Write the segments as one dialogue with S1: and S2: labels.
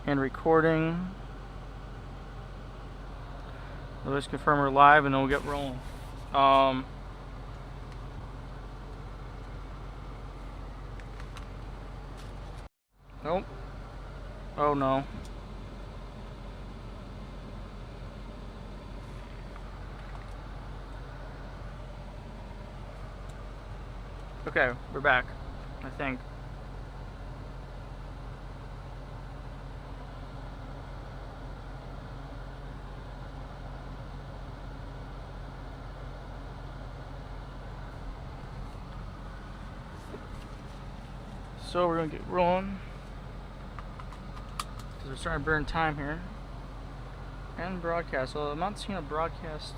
S1: and recording. Let's confirm we're live and then we'll get rolling. Nope. Oh no. Okay, we're back, I think. So we're gonna get rolling because we're starting to burn time here. And broadcast. Well, I'm not seeing a broadcast.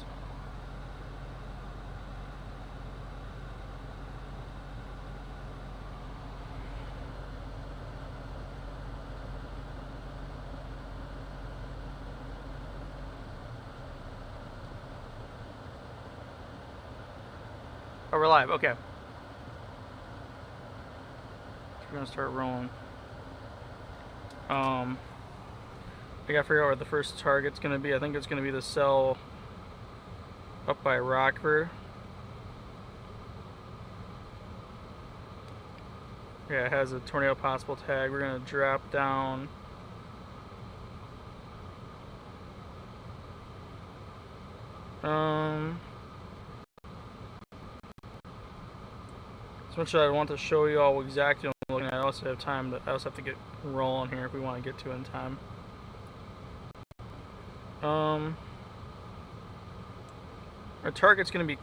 S1: Oh, we're live. Okay. We're gonna start rolling. I gotta figure out where the first target's gonna be. I think it's gonna be the cell up by Rockford. Yeah, it has a tornado possible tag. We're gonna drop down. So much I want to show you all exactly what I'm looking at. I also have time. I also have to get rolling here if we want to get to it in time. Our target's going to be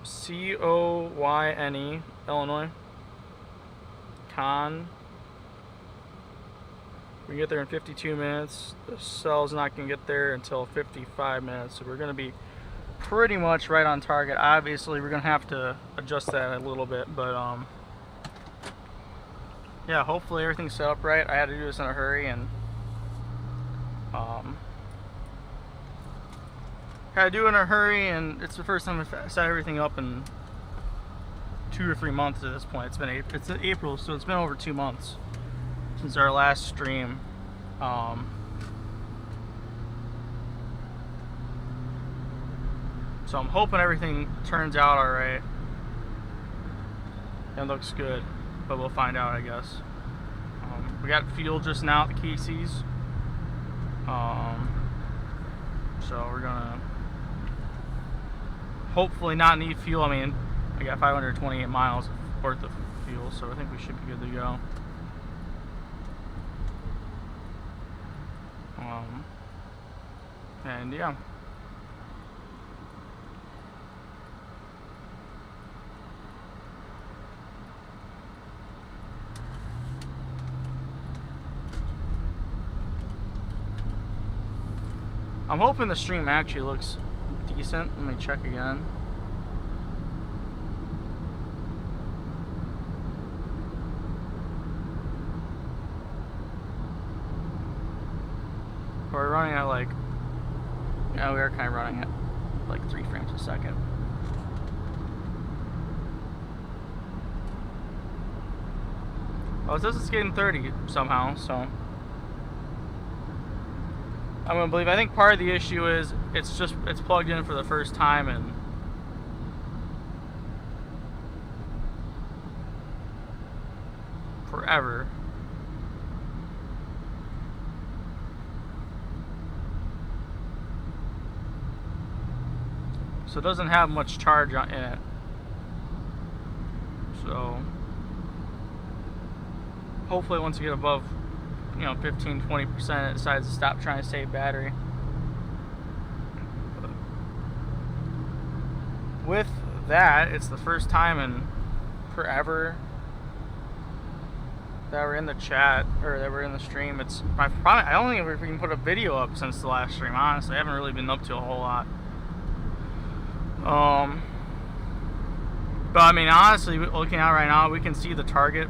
S1: Coyne, Illinois. Con. We can get there in 52 minutes. The cell's not going to get there until 55 minutes. So we're going to be pretty much right on target. Obviously, we're going to have to adjust that a little bit. But, yeah, hopefully everything's set up right. I had to do this in a hurry and it's the first time I've set everything up in 2 or 3 months at this point. It's April, so it's been over 2 months since our last stream. So I'm hoping everything turns out alright. It looks good, but we'll find out, I guess. We got fuel just now at the Casey's. So we're gonna hopefully not need fuel. I mean, I got 528 miles worth of fuel, so I think we should be good to go. And yeah. I'm hoping the stream actually looks decent. Let me check again. We're running at like, yeah, we are kind of running at like 3 frames a second. Oh, it says it's getting 30 somehow, so I'm gonna believe. I think part of the issue is it's plugged in for the first time and forever. So it doesn't have much charge in it. So hopefully once you get above, 15-20%, it decides to stop trying to save battery. But with that, it's the first time in forever that we're in the chat, or that we're in the stream. I don't think we can put a video up since the last stream, honestly. I haven't really been up to a whole lot. But I mean, honestly, looking out right now, we can see the target.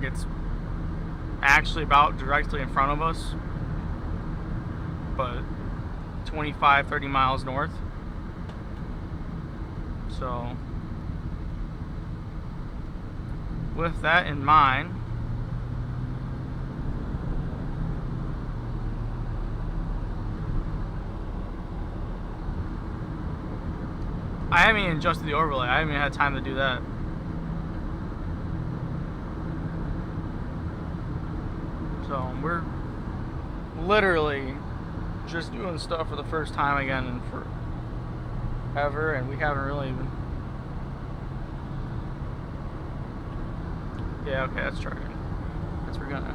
S1: It's actually about directly in front of us, but 25-30 miles north. So with that in mind, I haven't even adjusted the overlay. I haven't even had time to do that. So we're literally just doing stuff for the first time again and forever, and we haven't really even... Yeah, okay, that's charging. That's we're gonna...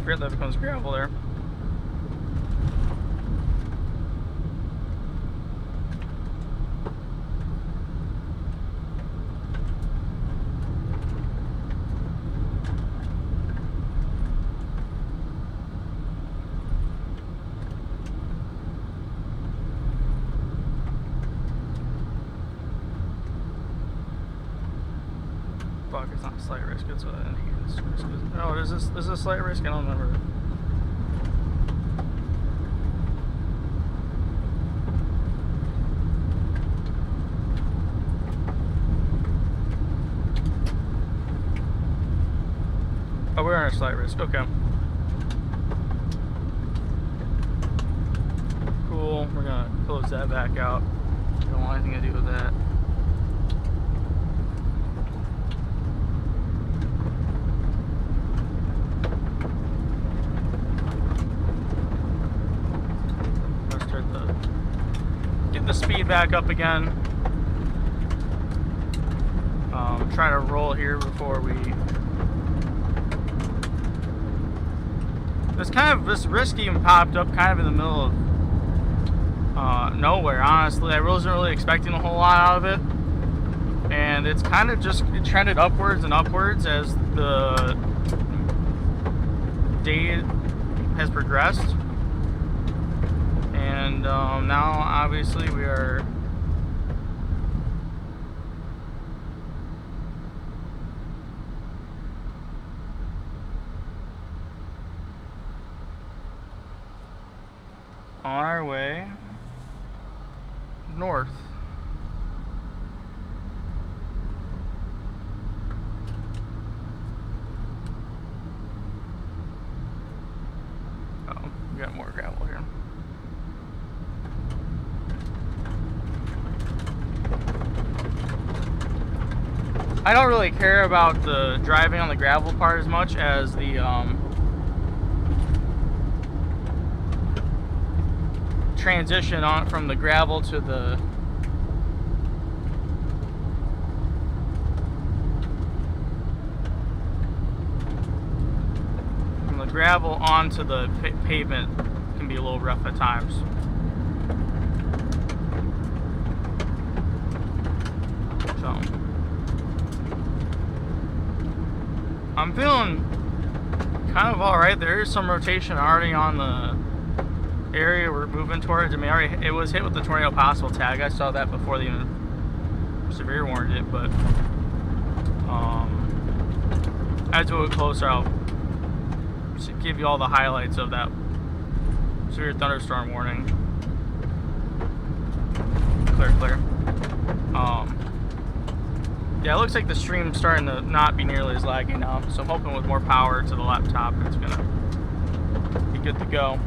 S1: forget that becomes gravel there. Fuck, it's not a slight risk, it's an enhanced risk. Oh, is this a slight risk? I don't remember. Oh, we're on a slight risk, okay. Cool, we're gonna close that back out. Don't want anything to do with that. Get the speed back up again. Try to roll here before we... This risk even popped up kind of in the middle of nowhere, honestly. I wasn't really expecting a whole lot out of it. And it's kind of just trended upwards and upwards as the day has progressed. And now, obviously, we are on our way north. Oh, we got more gravel here. I don't really care about the driving on the gravel part as much as the transition on from the gravel to the gravel onto the pavement can be a little rough at times. So I'm feeling kind of alright. There is some rotation already on the area we're moving towards. I mean, it was hit with the tornado possible tag. I saw that before they even severe warned it, but as we get closer, I'll give you all the highlights of that severe thunderstorm warning. Clear. Yeah, it looks like the stream's starting to not be nearly as laggy now, so I'm hoping with more power to the laptop it's gonna be good to go.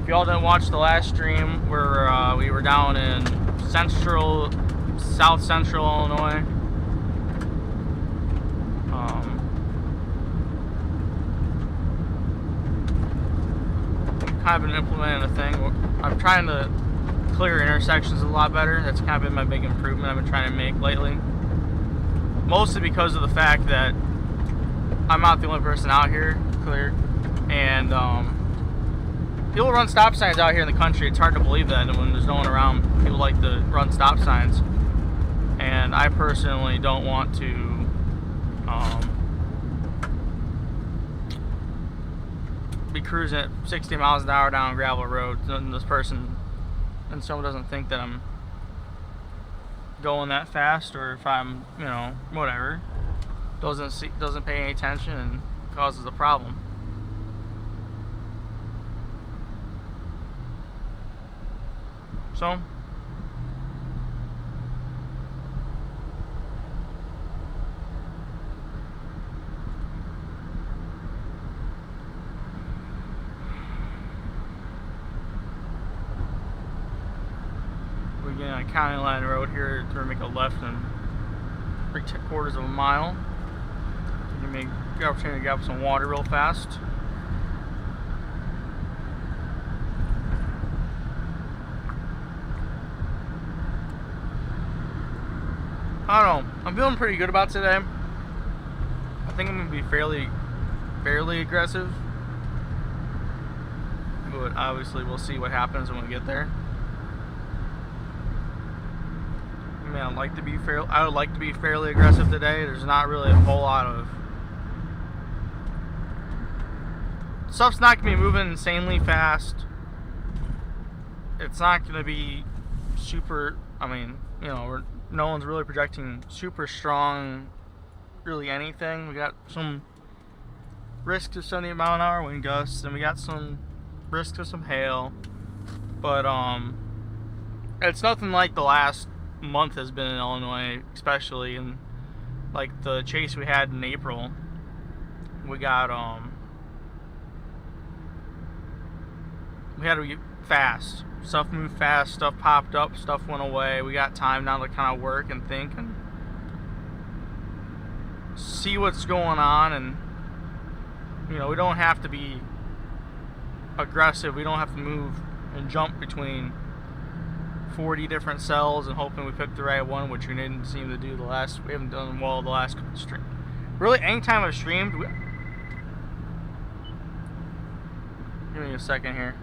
S1: If y'all didn't watch the last stream where we were down in South Central Illinois, kind of been implementing a thing. I'm trying to clear intersections a lot better. That's kind of been my big improvement I've been trying to make lately. Mostly because of the fact that I'm not the only person out here clear, and people run stop signs out here in the country. It's hard to believe that, and when there's no one around, people like to run stop signs. And I personally don't want to be cruising at 60 miles an hour down gravel road, and someone doesn't think that I'm going that fast, or if I'm, you know, whatever, doesn't pay any attention and causes a problem. So we're getting on County Line Road here to make a left in 3/4 of a mile. You may get the opportunity to grab some water real fast. I don't know. I'm feeling pretty good about today. I think I'm gonna be fairly aggressive, but obviously we'll see what happens when we get there. I mean, I would like to be fairly aggressive today. There's not really a whole lot of stuff's not gonna be moving insanely fast. It's not gonna be super. I mean, you know, no one's really projecting super strong, really anything. We got some risk to 70-mile-an-hour wind gusts, and we got some risk to some hail. But it's nothing like the last month has been in Illinois, especially in like the chase we had in April. We got we had to be fast. Stuff moved fast, stuff popped up, stuff went away. We got time now to kind of work and think and see what's going on. And, you know, we don't have to be aggressive. We don't have to move and jump between 40 different cells and hoping we pick the right one, which we didn't seem to do we haven't done well the last couple streams. Really, anytime I've streamed, give me a second here.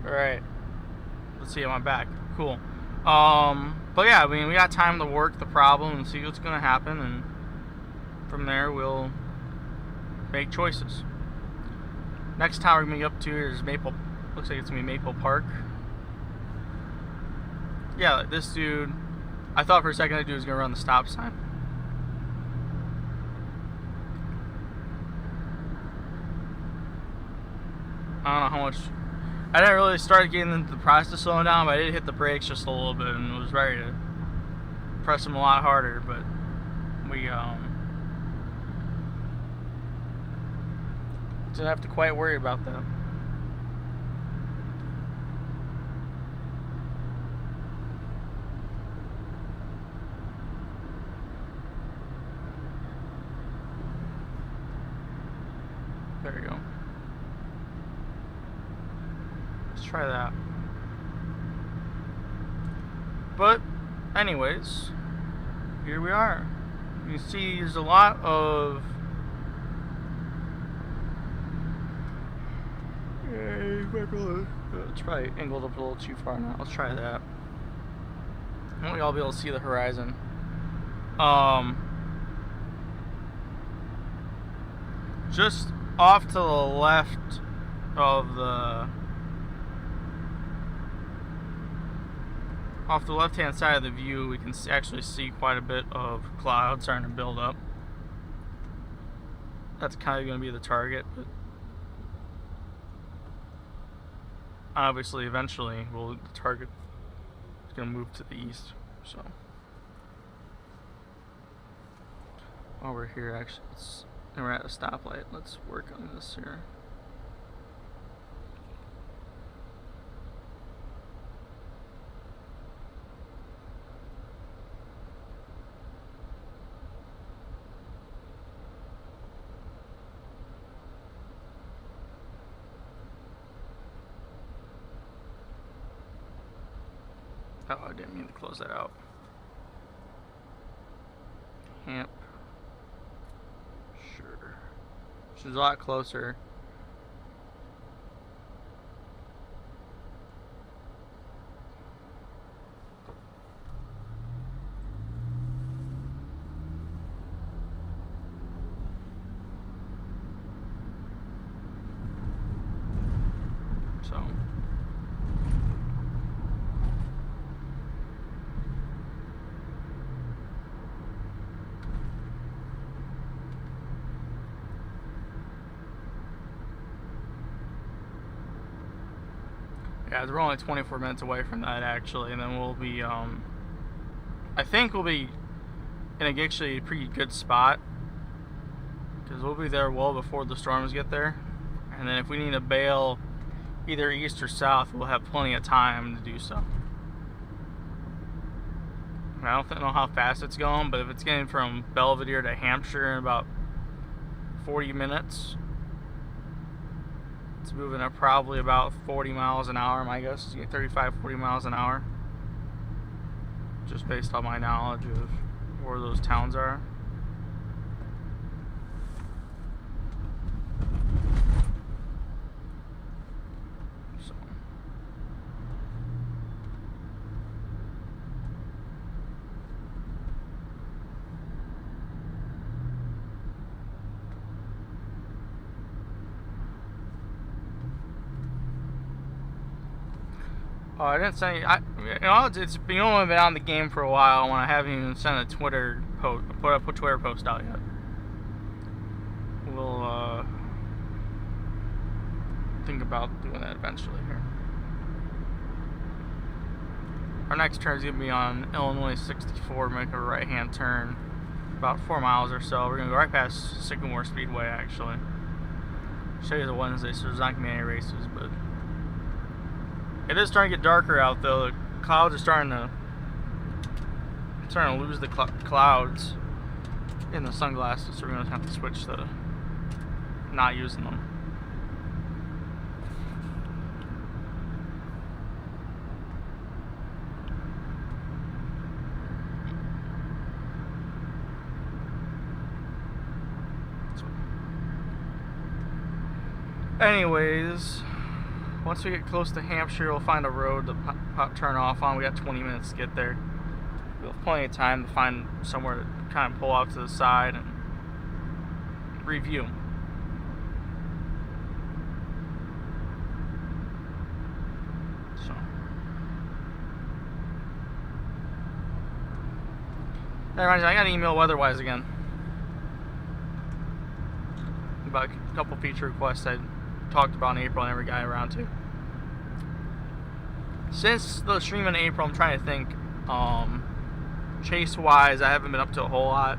S1: Alright, let's see, I'm back. Cool. But yeah, I mean, we got time to work the problem and see what's gonna happen, and from there we'll make choices. Next town we're gonna be up to is Maple. Looks like it's gonna be Maple Park. Yeah, this dude, I thought for a second that dude was gonna run the stop sign. I don't know how much. I didn't really start getting into the process of slowing down, but I did hit the brakes just a little bit and was ready to press them a lot harder. But we didn't have to quite worry about that. There you go. Try that. But anyways, here we are. You see there's a lot of it's probably angled up a little too far now. Let's try that. I want y'all be able to see the horizon. Just off to the left of the left-hand side of the view, we can actually see quite a bit of clouds starting to build up. That's kind of going to be the target, but obviously eventually we'll target It's gonna move to the east. So while we're here, actually, and we're at a stoplight. Let's work on this here. Oh, I didn't mean to close that out. Camp. Sure. She's a lot closer. So. Yeah, we're only 24 minutes away from that actually, and then we'll be, I think we'll be in actually a pretty good spot, because we'll be there well before the storms get there, and then if we need to bail either east or south, we'll have plenty of time to do so. I don't know how fast it's going, but if it's getting from Belvedere to Hampshire in about 40 minutes, it's moving at probably about 40 miles an hour. My guess is 35, 40 miles an hour. Just based on my knowledge of where those towns are. So. Oh, I didn't say. It's been only been on the game for a while when I haven't even sent a Twitter post, put a Twitter post out yet. We'll think about doing that eventually here. Our next turn is gonna be on Illinois 64, make a right-hand turn, about 4 miles or so. We're gonna go right past Sycamore Speedway actually. Show you the Wednesday, so there's not gonna be any races, but. It is starting to get darker out though. The clouds are starting to lose the clouds in the sunglasses, so we're gonna have to switch to not using them. Anyways. Once we get close to Hampshire, we'll find a road to turn off on. We got 20 minutes to get there. We'll have plenty of time to find somewhere to kind of pull off to the side and review. So. That reminds me, I got to email WeatherWise again about a couple feature requests I talked about in April and never got around to. Since the stream in April, I'm trying to think, chase wise, I haven't been up to a whole lot.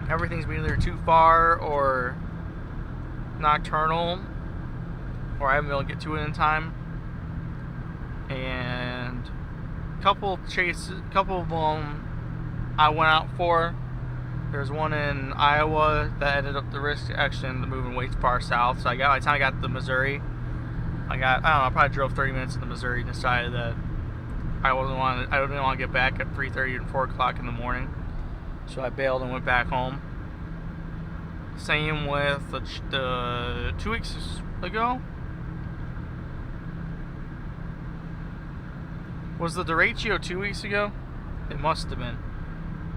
S1: Everything's been either too far or nocturnal, or I haven't been able to get to it in time. And a couple of them I went out for. There's one in Iowa that ended up the risk actually ended up moving way too far south. So by the time I got to Missouri, I don't know, I probably drove 30 minutes into Missouri and decided that I didn't want to get back at 3:30 and 4 o'clock in the morning. So I bailed and went back home. Same with the 2 weeks ago. Was the derecho 2 weeks ago? It must have been.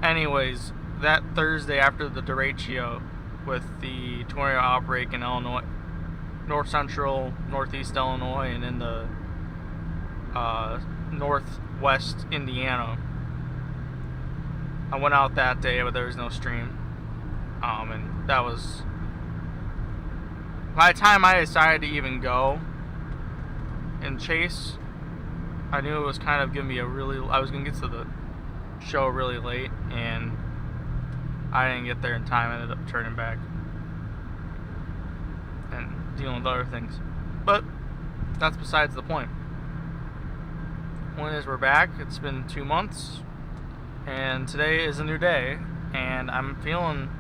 S1: Anyways, that Thursday after the derecho with the tornado outbreak in Illinois, north central, northeast Illinois, and in the northwest Indiana, I went out that day, but there was no stream. And that was, by the time I decided to even go and chase, I knew it was kind of gonna be I was gonna get to the show really late, and I didn't get there in time. I ended up turning back and dealing with other things. But that's besides the point. Point is, we're back. It's been 2 months, and today is a new day, and I'm feeling,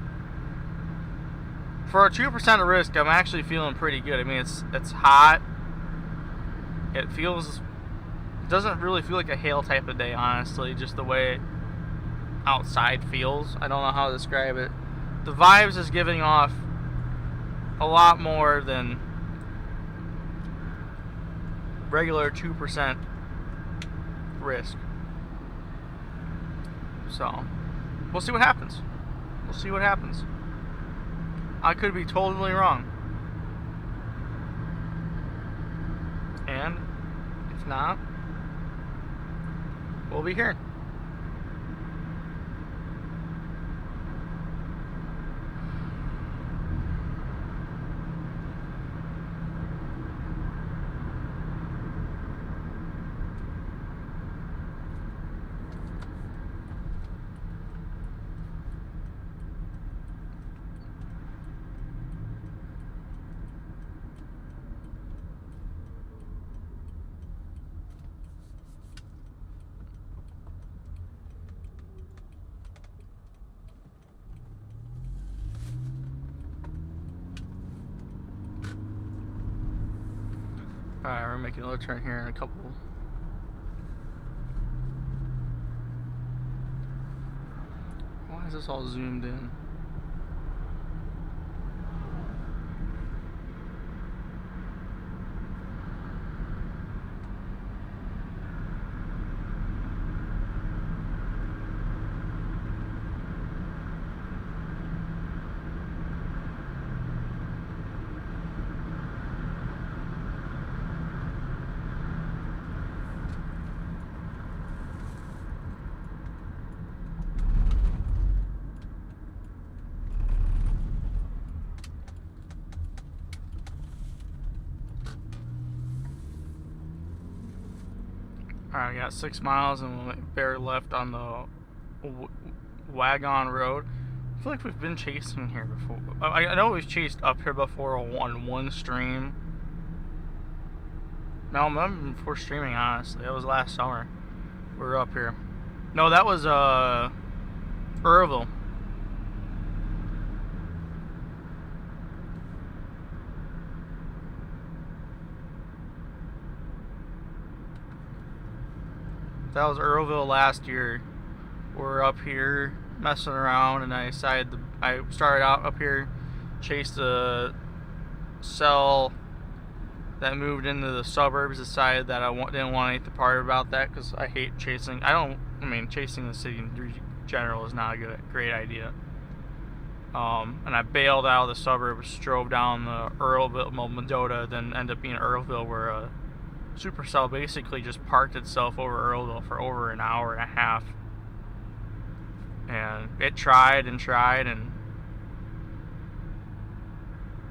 S1: for a 2% of risk, I'm actually feeling pretty good. I mean, it's hot. It doesn't really feel like a hail type of day, honestly, just the way outside feels. I don't know how to describe it. The vibes is giving off a lot more than regular 2% risk. So, we'll see what happens. We'll see what happens. I could be totally wrong. And if not, we'll be here. Alright, we're making another turn here in a couple. Why is this all zoomed in? Alright, I got 6 miles and we're barely left on the Wagon Road. I feel like we've been chasing here before. I know we've chased up here before on one stream. No, I remember before streaming, honestly. That was last summer. We were up here. No, that was Earlville. That was Earlville last year. We're up here messing around, and I decided I started out up here, chased a cell that moved into the suburbs. Decided that I didn't want anything to part about that because I hate chasing. Chasing the city in general is not a great idea. And I bailed out of the suburbs, drove down the Earlville, Mendota, then ended up being Earlville, where a supercell basically just parked itself over Earlville for over an hour and a half. And it tried and tried, and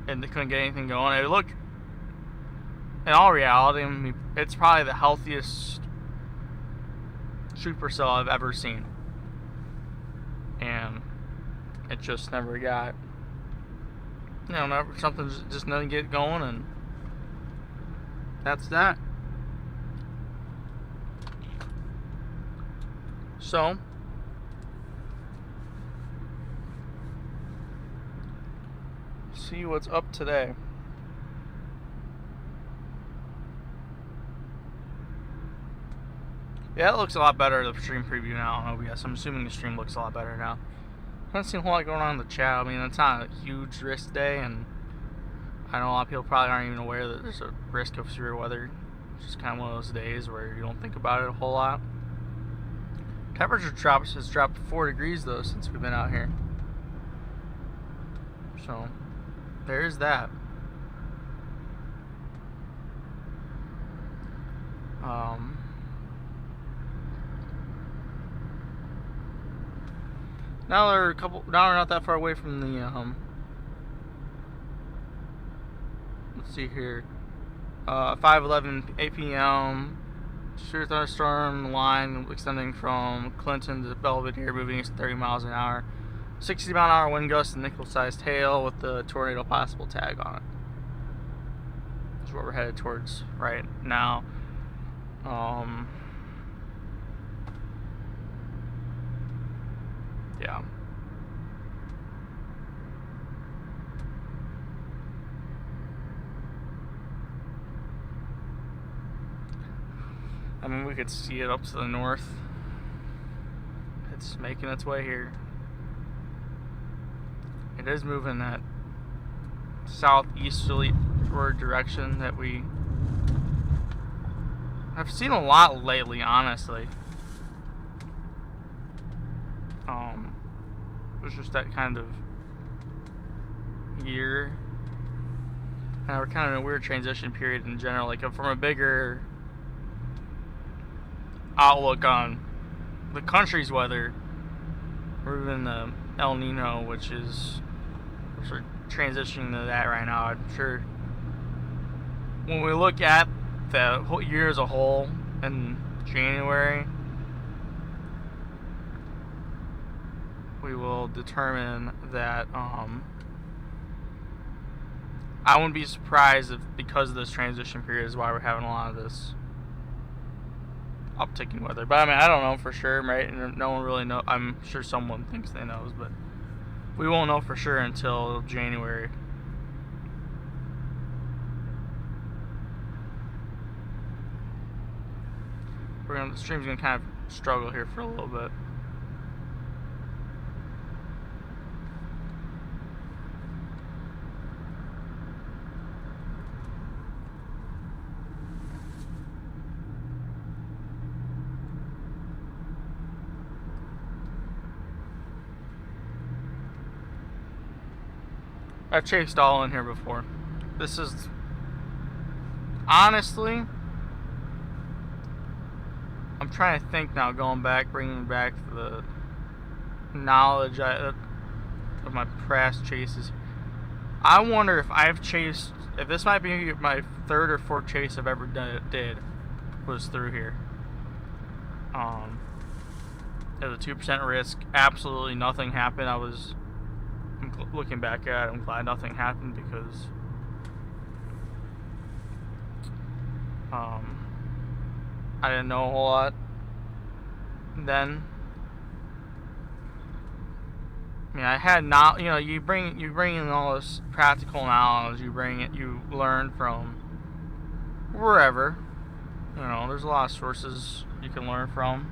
S1: they couldn't get anything going. It looked, in all reality, I mean, it's probably the healthiest supercell I've ever seen. And it just never got, something just didn't get going, and that's that. So, see what's up today. Yeah, it looks a lot better, the stream preview now on OBS. I'm assuming the stream looks a lot better now. I haven't seen a whole lot going on in the chat. I mean, it's not a huge risk day, and I know a lot of people probably aren't even aware that there's a risk of severe weather. It's just kind of one of those days where you don't think about it a whole lot. Temperature has dropped 4 degrees though since we've been out here. So, there's that. Now we're not that far away from the let's see here, 5:11 8 p.m. Severe thunderstorm line extending from Clinton to Belvedere, moving east 30 miles an hour. 60-mile-an-hour wind gusts and nickel-sized hail with the tornado possible tag on it. That's what we're headed towards right now. Yeah. I mean, we could see it up to the north. It's making its way here. It is moving that southeasterly direction that I've seen a lot lately, honestly. It was just that kind of year. And we're kind of in a weird transition period in general. Like, from a bigger outlook on the country's weather, we're in the El Nino, which is, we're sort of transitioning to that right now. I'm sure when we look at the whole year as a whole in January, we will determine that I wouldn't be surprised if, because of this transition period, is why we're having a lot of this uptick in weather. But I mean, I don't know for sure, right? And no one really knows. I'm sure someone thinks they knows, but we won't know for sure until January. The stream's gonna kind of struggle here for a little bit. I've chased all in here before. This is honestly, I'm trying to think now, bringing back the knowledge of my past chases. I wonder if if this might be my third or fourth chase I've ever did was through here. There's a 2% risk. Absolutely nothing happened. I'm looking back at it, I'm glad nothing happened because I didn't know a whole lot then. I mean, I had not, you bring in all this practical knowledge, you learn from wherever. There's a lot of sources you can learn from,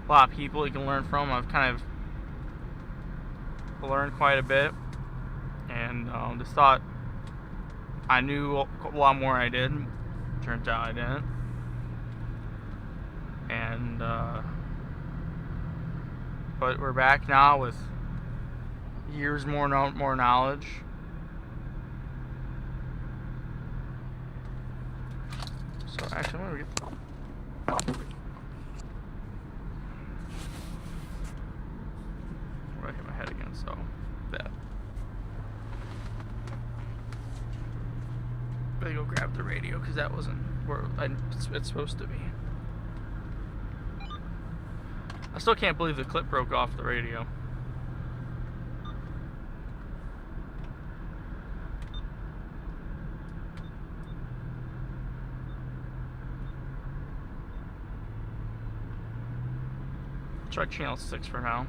S1: a lot of people you can learn from. I've kind of learned quite a bit, and just thought I knew a lot more than I did. Turns out I didn't. And but we're back now with years more knowledge. So actually, I'm gonna get I hit my head again, so that. Better go grab the radio because that wasn't where it's supposed to be. I still can't believe the clip broke off the radio. Try channel 6 for now.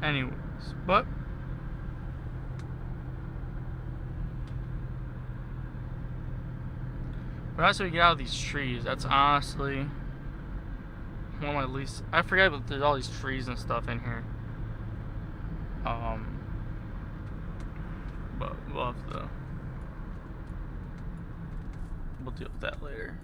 S1: Anyways, but once we get out of these trees, that's honestly one of my least. I forget, but there's all these trees and stuff in here. But we'll deal with that later.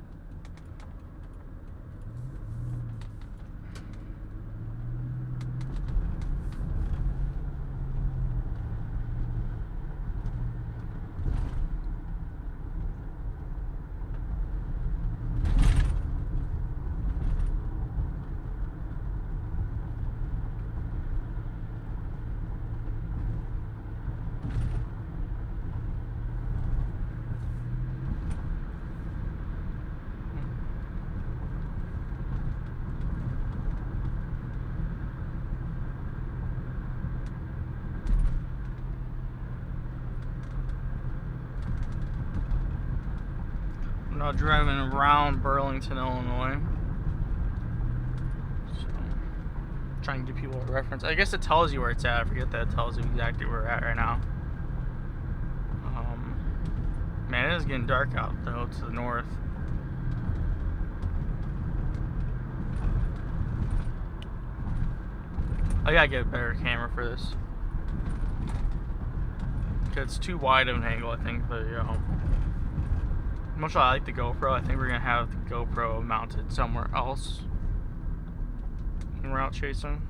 S1: driving around Burlington, Illinois. So, trying to give people a reference. I guess it tells you where it's at. I forget that it tells you exactly where we're at right now. Man, it is getting dark out though to the north. I gotta get a better camera for this. It's too wide of an angle, I think. But much as I like the GoPro, I think we're gonna have the GoPro mounted somewhere else when we're out chasing.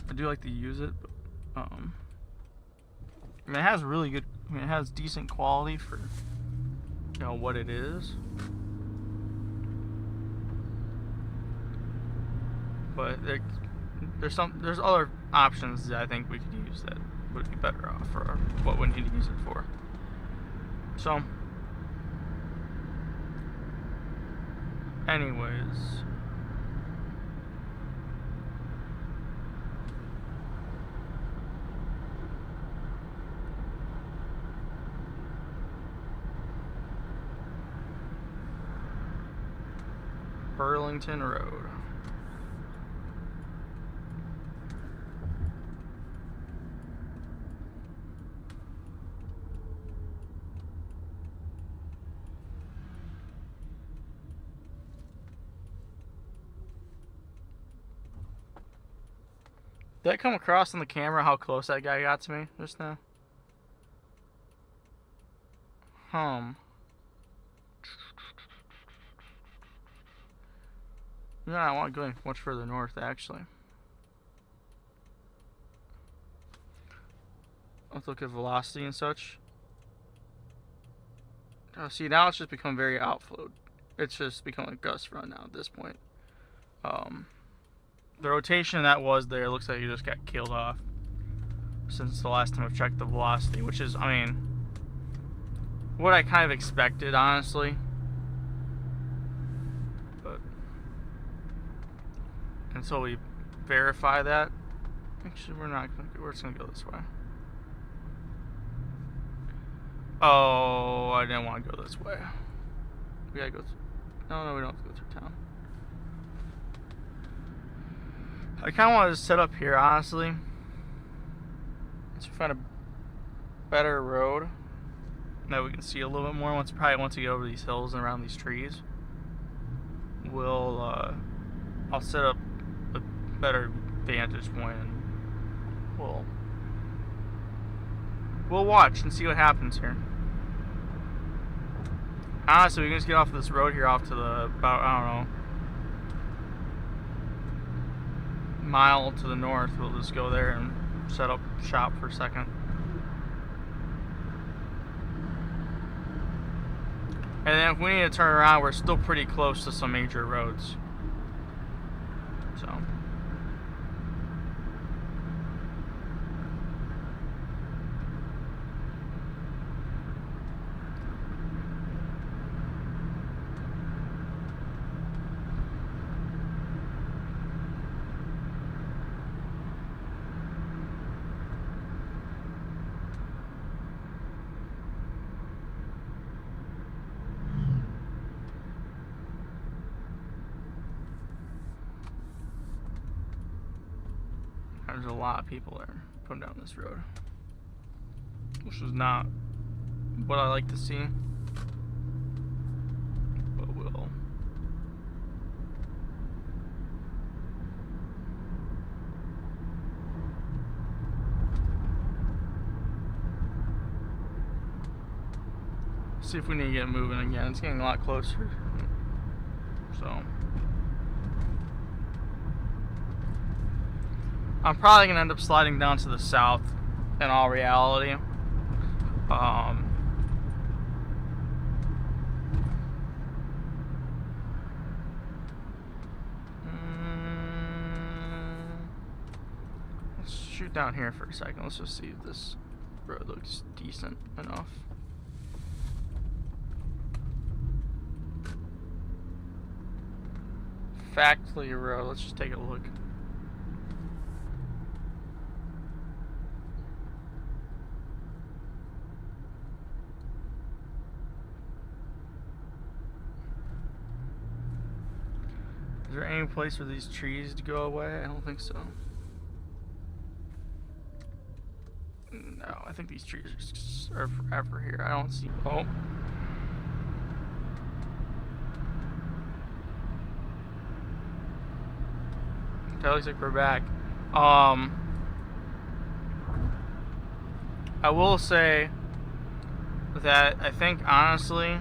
S1: I do like to use it, but I mean, it has really good. I mean, it has decent quality for what it is. But there's other options that I think we could use that would be better off for what we need to use it for. So, anyways, Burlington Road. Did that come across on the camera how close that guy got to me just now? No, I want to go much further north, actually. Let's look at velocity and such. Oh, see, now it's just become very outflowed. It's just become a gust run now at this point. The rotation that was there looks like it just got killed off since the last time I've checked the velocity, which is, I mean, what I kind of expected, honestly. But until we verify that, actually, we're just gonna go this way. Oh, I didn't want to go this way. We gotta go through. No, we don't have to go through town. I kind of wanted to set up here, honestly. Let's find a better road that we can see a little bit more. Once we get over these hills and around these trees, I'll set up a better vantage point and we'll watch and see what happens here. Honestly, we can just get off this road here, off to the about, I don't know, mile to the north. We'll just go there and set up shop for a second. And then if we need to turn around, we're still pretty close to some major roads. So. There's a lot of people there going down this road, which is not what I like to see, but we'll see if we need to get moving again. It's getting a lot closer, so I'm probably going to end up sliding down to the south in all reality. Let's shoot down here for a second. Let's just see if this road looks decent enough. Factory Road, let's just take a look. Is there any place for these trees to go away? I don't think so. No, I think these trees are forever here. I don't see. Oh. Okay, looks like we're back. I will say that I think honestly,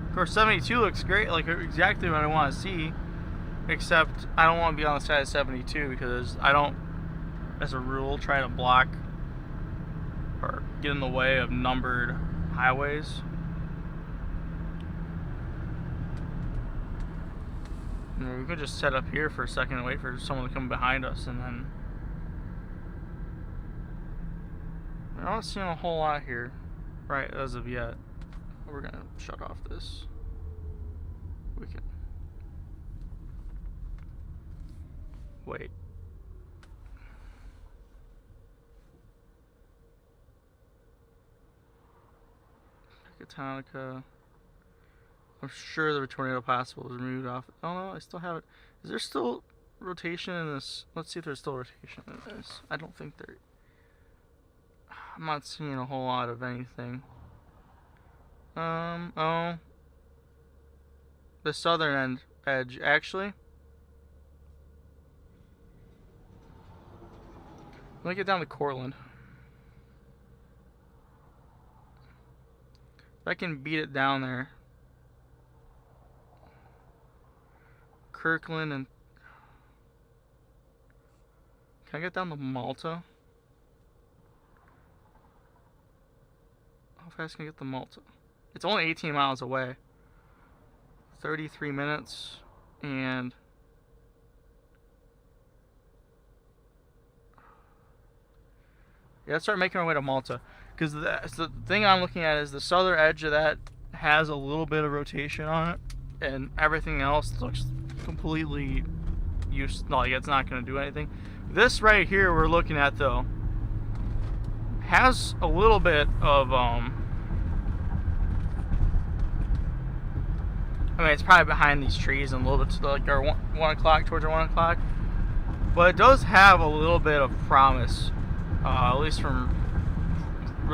S1: of course, 72 looks great, like exactly what I want to see. Except I don't want to be on the side of 72 because I don't, as a rule, try to block or get in the way of numbered highways. We could just set up here for a second and wait for someone to come behind us, and then I'm not seeing a whole lot here, right, as of yet. We're gonna shut off this. We can wait. Pecatonica. I'm sure the tornado possible was removed off. Oh no, I still have it. Is there still rotation in this? Let's see if there's still rotation in this. I don't think there. I'm not seeing a whole lot of anything. Oh. The southern edge, actually. Let me get down to Cortland. If I can beat it down there. Kirkland and... Can I get down to Malta? How fast can I get to Malta? It's only 18 miles away. 33 minutes. And... yeah, let's start making our way to Malta. Because the thing I'm looking at is the southern edge of that has a little bit of rotation on it. And everything else looks completely useless. Like, it's not going to do anything. This right here we're looking at, though, has a little bit of, I mean, it's probably behind these trees and a little bit to like our 1 o'clock, towards our 1 o'clock. But it does have a little bit of promise, at least from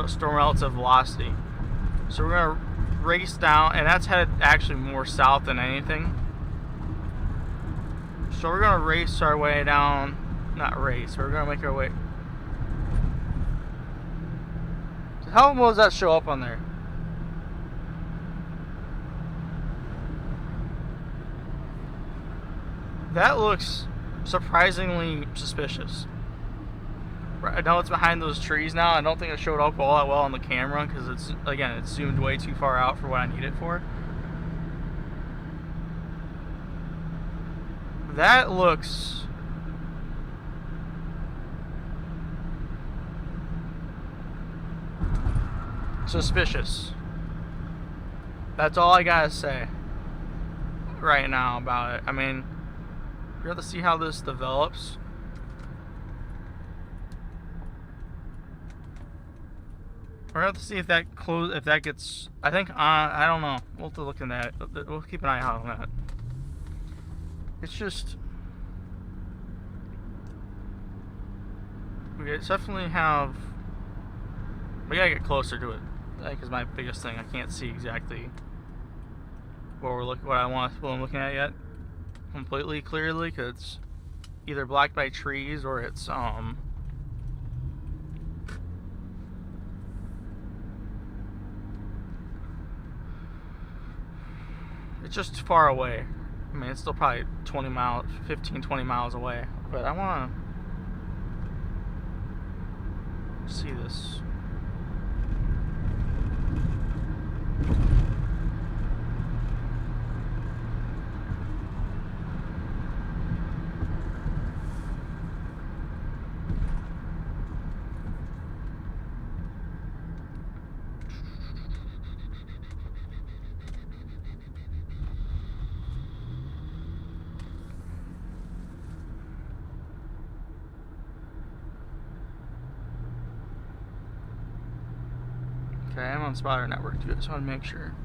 S1: storm relative velocity. So we're going to race down, and that's headed actually more south than anything. So we're going to race our way down, not race, we're going to make our way. How well does that show up on there? That looks surprisingly suspicious. I know it's behind those trees now. I don't think it showed up all that well on the camera because it's, again, it's zoomed way too far out for what I need it for. That looks suspicious. That's all I gotta say right now about it. I mean, we have to see how this develops. We're gonna have to see if that gets. I think I don't know. We'll have to look in that. We'll keep an eye out on that. It's just we definitely have. We gotta get closer to it. I think is my biggest thing. I can't see exactly what I'm looking at yet completely clearly because it's either blocked by trees or it's just far away. I mean, it's still probably 20 miles, 15, 20 miles away. But I want to see this. Okay, I'm on Spotter Network too, so I want to make sure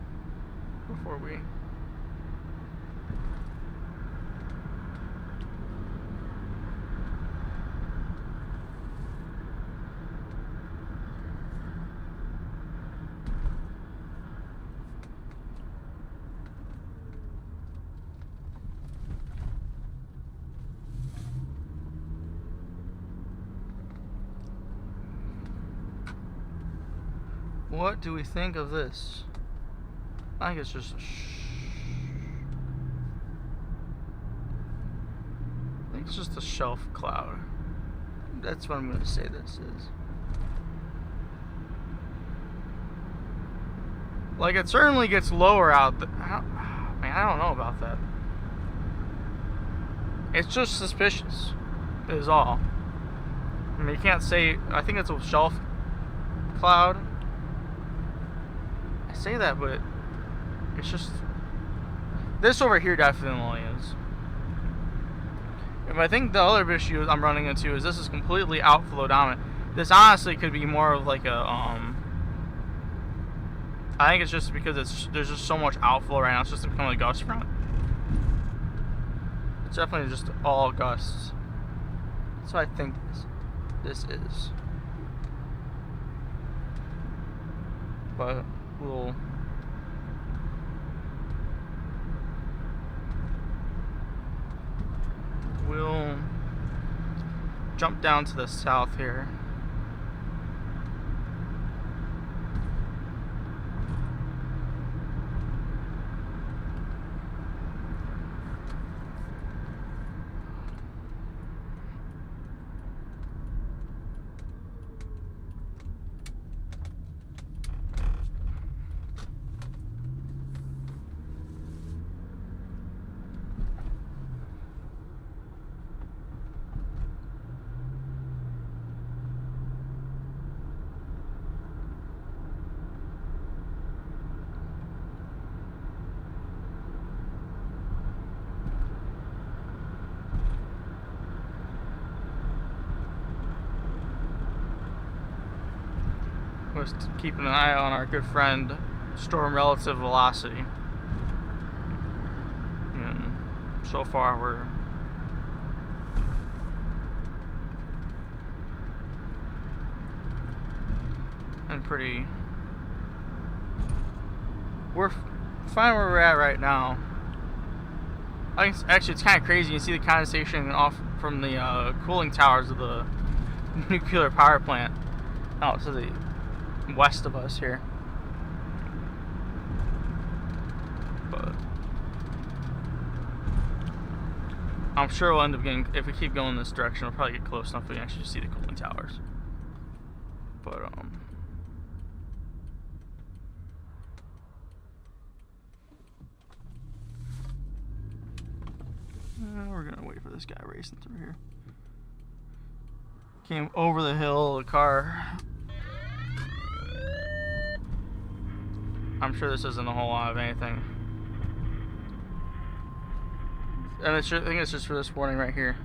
S1: before we What do we think of this? I think it's just I think it's just a shelf cloud. That's what I'm going to say this is. Like, it certainly gets lower out. Man, I don't know about that. It's just suspicious, is all. I mean, you can't say. I think it's a shelf cloud. I say that, but it's just. This over here definitely is. I think the other issue I'm running into is this is completely outflow dominant. This honestly could be more of like a I think it's just because there's just so much outflow right now. It's just becoming a gust front. It's definitely just all gusts. That's what I think this is. But we'll jump down to the south here. Was keeping an eye on our good friend storm relative velocity, and so far we're fine where we're at right now. I think actually it's kind of crazy. You see the condensation off from the cooling towers of the nuclear power plant out to the west of us here. But I'm sure we'll end up getting, if we keep going this direction, we'll probably get close enough we can actually see the cooling towers. But we're gonna wait for this guy racing through here. Came over the hill, the car. I'm sure this isn't a whole lot of anything. And I think it's just for this warning right here.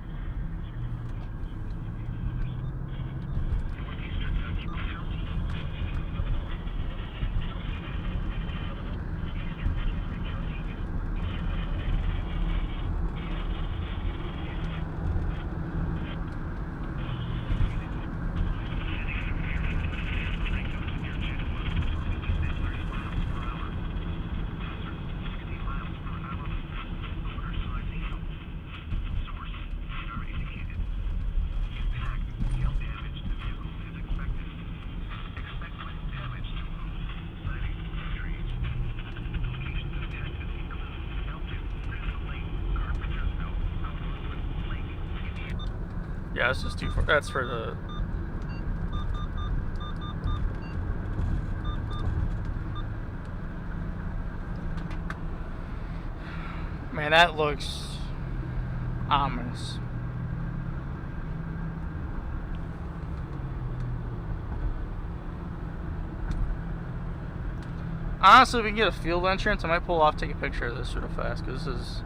S1: Yeah, it's just too far. That's for the... Man, that looks ominous. Honestly, if we can get a field entrance, I might pull off, take a picture of this sort of fast, because this is...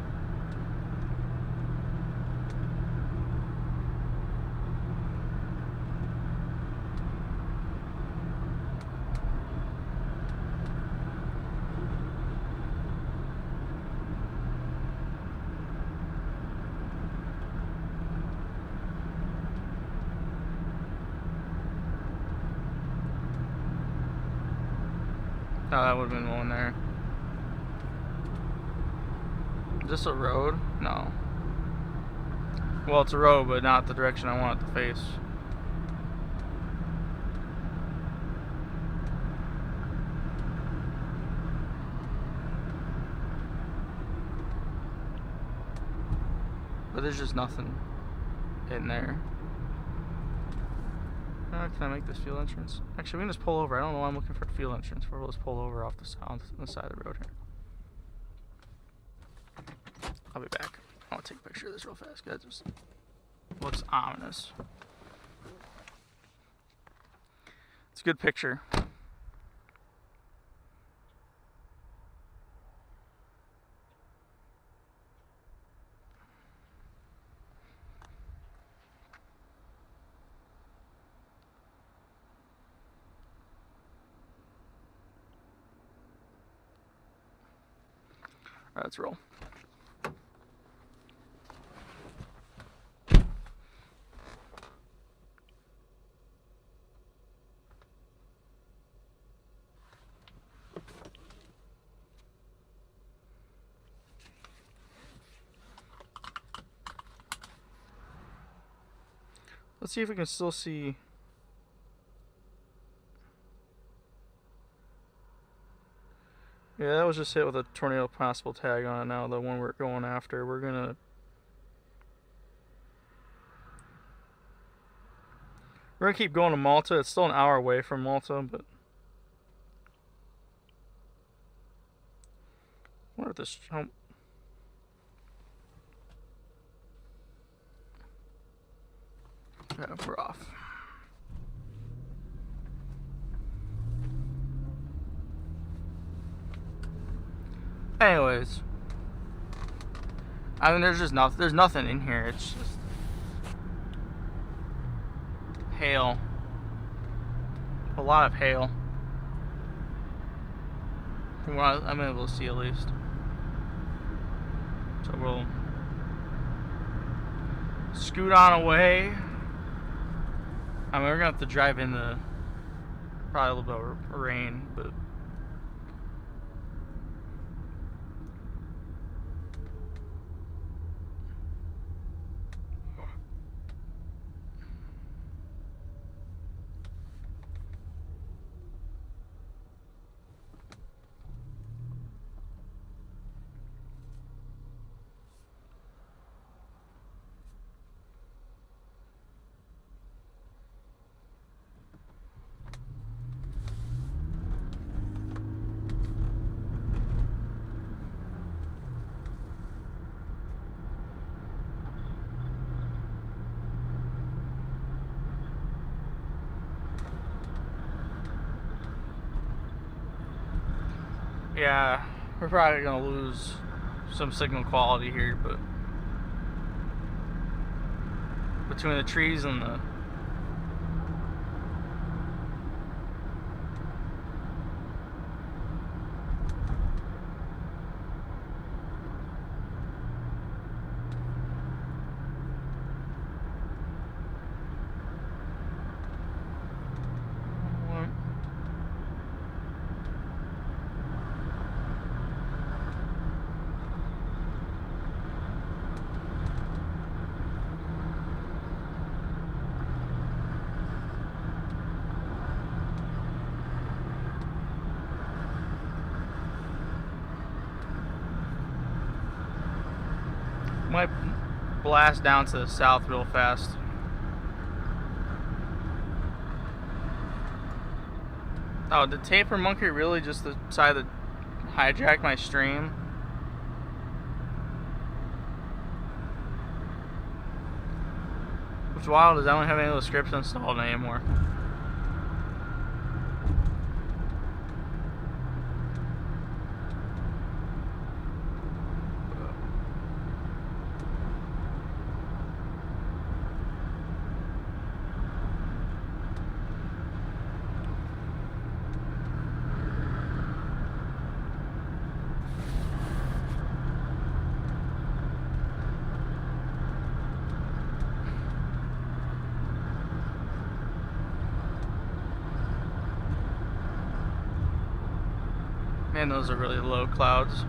S1: Oh, that would have been one there. Is this a road? No. Well, it's a road, but not the direction I want it to face. but there's just nothing in there. Can I make this field entrance? Actually, we can just pull over. I don't know why I'm looking for a field entrance. We'll just pull over off the side of the road here. I'll be back. I want to take a picture of this real fast, guys. It just looks ominous. It's a good picture. All right, let's roll. Let's see if we can still see. Yeah, that was just hit with a tornado possible tag on it. Now the one we're going after, we're gonna keep going to Malta. It's still an hour away from Malta, but I wonder if this. Yeah, we're off. Anyways, I mean, there's nothing in here. It's just hail. A lot of hail. From what I'm able to see, at least. So we'll scoot on away. I mean, we're gonna have to drive in the probably a little bit of rain, but yeah, we're probably gonna lose some signal quality here, but between the trees and the might blast down to the south real fast. Oh, did Taper Monkey really just decide to hijack my stream? What's wild is I don't have any of the scripts installed anymore. Man, those are really low clouds.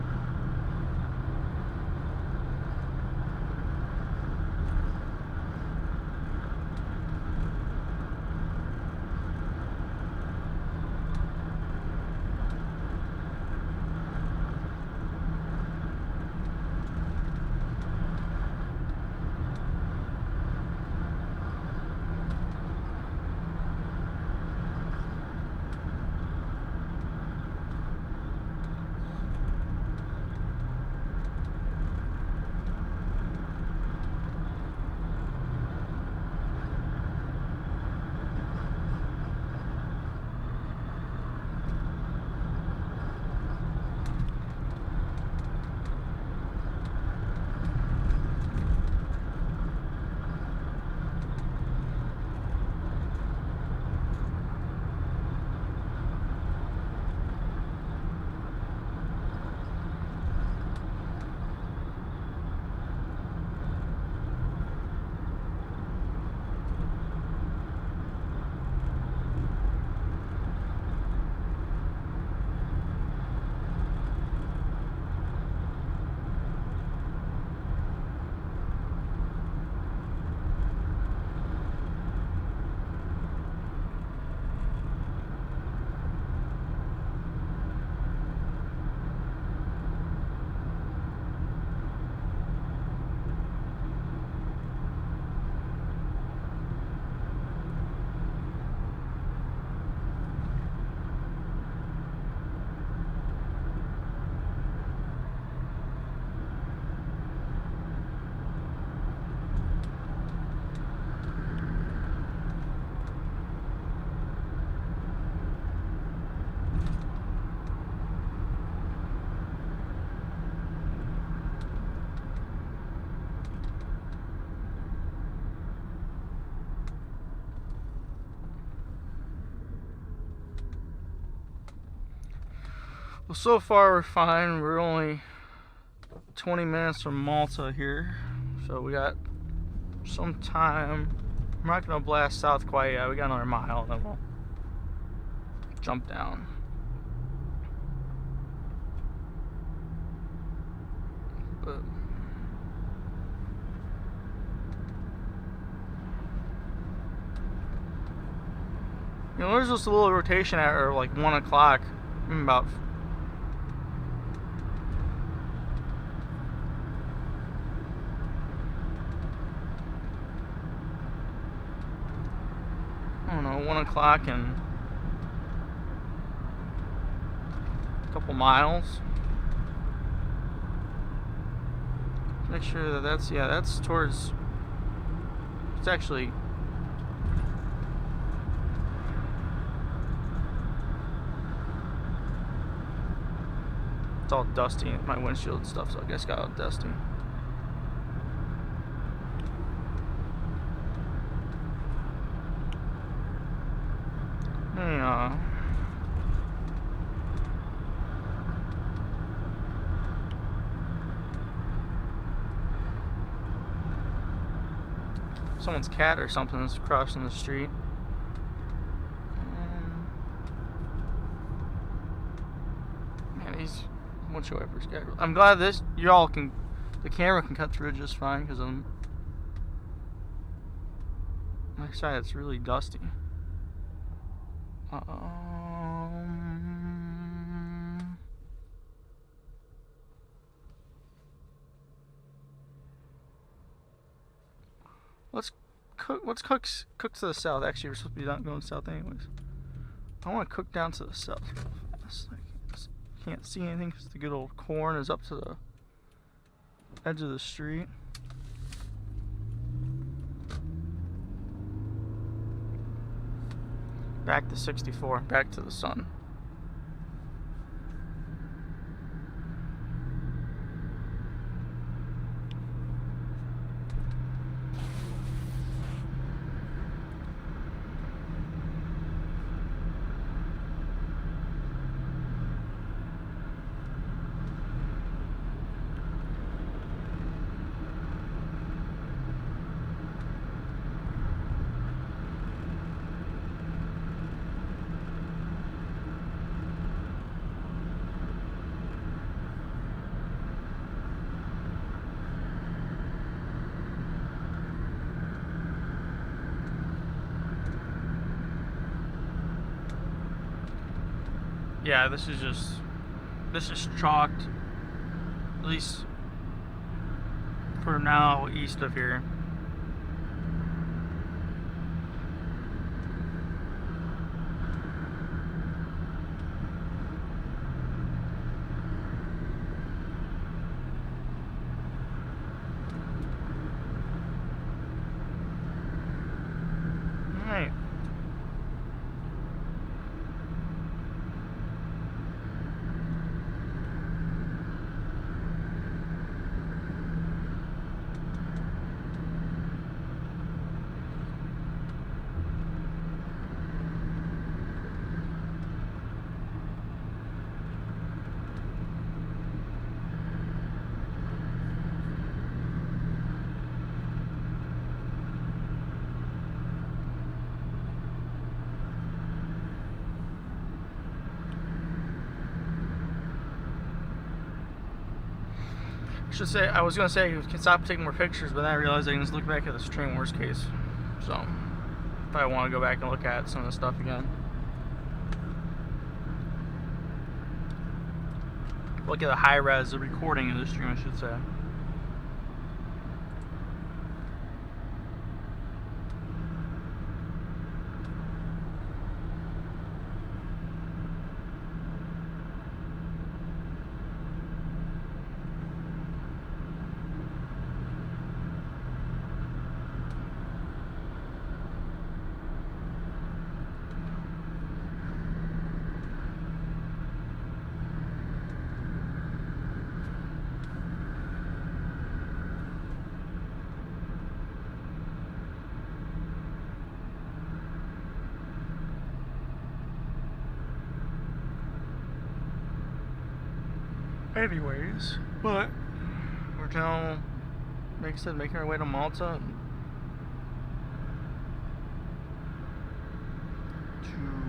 S1: Well, so far we're fine. We're only 20 minutes from Malta here, so we got some time. I'm not gonna blast south quite yet. We got another mile, and then we'll jump down. But you know, there's just a little rotation at or like 1 o'clock, about I don't know, 1 o'clock and a couple miles. Make sure that that's towards. It's actually. It's all dusty. My windshield stuff, so I guess got all dusty. Yeah. Someone's cat or something is crossing the street. Man, these windshield wipers got. I'm glad the camera can cut through it just fine because on my side it's really dusty. Let's cook to the south. Actually, we're supposed to be not going south anyways. I want to cook down to the south real fast. I can't see anything because the good old corn is up to the edge of the street. Back to 64. Back to the sun. Yeah, this is chalked, at least for now, east of here. Alright. I was gonna say you can stop taking more pictures, but then I realized I can just look back at the stream worst case. So if I want to go back and look at some of the stuff again. Look at the high res, the recording of the stream, I should say. Anyways, but we're now, like I said, making our way to Malta to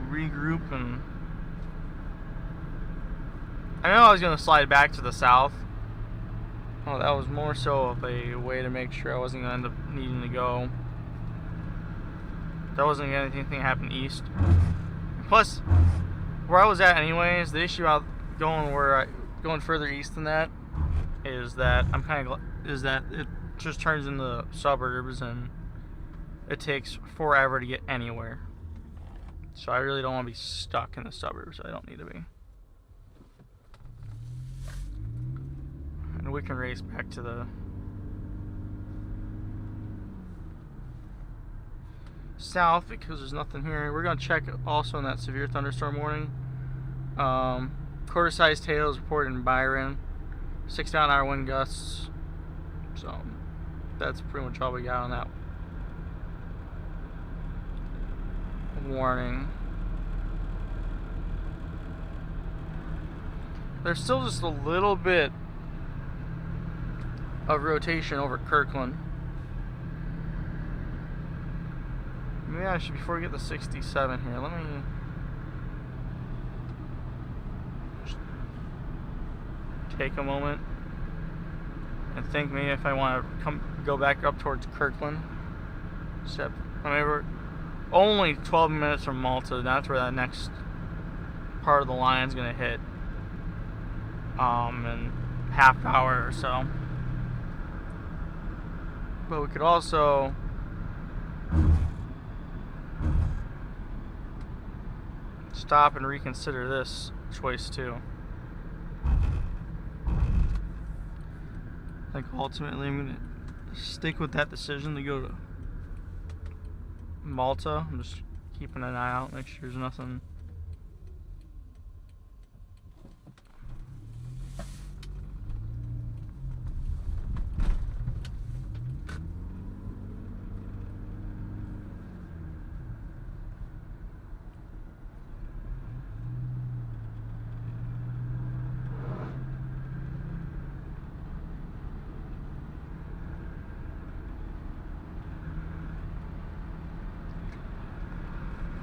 S1: regroup. And I know I was going to slide back to the south. Oh, that was more so of a way to make sure I wasn't going to end up needing to go. That wasn't going to anything happen east. Plus, where I was at anyways, the issue out going further east than that is that it just turns into suburbs and it takes forever to get anywhere. So I really don't want to be stuck in the suburbs. I don't need to be. And we can race back to the south because there's nothing here. We're going to check also in that severe thunderstorm warning. Quarter-sized hail is reported in Byron. 6 mile-an-hour wind gusts. So that's pretty much all we got on that warning. There's still just a little bit of rotation over Kirkland. Maybe I should, before we get to 67 here, let me just take a moment and think maybe if I want to go back up towards Kirkland. Except, I mean, we're only 12 minutes from Malta. That's where that next part of the line's going to hit. In half hour or so. But we could also stop and reconsider this choice too. I think ultimately I'm going to stick with that decision to go to Malta. I'm just keeping an eye out, make sure there's nothing.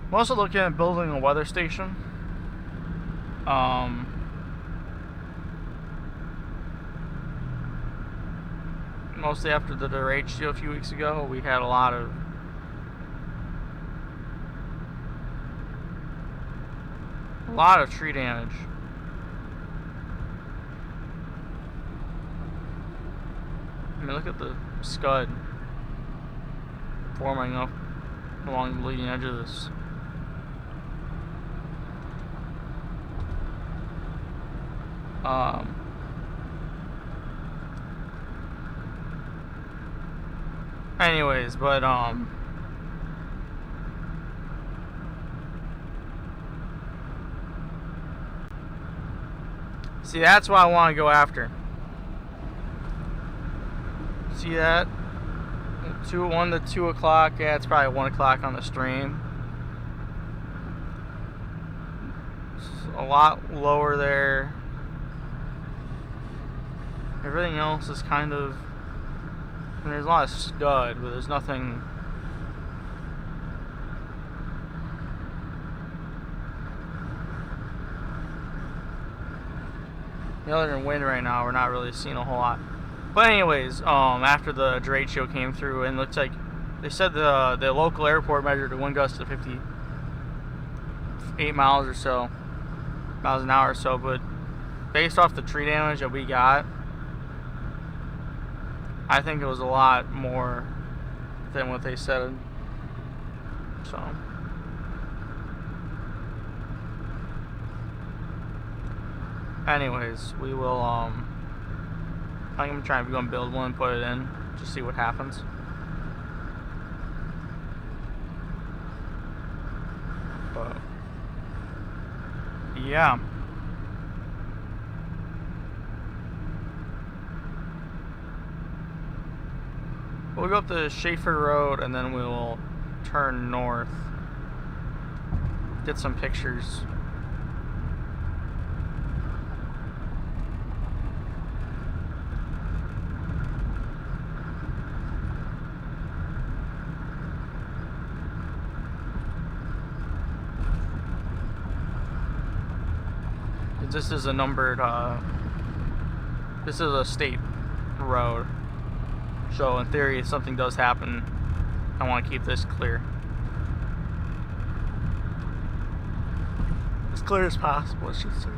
S1: I'm also looking at building a weather station. Mostly after the derecho a few weeks ago, we had a lot of tree damage. I mean, look at the scud forming up along the leading edge of this. Anyways, but see, that's what I want to go after. See that? 1 to 2 o'clock. Yeah, it's probably 1 o'clock on the stream. It's a lot lower there. Everything else is kind of, I mean, there's a lot of scud, but there's nothing. Other than wind right now, we're not really seeing a whole lot. But anyways, after the derecho came through, and it looks like they said the local airport measured a wind gust of 58 miles or so, miles an hour or so. But based off the tree damage that we got, I think it was a lot more than what they said. So. Anyways, we will, I think I'm trying to go and build one and put it in, just see what happens. But, yeah. We'll go up the Schaefer Road and then we'll turn north. Get some pictures. this is a numbered, this is a state road. So in theory, if something does happen, I want to keep this clear. As clear as possible, I should say.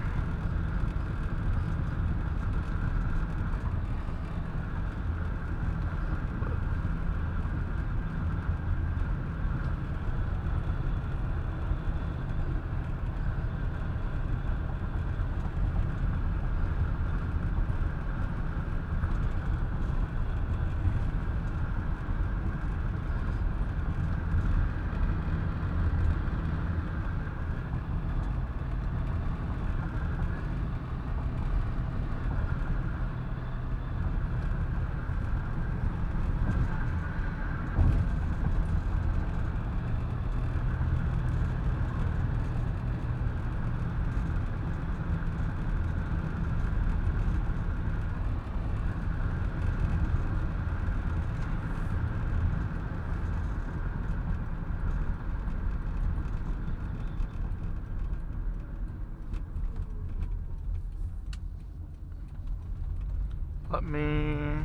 S1: Let me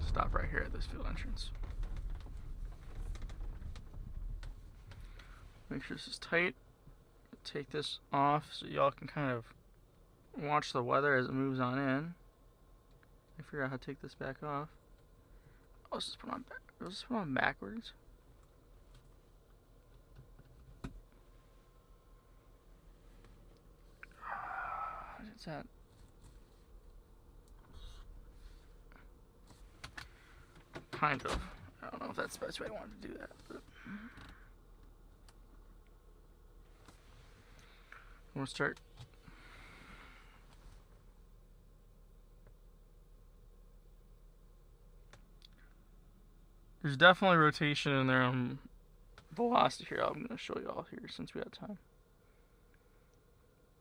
S1: stop right here at this field entrance. Make sure this is tight. Take this off so y'all can kind of watch the weather as it moves on in. I figure out how to take this back off. Oh, let's just put on back. Let's just put on backwards. What's that? Kind of. I don't know if that's the best way I wanted to do that, but we'll start. There's definitely rotation in there on velocity here. I'm going to show you all here since we have time.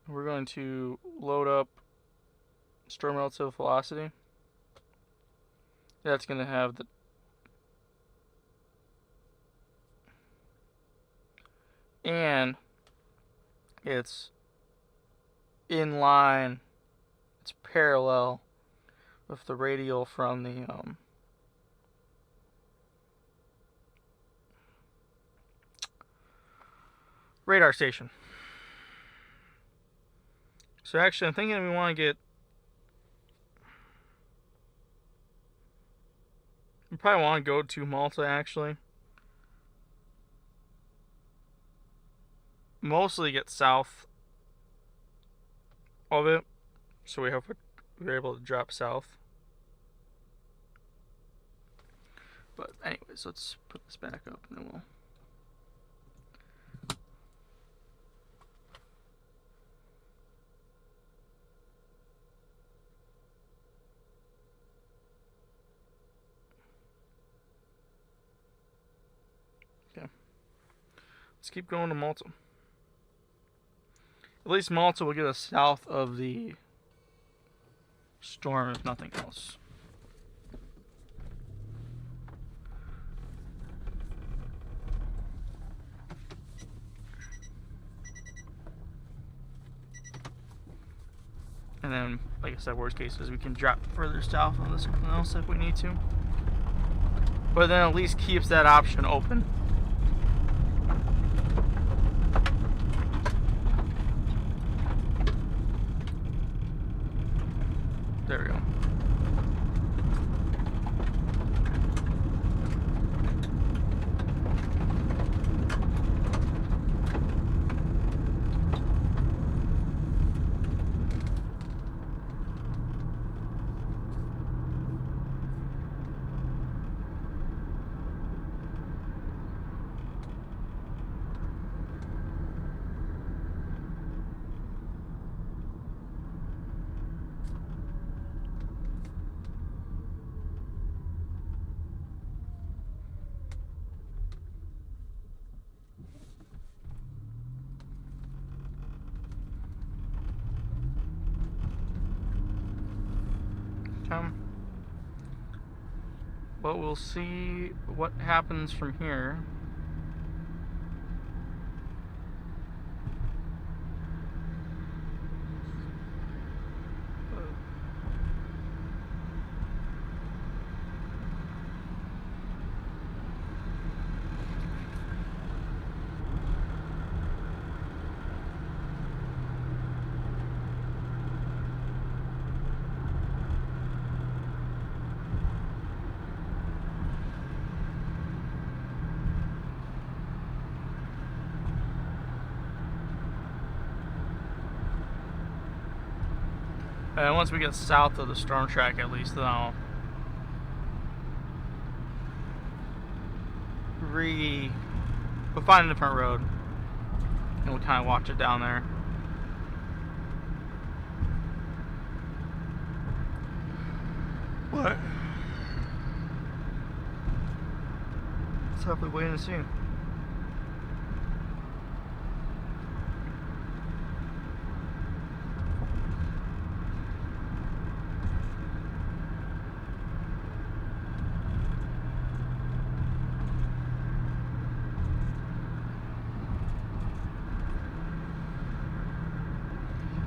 S1: We're going to load up storm relative velocity. That's going to have the and it's in line, it's parallel with the radial from the radar station. So actually I'm thinking we want to get, we probably want to go to Malta actually. Mostly get south of it, so we're able to drop south. But anyways, let's put this back up and then we'll okay. Let's keep going to Malta. At least Malta will get us south of the storm, if nothing else. And then, like I said, worst case is we can drop further south on something else if we need to. But then at least keeps that option open. There we go. Dashcam. But we'll see what happens from here. And once we get south of the storm track, at least, then we'll find a different road, and we'll kind of watch it down there. What? Let's hopefully wait and see.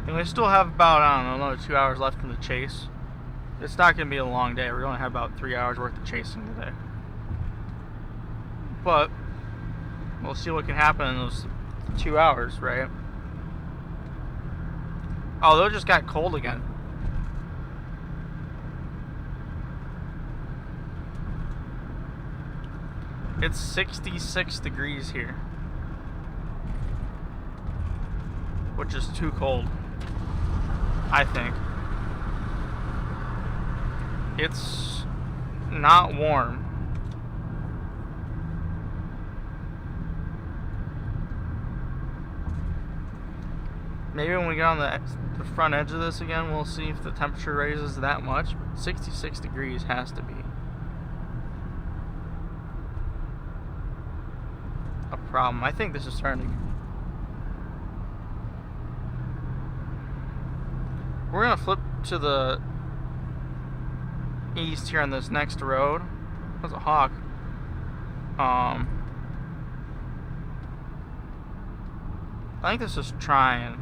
S1: And we still have about, I don't know, another 2 hours left in the chase. It's not going to be a long day. We only have about 3 hours worth of chasing today. But we'll see what can happen in those 2 hours, right? Oh, those just got cold again. It's 66 degrees here, which is too cold, I think. It's not warm. Maybe when we get on the front edge of this again, we'll see if the temperature raises that much. But 66 degrees has to be a problem. I think this is starting to... We're gonna flip to the east here on this next road. That's a hawk. I think this is trying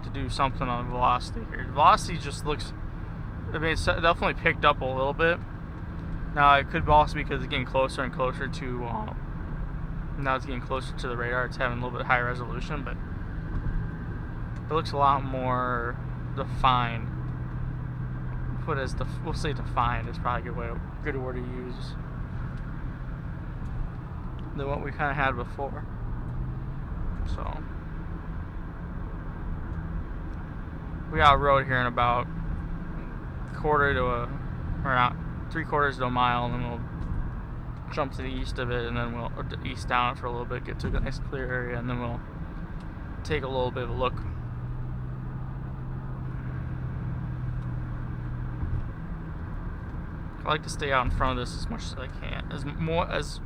S1: to do something on velocity here. Velocity just looks... I mean, it's definitely picked up a little bit. Now, it could also be because it's getting closer and closer to... now it's getting closer to the radar. It's having a little bit higher resolution, but it looks a lot more defined. Put as we'll say defined is probably a good word to use than what we kind of had before. So we got a road here in about three-quarters to a mile, and then we'll jump to the east of it, and then we'll east down it for a little bit, get to a nice clear area, and then we'll take a little bit of a look. I like to stay out in front of this as much as I can, as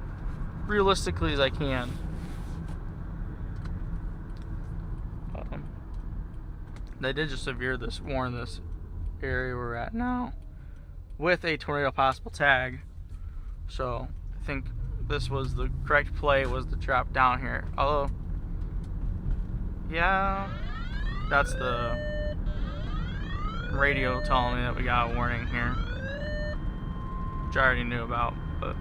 S1: realistically as I can. They did just warn this area we're at now with a tornado possible tag, so I think this was the correct play, was to drop down here. Although, yeah, that's the radio telling me that we got a warning here, which I already knew about, but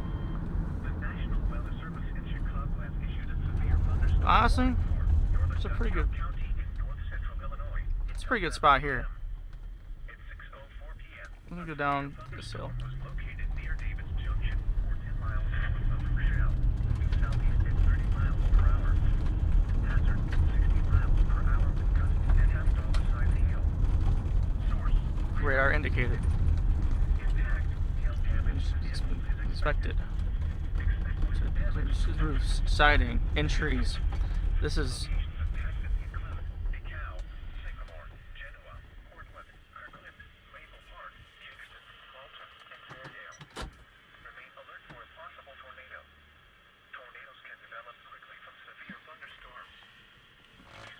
S1: honestly, it's a pretty good spot here. Let me go down this hill. Radar indicated. Inspected. Roofs, siding, in trees. This is...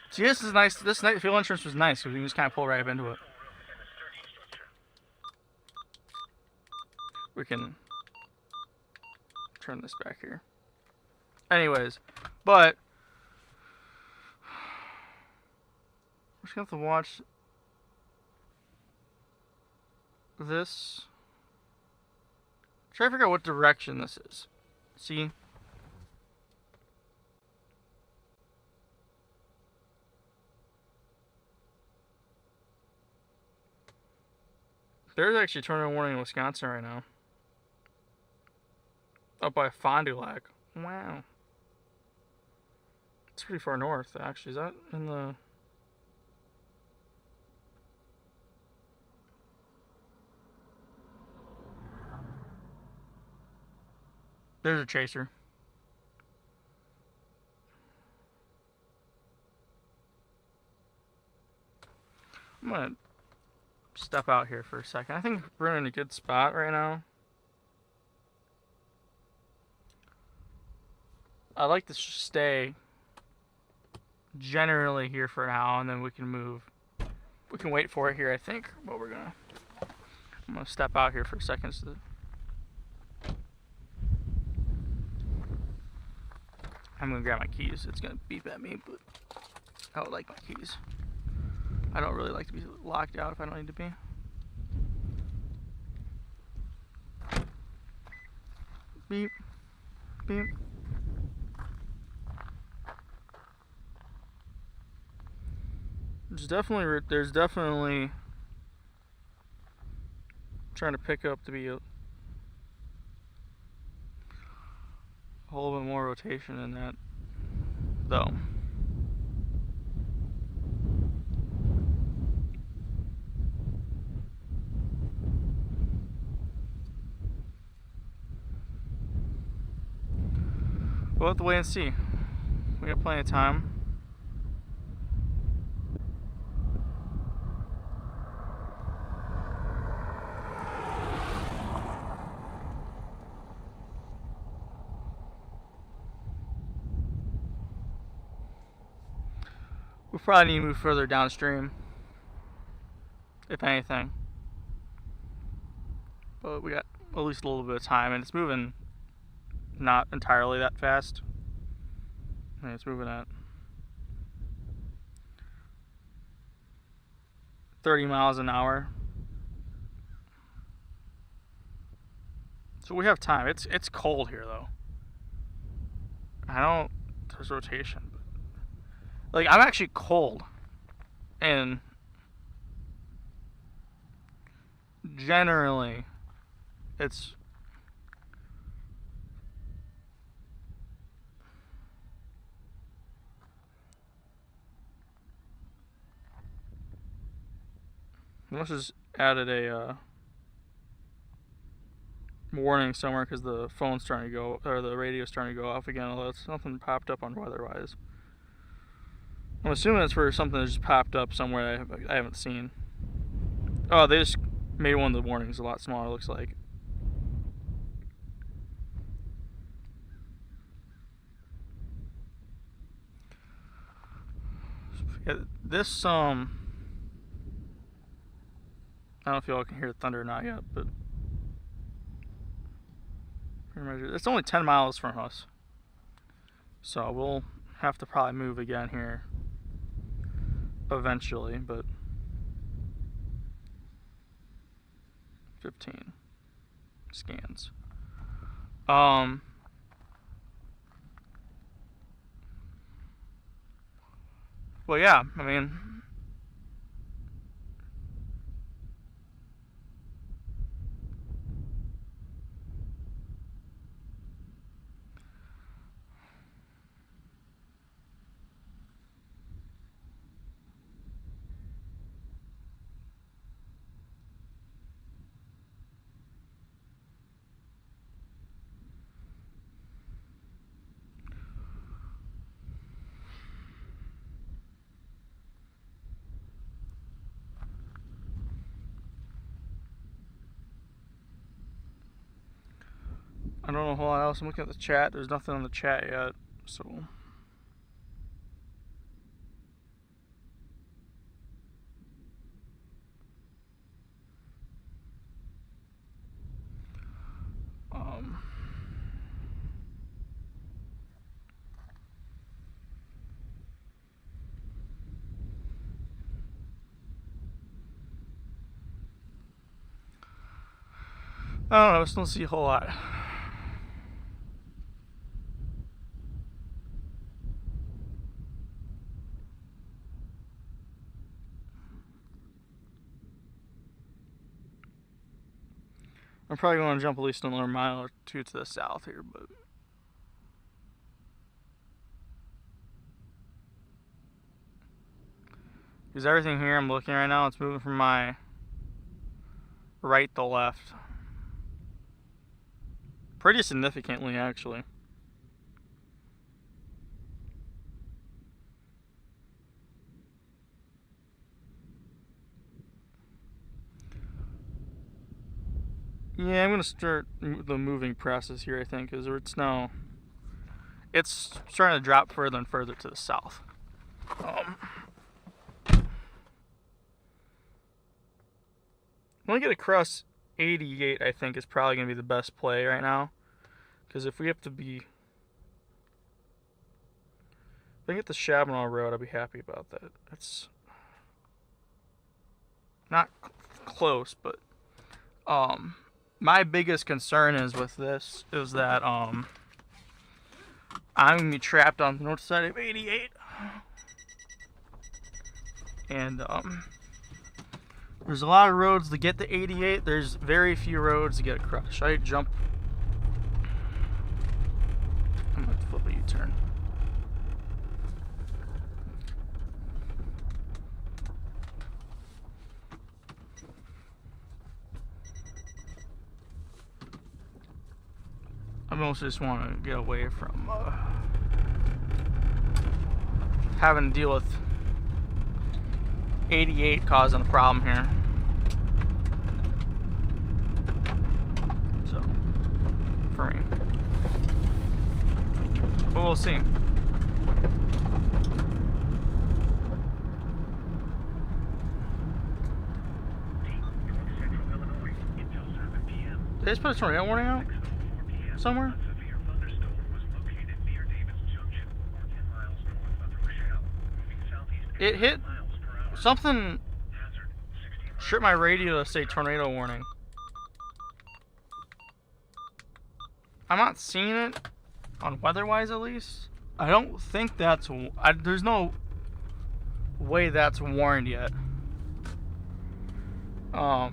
S1: See, this is nice. This night field entrance was nice because we can just kind of pull right up into it. turn this back here. Anyways, but we're just gonna have to watch this. Try to figure out what direction this is. See? There's actually a tornado warning in Wisconsin right now. Up by Fond du Lac. Wow. It's pretty far north, actually. Is that in the... There's a chaser. I'm gonna step out here for a second. I think we're in a good spot right now. I like to stay generally here for now, and then we can move. We can wait for it here, I think. But I'm gonna step out here for a second. So I'm gonna grab my keys. It's gonna beep at me, but I don't like my keys. I don't really like to be locked out if I don't need to be. Beep, beep. There's definitely trying to pick up to be a whole bit more rotation in that, though. We'll have to wait and see. We got plenty of time. We probably need to move further downstream, if anything. But we got at least a little bit of time, and it's moving not entirely that fast. I mean, it's moving at 30 miles an hour. So we have time. It's cold here though. There's rotation, but like I'm actually cold, and generally it's let's just added a warning somewhere because the phone's starting to go, or the radio's starting to go off again, although something popped up on WeatherWise. I'm assuming it's for something that just popped up somewhere I haven't seen. Oh, they just made one of the warnings a lot smaller, looks like. Yeah, this, I don't know if y'all can hear the thunder or not yet, but it's only 10 miles from us. So we'll have to probably move again here eventually, but 15 scans. Well, yeah, I mean, I don't know a whole lot else. I'm looking at the chat. There's nothing on the chat yet, so. I don't know, I still don't see a whole lot. I'm probably going to jump at least another mile or two to the south here, but because everything here I'm looking right now, it's moving from my right to left. Pretty significantly, actually. Yeah, I'm going to start the moving process here, I think, because it's starting to drop further and further to the south. When we get across 88, I think is probably going to be the best play right now. Because if we have to be... If I get the Chabanel Road, I'll be happy about that. That's not close, but... my biggest concern is with this is that I'm gonna be trapped on the north side of 88, and there's a lot of roads to get to 88. There's very few roads to get across. Should I jump? I'm gonna flip a U-turn. I mostly just want to get away from having to deal with 88 causing a problem here. So, for me. But we'll see. Did they just put a tornado warning out? Somewhere? It hit something, tripped my radio to say tornado warning. I'm not seeing it on WeatherWise at least. I don't think that's, there's no way that's warned yet. Oh,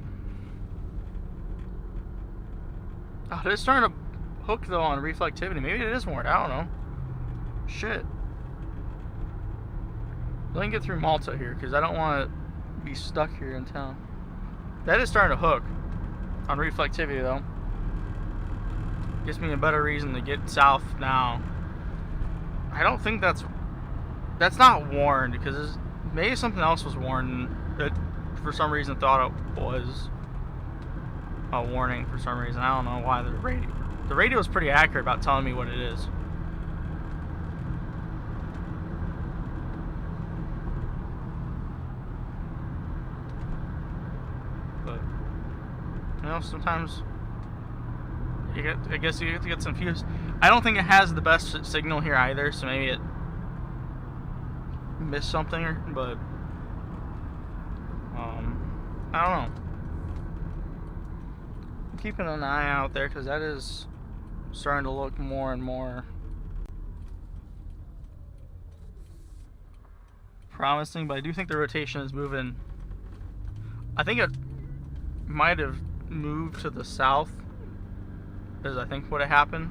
S1: they're starting to hook though on reflectivity. Maybe it is warned. I don't know. Shit. Let me get through Malta here because I don't want to be stuck here in town. That is starting to hook on reflectivity though. Gives me a better reason to get south now. I don't think that's not warned because maybe something else was warned that for some reason thought it was a warning for some reason. I don't know why. The radio is pretty accurate about telling me what it is. But you know, sometimes I guess you have to get some fuse. I don't think it has the best signal here either, so maybe it missed something, but I don't know. I'm keeping an eye out there because that is starting to look more and more promising, but I do think the rotation is moving. I think it might have moved to the south, is I think what had happened.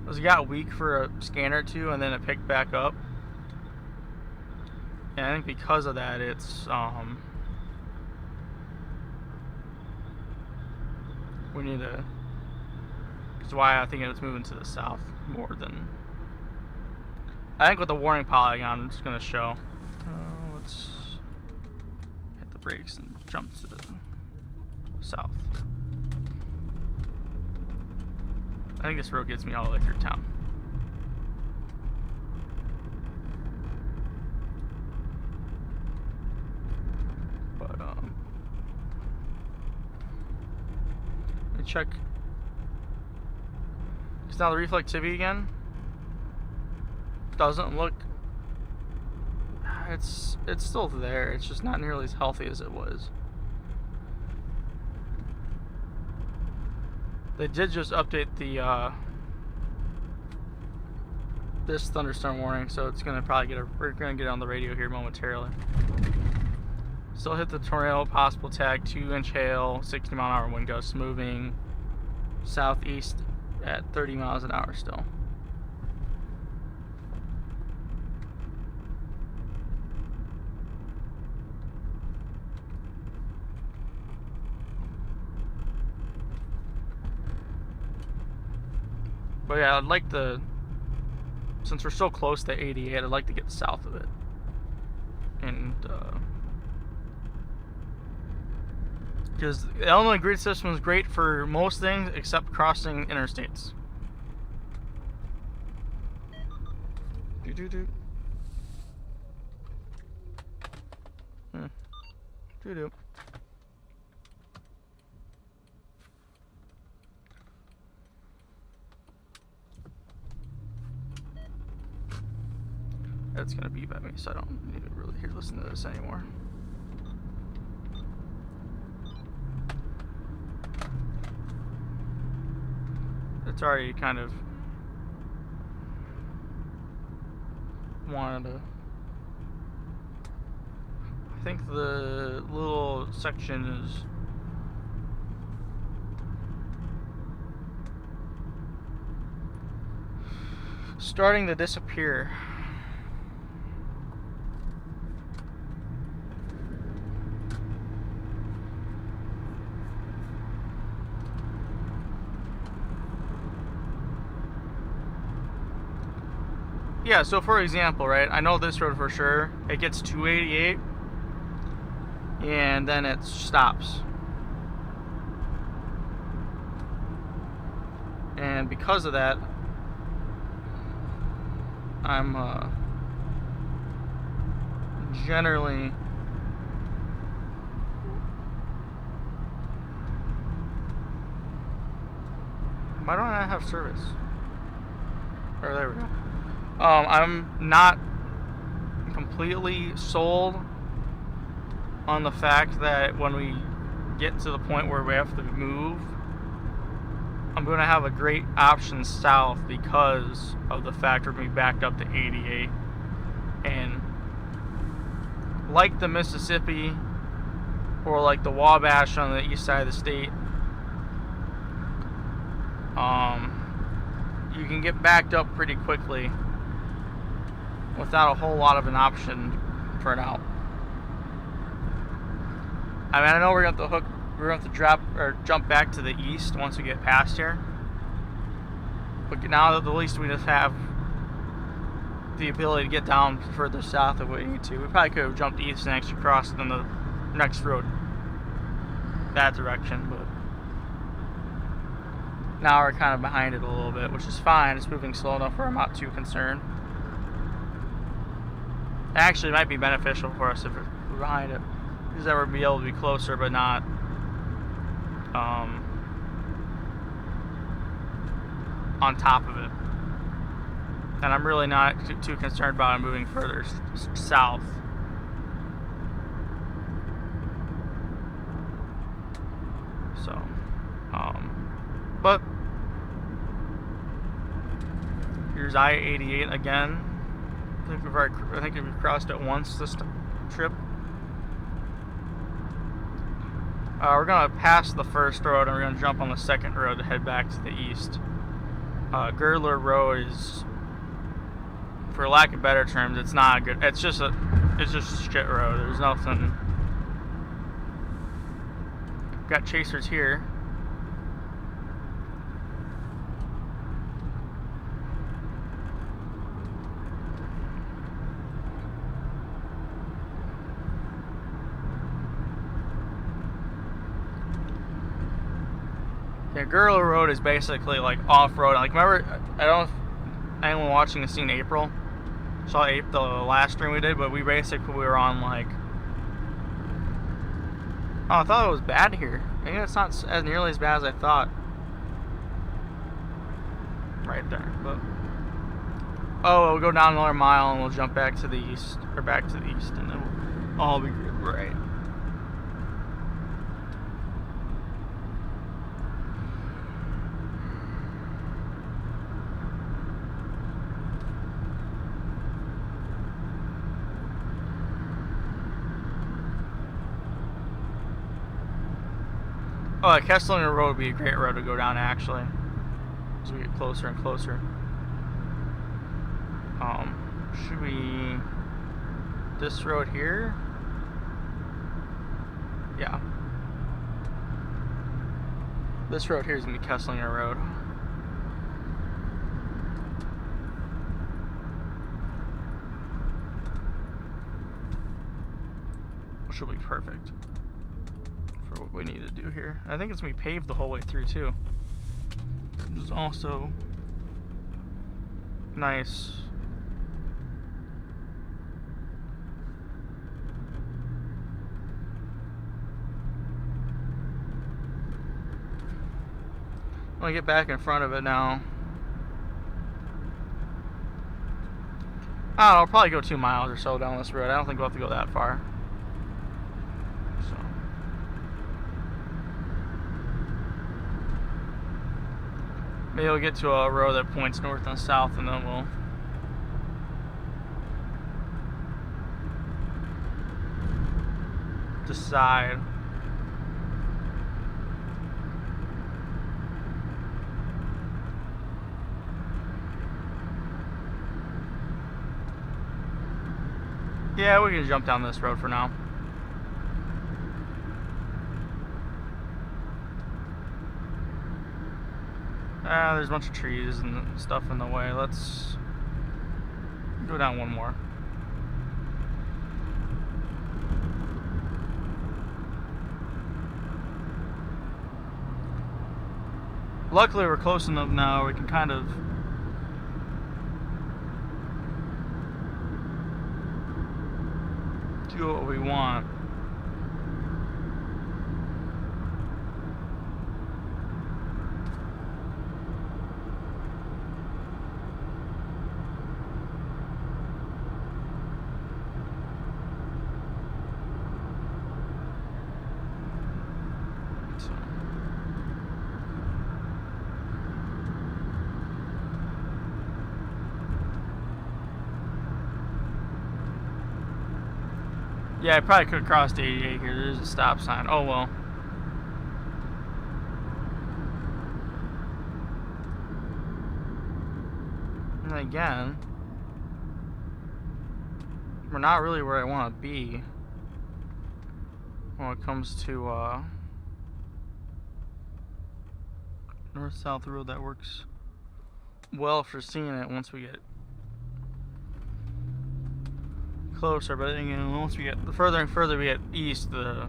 S1: It was, it got weak for a scan or two and then it picked back up. And I think because of that it's we need to, that's why I think it's moving to the south more than, I think with the warning polygon I'm just going to show. Let's hit the brakes and jump to the south. I think this road gets me all the way through town. But let me check. Because now the reflectivity again doesn't look. It's still there. It's just not nearly as healthy as it was. They did just update the this thunderstorm warning, so it's gonna probably we're gonna get on the radio here momentarily. Still hit the tornado, possible tag, 2-inch hail, 60-mile-an-hour wind gusts, moving southeast at 30 miles an hour still. But yeah, I'd like to, since we're so close to 88, I'd like to get south of it. And, because the Illinois grid system is great for most things except crossing interstates. Doo-doo-doo. Doo-doo. That's gonna beep at me, so I don't need to really listen to this anymore. It's already kind of wanted to. I think the little section is starting to disappear. Yeah, so for example, right, I know this road for sure, it gets 288 and then it stops. And because of that, I'm generally why don't I have service? Oh, there we go. I'm not completely sold on the fact that when we get to the point where we have to move, I'm going to have a great option south because of the fact we're being backed up to 88. And like the Mississippi or like the Wabash on the east side of the state, you can get backed up pretty quickly without a whole lot of an option for an out. I mean, I know we're gonna have to drop or jump back to the east once we get past here. But now at least we just have the ability to get down further south if we need to. We probably could have jumped east and actually crossed on the next road that direction, but now we're kind of behind it a little bit, which is fine. It's moving slow enough where I'm not too concerned. Actually, it might be beneficial for us if we're behind it, because then we'll be able to be closer, but not on top of it. And I'm really not too concerned about it moving further south. So, but here's I-88 again. I think we've crossed it once this trip. We're gonna pass the first road and we're gonna jump on the second road to head back to the east. Girdler Road is, for lack of better terms, it's not good. It's just a shit road. There's nothing. Got chasers here. Yeah, Girdler Road is basically like off-road. Like, remember, I don't know if anyone watching has seen April. Saw the last stream we did, but we were on like, oh, I thought it was bad here. Maybe it's not as nearly as bad as I thought. Right there, but oh, we'll go down another mile and we'll jump back to the east, or back to the east, and then we'll all be good, right? Oh, Kesslinger Road would be a great road to go down, actually, as we get closer and closer. Should we... this road here? Yeah. This road here is going to be Kesslinger Road. Which will be perfect for what we need to do here. I think it's going to be paved the whole way through, too. Which is also nice. I'm going to get back in front of it now. I don't know, I'll probably go 2 miles or so down this road. I don't think we'll have to go that far. So. Maybe we'll get to a road that points north and south, and then we'll decide. Yeah, we can jump down this road for now. There's a bunch of trees and stuff in the way. Let's go down one more. Luckily, we're close enough now we can kind of do what we want. Yeah, I probably could have crossed 88 here. There's a stop sign. Oh well. And again, we're not really where I want to be when it comes to north-south road. That works well for seeing it once we get closer, but again, once we get the further and further we get east, the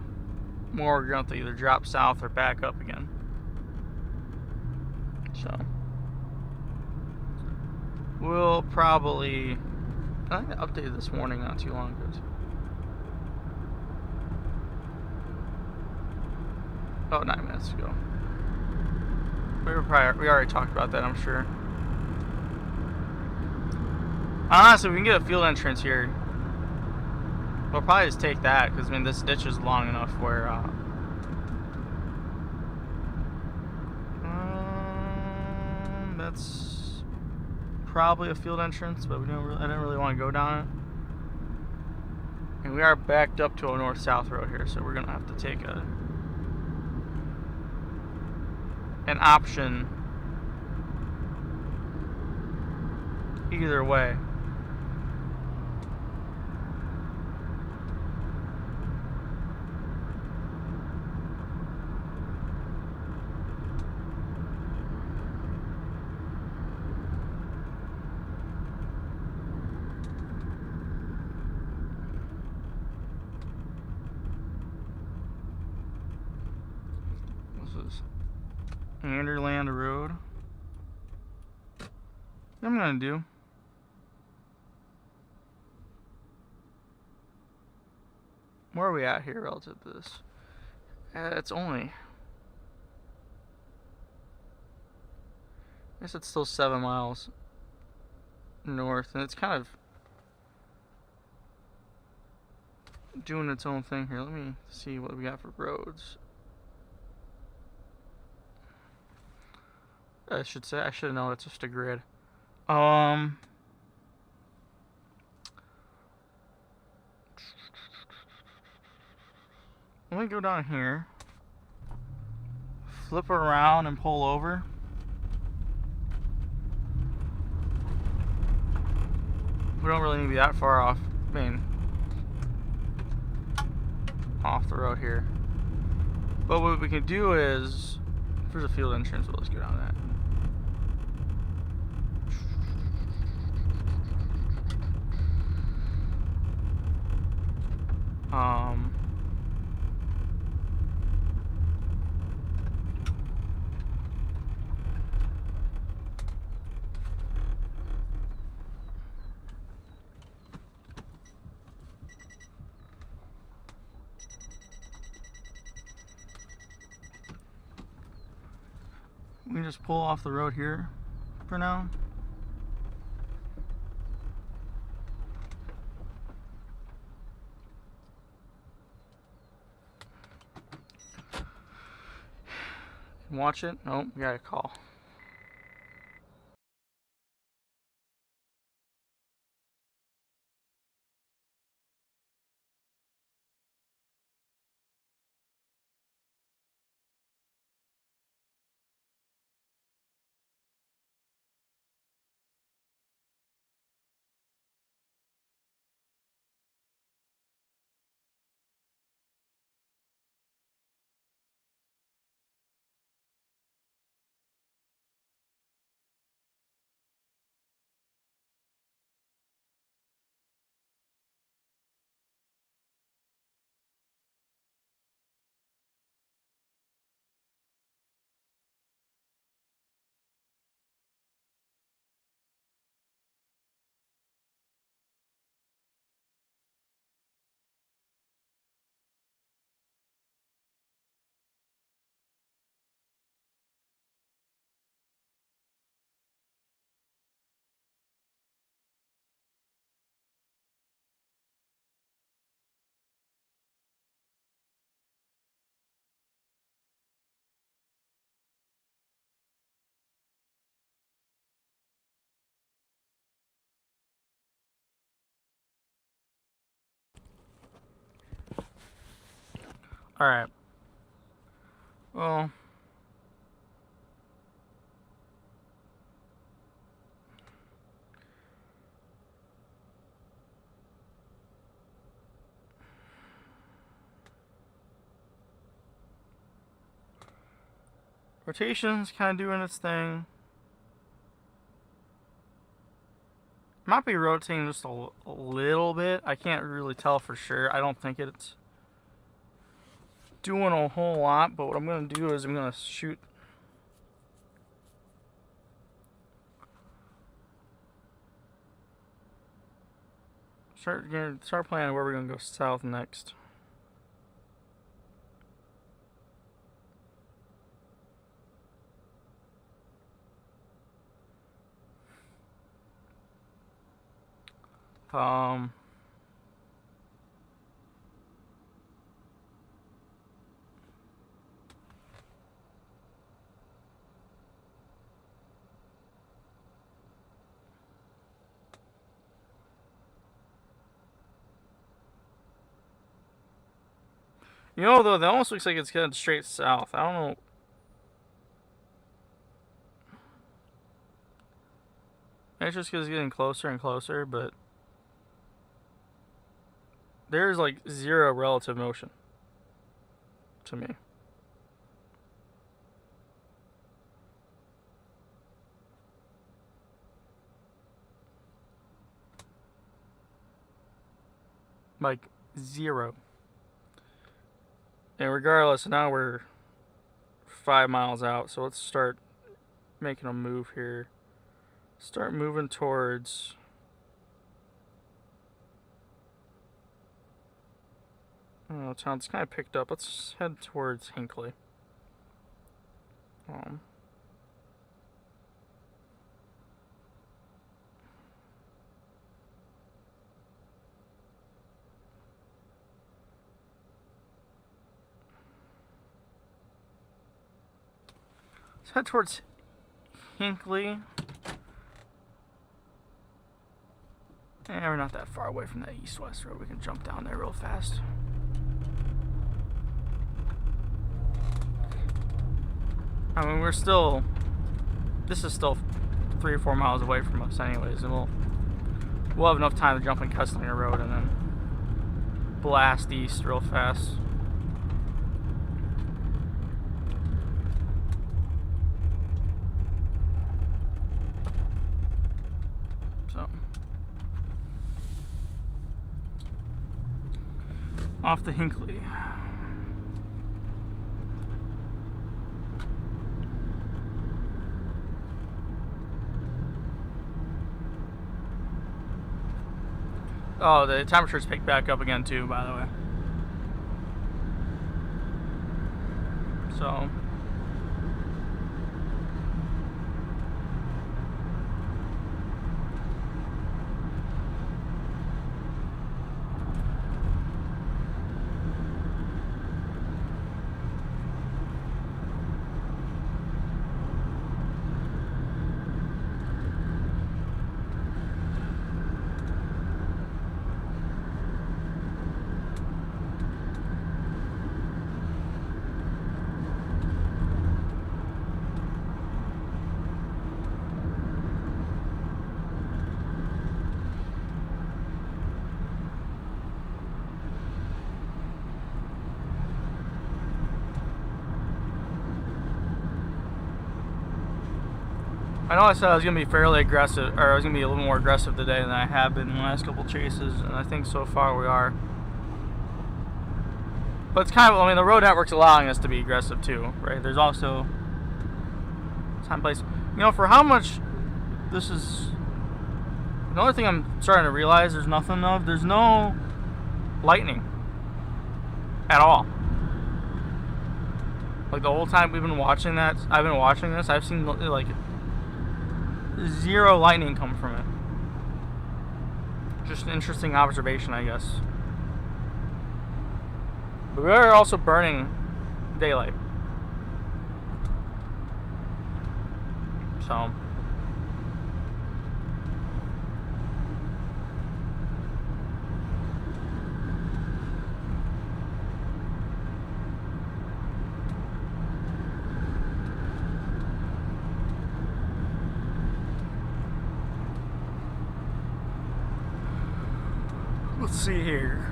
S1: more we're going to either drop south or back up again. So we'll probably, I think I updated this morning not too long ago. About 9 minutes ago. We already talked about that, I'm sure. Honestly, we can get a field entrance here. We'll probably just take that, because I mean this ditch is long enough where that's probably a field entrance, but I didn't really want to go down it. And we are backed up to a north-south road here, so we're gonna have to take an option either way. Anderland Road. What I'm gonna do, where are we at here relative to this? It's only, I guess it's still 7 miles north, and it's kind of doing its own thing here. Let me see what we got for roads. I should know it's just a grid. Let me go down here. flip it around and pull over. We don't really need to be that far off. I mean, off the road here. But what we can do is, if there's a field entrance, we'll just go down that. We can just pull off the road here for now. Watch it. Oh, we got a call. Alright. Well, rotation's kind of doing its thing. Might be rotating just a little bit. I can't really tell for sure. I don't think it's doing a whole lot, but what I'm going to do is I'm going to shoot start planning where we're going to go south next. You know, though, that almost looks like it's headed straight south. I don't know. It's just because it's getting closer and closer, but there's like zero relative motion to me. Like zero. And regardless, now we're 5 miles out, so let's start making a move here. Start moving towards town's kind of picked up. Let's head towards Hinckley. Let's head towards Hinckley. And we're not that far away from that east-west road. We can jump down there real fast. I mean, we're still, this is still 3 or 4 miles away from us anyways, and we'll have enough time to jump in Kesslinger Road and then blast east real fast. So, off the Hinckley. Oh, the temperature's picked back up again too, by the way. So, I know I said I was going to be fairly aggressive, or I was going to be a little more aggressive today than I have been in the last couple chases, and I think so far we are. But it's kind of, I mean, the road network's allowing us to be aggressive too, right? There's also time, place. You know, for how much this is, another thing I'm starting to realize there's nothing of, there's no lightning at all. Like the whole time we've been watching that, I've been watching this, I've seen like zero lightning come from it. Just an interesting observation, I guess. But we are also burning daylight. So, let's see here.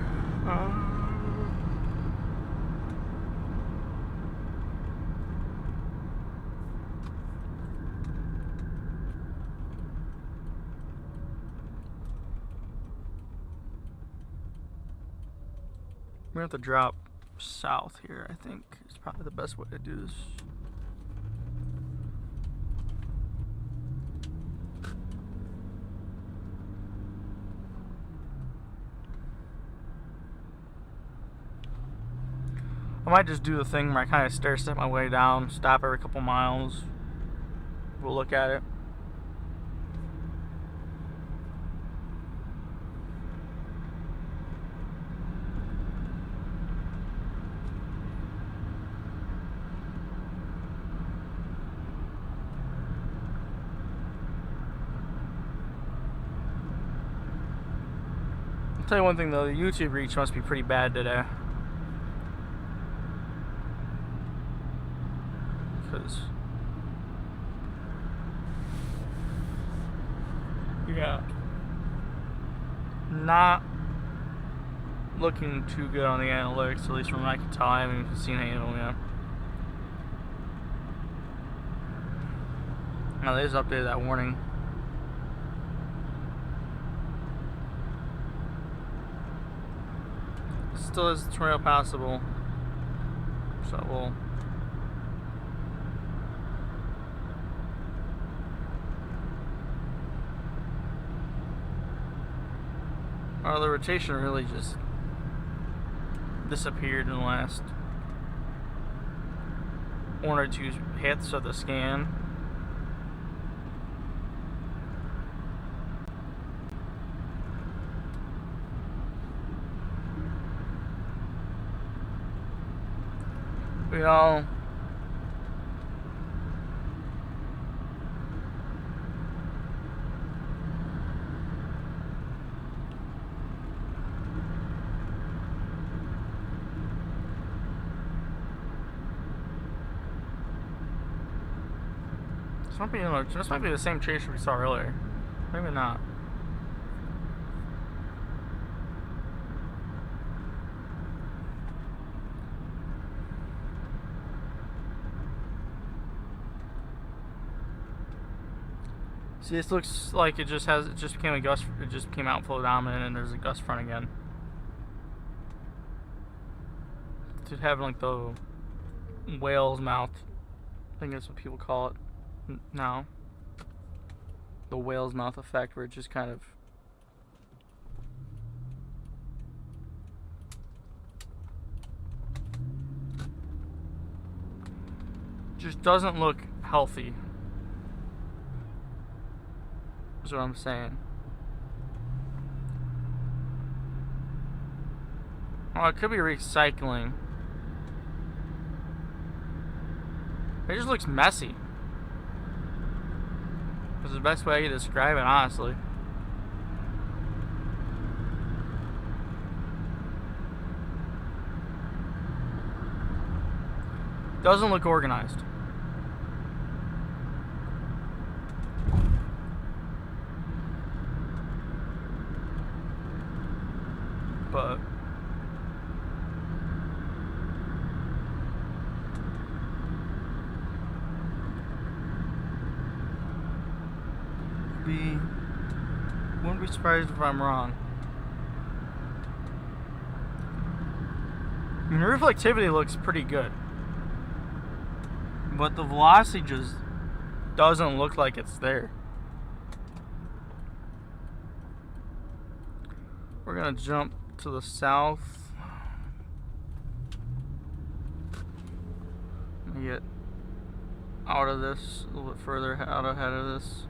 S1: We're gonna have to drop south here, I think. It's probably the best way to do this. I might just do the thing where I kind of stair step my way down, stop every couple miles. We'll look at it. I'll tell you one thing though, the YouTube reach must be pretty bad today. Because, yeah, not looking too good on the analytics, at least from what I can tell. I haven't even seen any of them yet. Now they just updated that warning. Still is tornado possible, so we'll. Oh, the rotation really just disappeared in the last 1 or 2 hits of the scan. You know, This might be the same tracer we saw earlier. Maybe not. See, this looks like it just became a gust. It just became outflow dominant, and there's a gust front again. It's having like the whale's mouth. I think that's what people call it now. The whale's mouth effect, where it just kind of just doesn't look healthy. Is what I'm saying. Oh, it could be recycling. It just looks messy. That's the best way I can describe it, honestly. Doesn't look organized. But wouldn't be surprised if I'm wrong. I mean, the reflectivity looks pretty good, but the velocity just doesn't look like it's there. We're gonna jump to the south. Let me get out of this, a little bit further out ahead of this.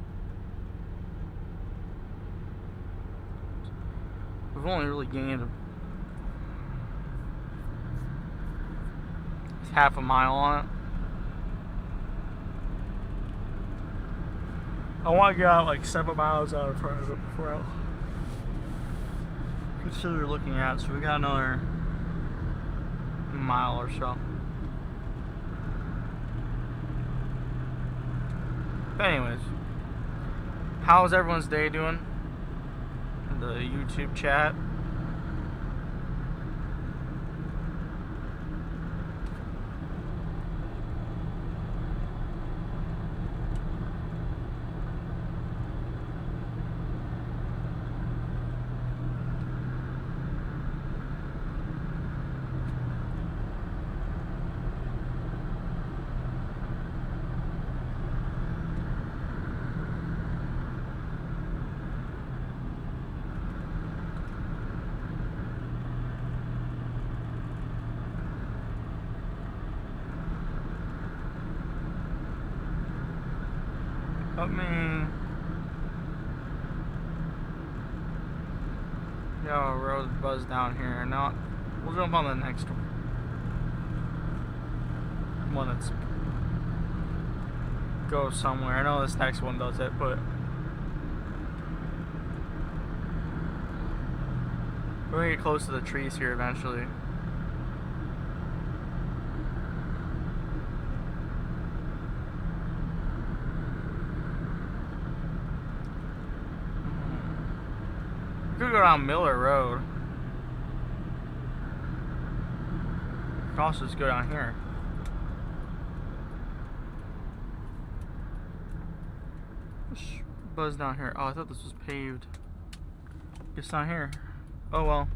S1: We've only really gained half a mile on it. I want to get out like 7 miles out in front of it before I consider looking at it. So we got another mile or so. But anyways, how's everyone's day doing? In the YouTube chat. Let me a road buzz down here. Now we'll jump on the next one that's goes somewhere. I know this next one does it, but we're gonna get close to the trees here eventually. Could go down Miller Road. Could also just go down here. Let's buzz down here. Oh, I thought this was paved. It's not here. Oh well.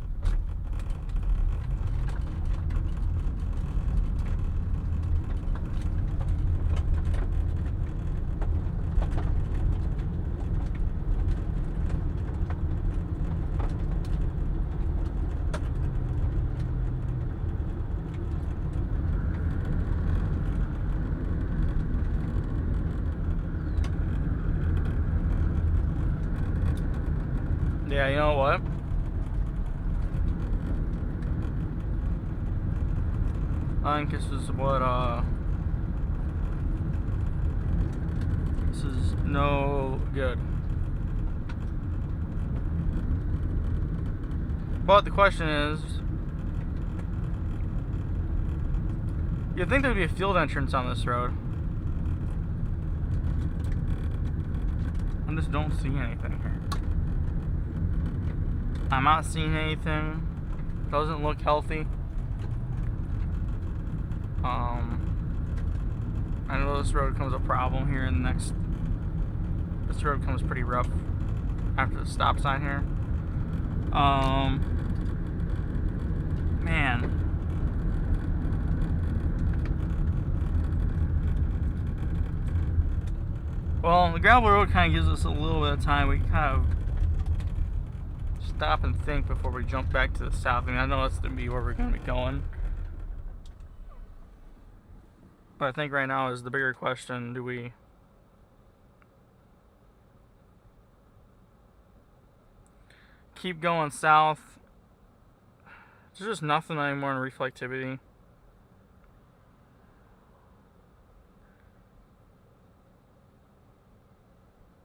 S1: Yeah, you know what? I think this is what, this is no good. But the question is, you'd think there'd be a field entrance on this road. I just don't see anything here. I'm not seeing anything. Doesn't look healthy. I know this road becomes a problem here in the next. This road becomes pretty rough after the stop sign here. Man. Well, the gravel road kind of gives us a little bit of time. We can kind of stop and think before we jump back to the south. I mean, I know that's going to be where we're going to be going. But I think right now is the bigger question, do we keep going south? There's just nothing anymore in reflectivity.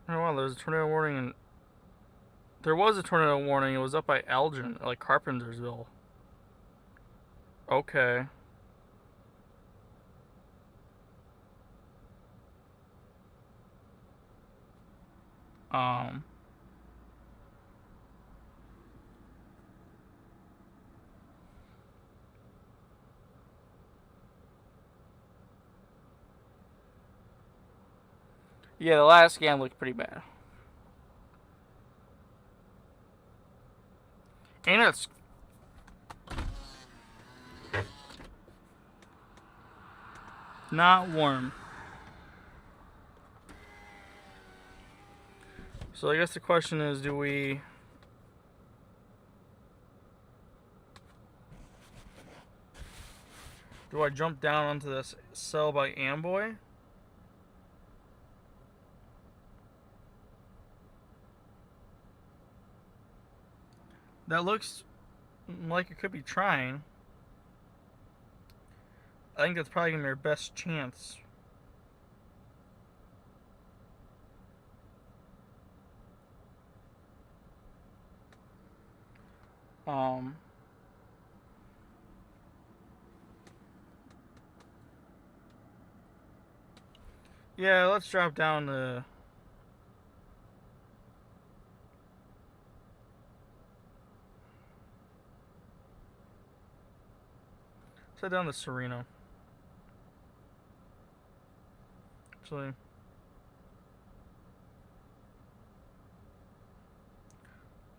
S1: Oh wow, there's a tornado warning, and there was a tornado warning. It was up by Elgin, like Carpentersville. Okay. Yeah, the last scan looked pretty bad. And it's not warm. So I guess the question is, do I jump down onto this cell by Amboy? That looks like it could be trying. I think that's probably going to be our best chance. Yeah, let's drop down to... Let's head down to Sereno. Actually...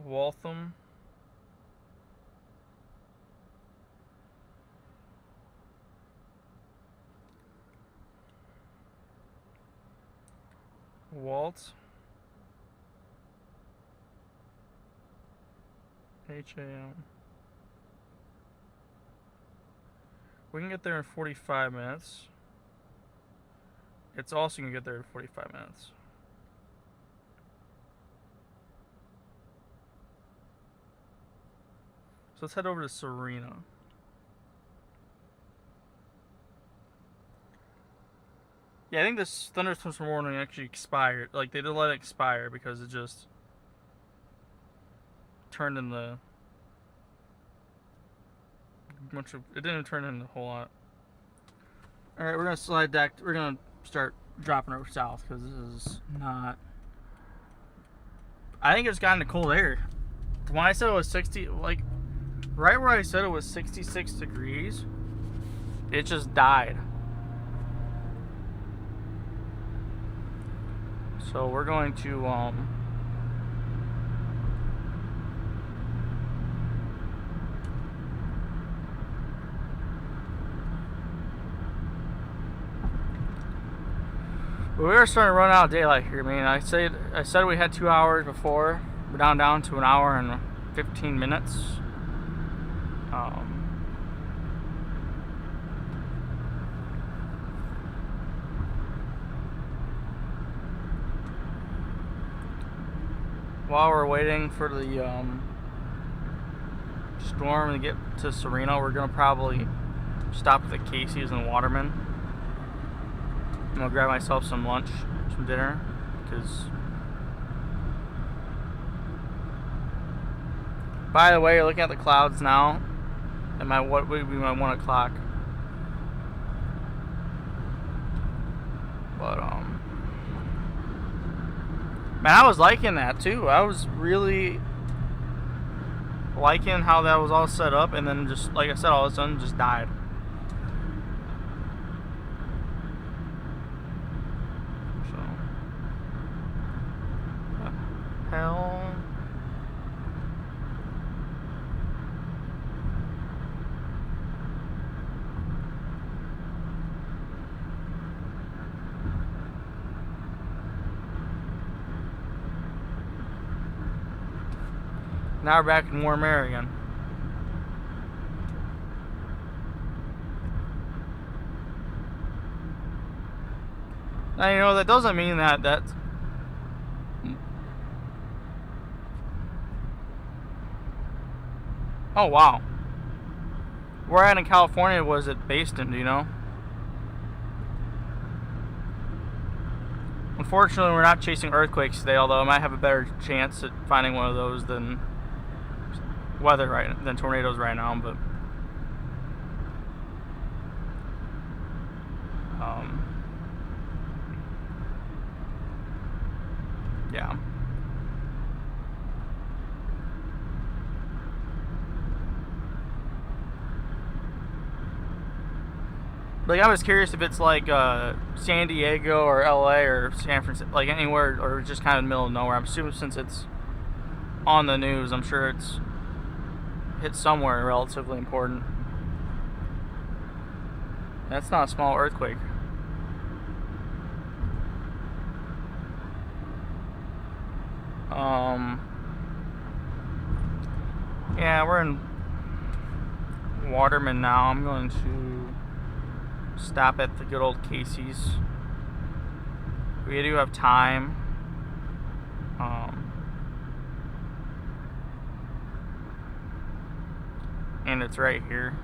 S1: Waltham. Walt. H-A-M. We can get there in 45 minutes. It's also going to get there in 45 minutes. So let's head over to Serena. Yeah, I think this thunderstorm warning actually expired. Like, they did let it expire because it just turned in the... It didn't turn in a whole lot. Alright, we're going to slide back. We're going to start dropping over south because this is not... I think it's gotten to cold air. When I said it was 60, like, right where I said it was 66 degrees, it just died. So we're going to we are starting to run out of daylight here, man. I said we had 2 hours before. We're down to an hour and 15 minutes. While we're waiting for the storm to get to Sereno, we're gonna probably stop at the Casey's and Waterman. I'm gonna grab myself some lunch, some dinner, because... By the way, you're looking at the clouds now, and what would be my 1 o'clock. But Man, I was liking that too. I was really liking how that was all set up, and then just, like I said, all of a sudden just died. So, hell. Now we're back in warm air again. Now, you know, that doesn't mean that that's... Oh, wow. Where at in California was it based in, do you know? Unfortunately, we're not chasing earthquakes today, although I might have a better chance at finding one of those than than tornadoes right now, but yeah. Like, I was curious if it's like San Diego or LA or San Francisco, like anywhere, or just kind of in the middle of nowhere. I'm assuming since it's on the news, I'm sure it's hit somewhere relatively important. That's not a small earthquake. Yeah, we're in Waterman now. I'm going to stop at the good old Casey's. We do have time. And it's right here.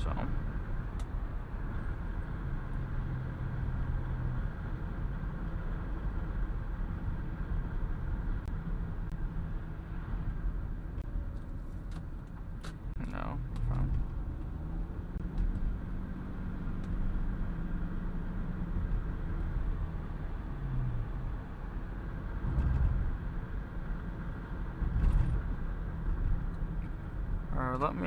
S1: So. No, fine. Alright, let me...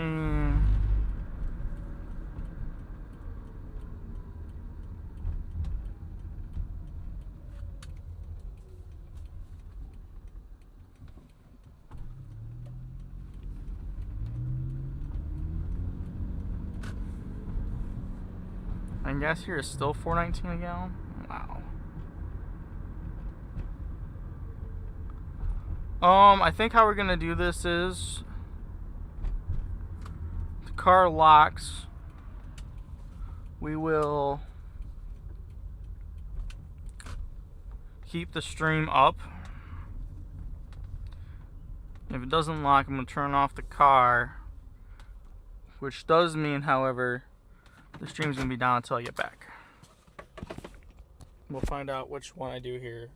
S1: And gas here is still $4.19 a gallon? Wow. I think how we're gonna do this is the car locks. We will keep the stream up. If it doesn't lock, I'm gonna turn off the car, which does mean, however, the stream's gonna be down until I get back. We'll find out which one I do here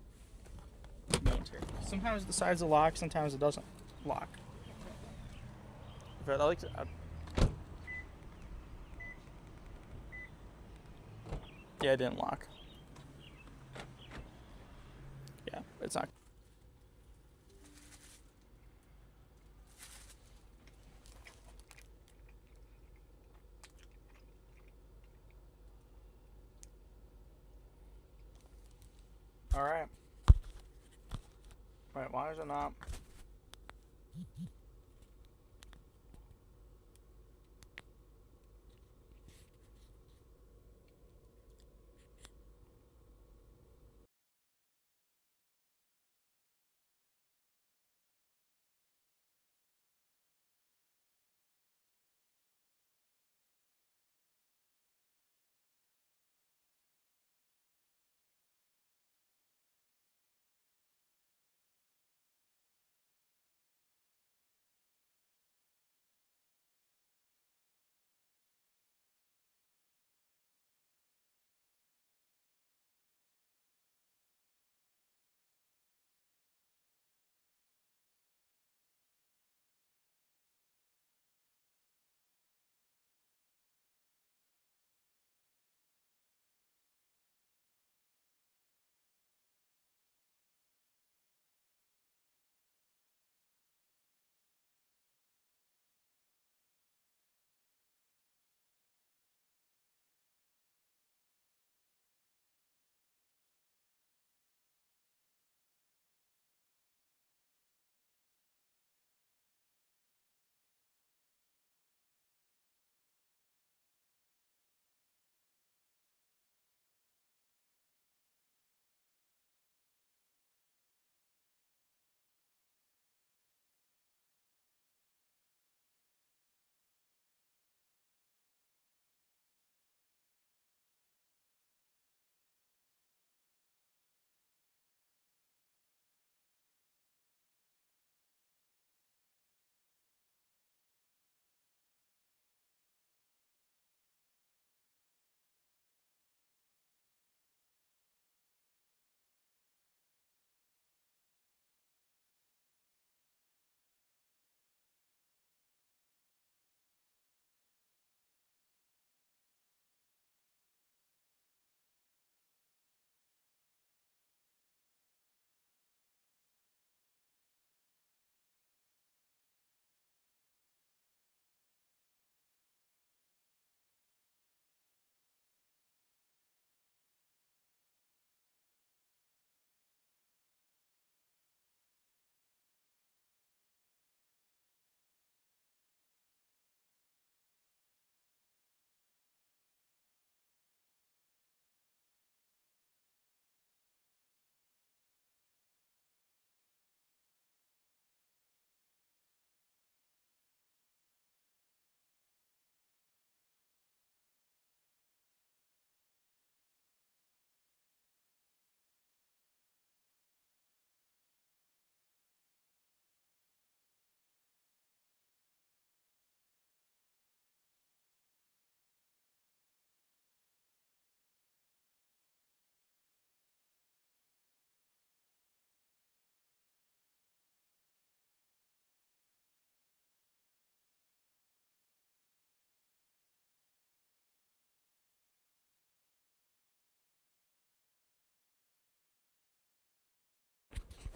S1: momentarily. Sometimes it decides to lock, sometimes it doesn't lock. But I like to... Yeah, it didn't lock. Yeah, it's not. Alright. Wait, why is it not?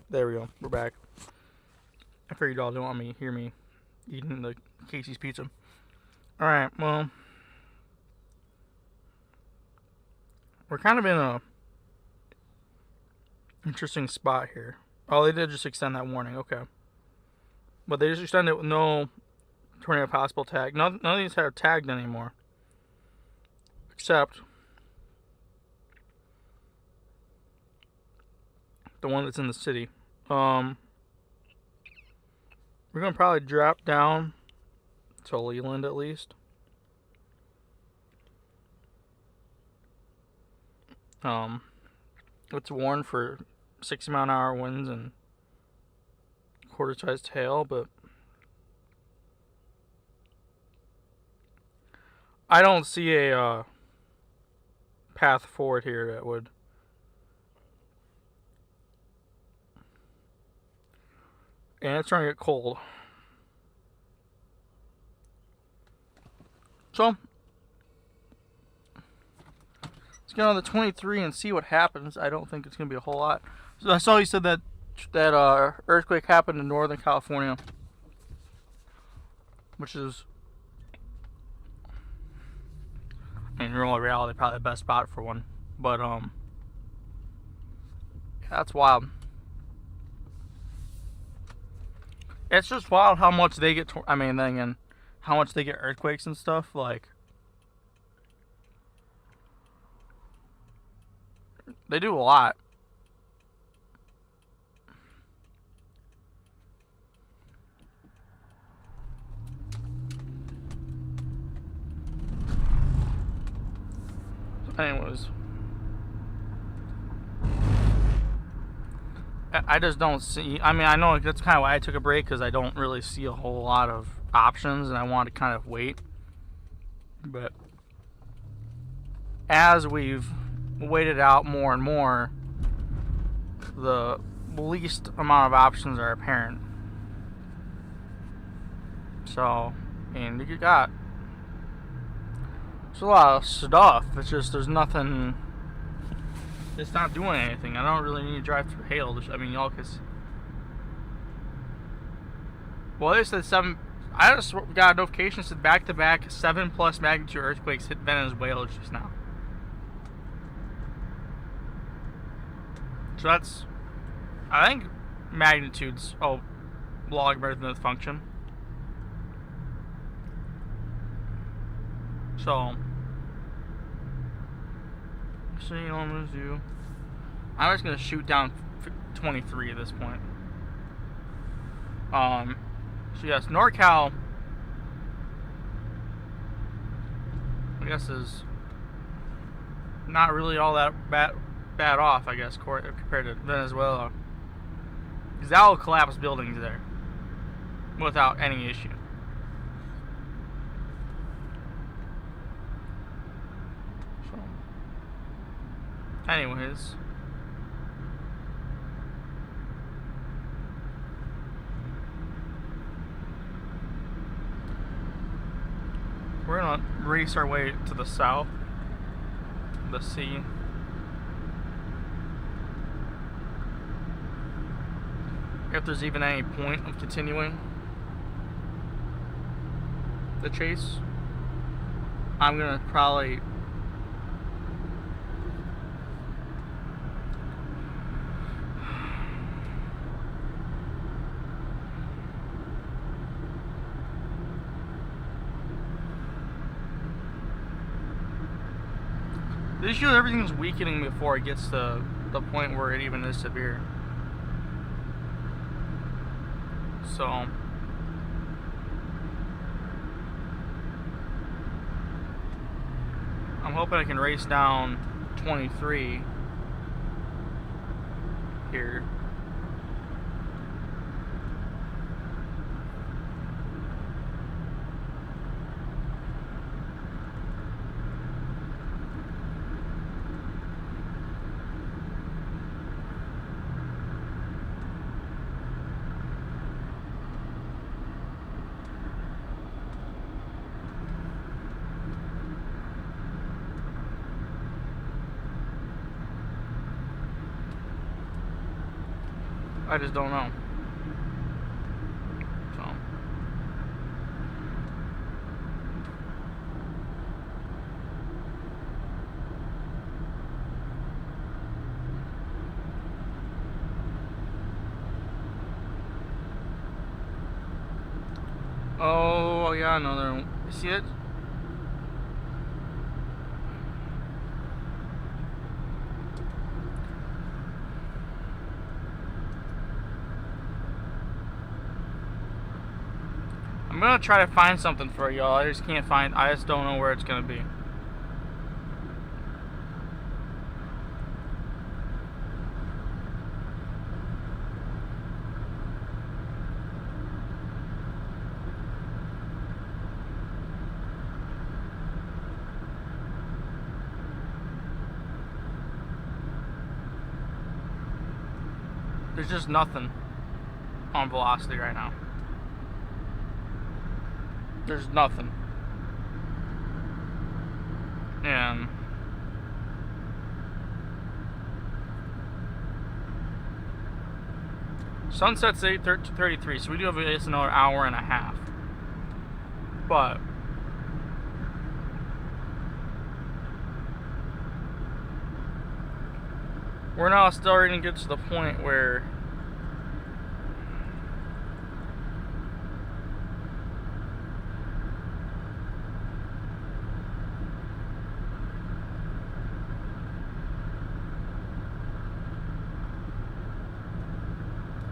S1: There we go. We're back. I figured y'all didn't want me to hear me eating the Casey's pizza. Alright, well. We're kind of in a interesting spot here. Oh, they did just extend that warning. Okay. But they just extended it with no tornado possible tag. None of these are tagged anymore. Except the one that's in the city. We're going to probably drop down to Leland at least. It's warned for 60-mile-an-hour winds and quarter-sized hail, but I don't see a path forward here that would. And it's starting to get cold. So let's get on the 23 and see what happens. I don't think it's going to be a whole lot. So I saw you said that earthquake happened in Northern California, which is, in real reality, probably the best spot for one. But that's wild. It's just wild how much they get. How much they get earthquakes and stuff. Like, they do a lot. Anyways, I just don't see. I know that's kind of why I took a break, because I don't really see a whole lot of options, and I want to kind of wait. But as we've waited out more and more, the least amount of options are apparent. So, and you got. There's a lot of stuff. It's just there's nothing. It's not doing anything. I don't really need to drive through hail. Y'all can. Well, they said 7. I just got a notification that said back-to-back 7+ magnitude earthquakes hit Venezuela just now. So that's. I think magnitude's logarithmic function. So. So you know what I'm going to do? I'm just going to shoot down 23 at this point. So yes, NorCal, I guess, is not really all that bad off, I guess, compared to Venezuela. Because that will collapse buildings there without any issue. Anyways, we're gonna race our way to the south, the sea. If there's even any point of continuing the chase, I'm gonna probably the issue is everything's weakening before it gets to the point where it even is severe. So I'm hoping I can race down 23 here. I just don't know. So. Oh yeah, another. You see it? I'm gonna try to find something for y'all. I just can't find. I just don't know where it's gonna be. There's just nothing on velocity right now. There's nothing. And sunset's 8:33, so we do have at least another hour and a half. But we're now starting to get to the point where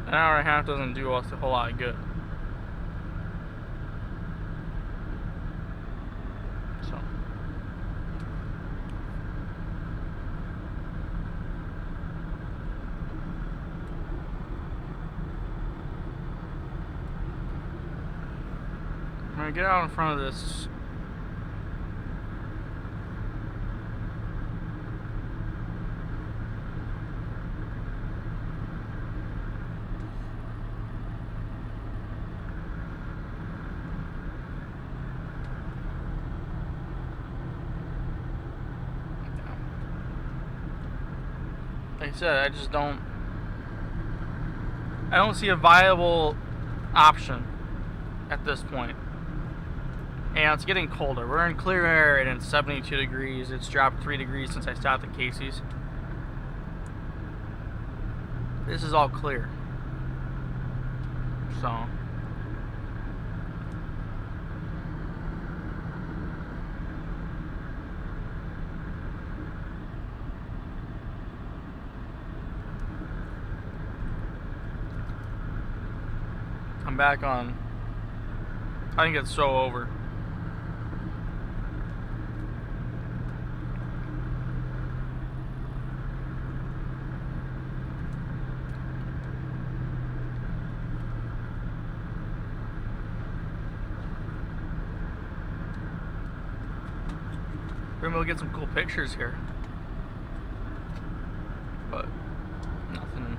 S1: an hour and a half doesn't do us a whole lot of good. So. I'm gonna get out in front of this. Like I said, I don't see a viable option at this point. And it's getting colder. We're in clear air and it's 72 degrees. It's dropped 3 degrees since I stopped at Casey's. This is all clear. So. I'm back on. I think it's so over. Maybe we'll get some cool pictures here. But nothing.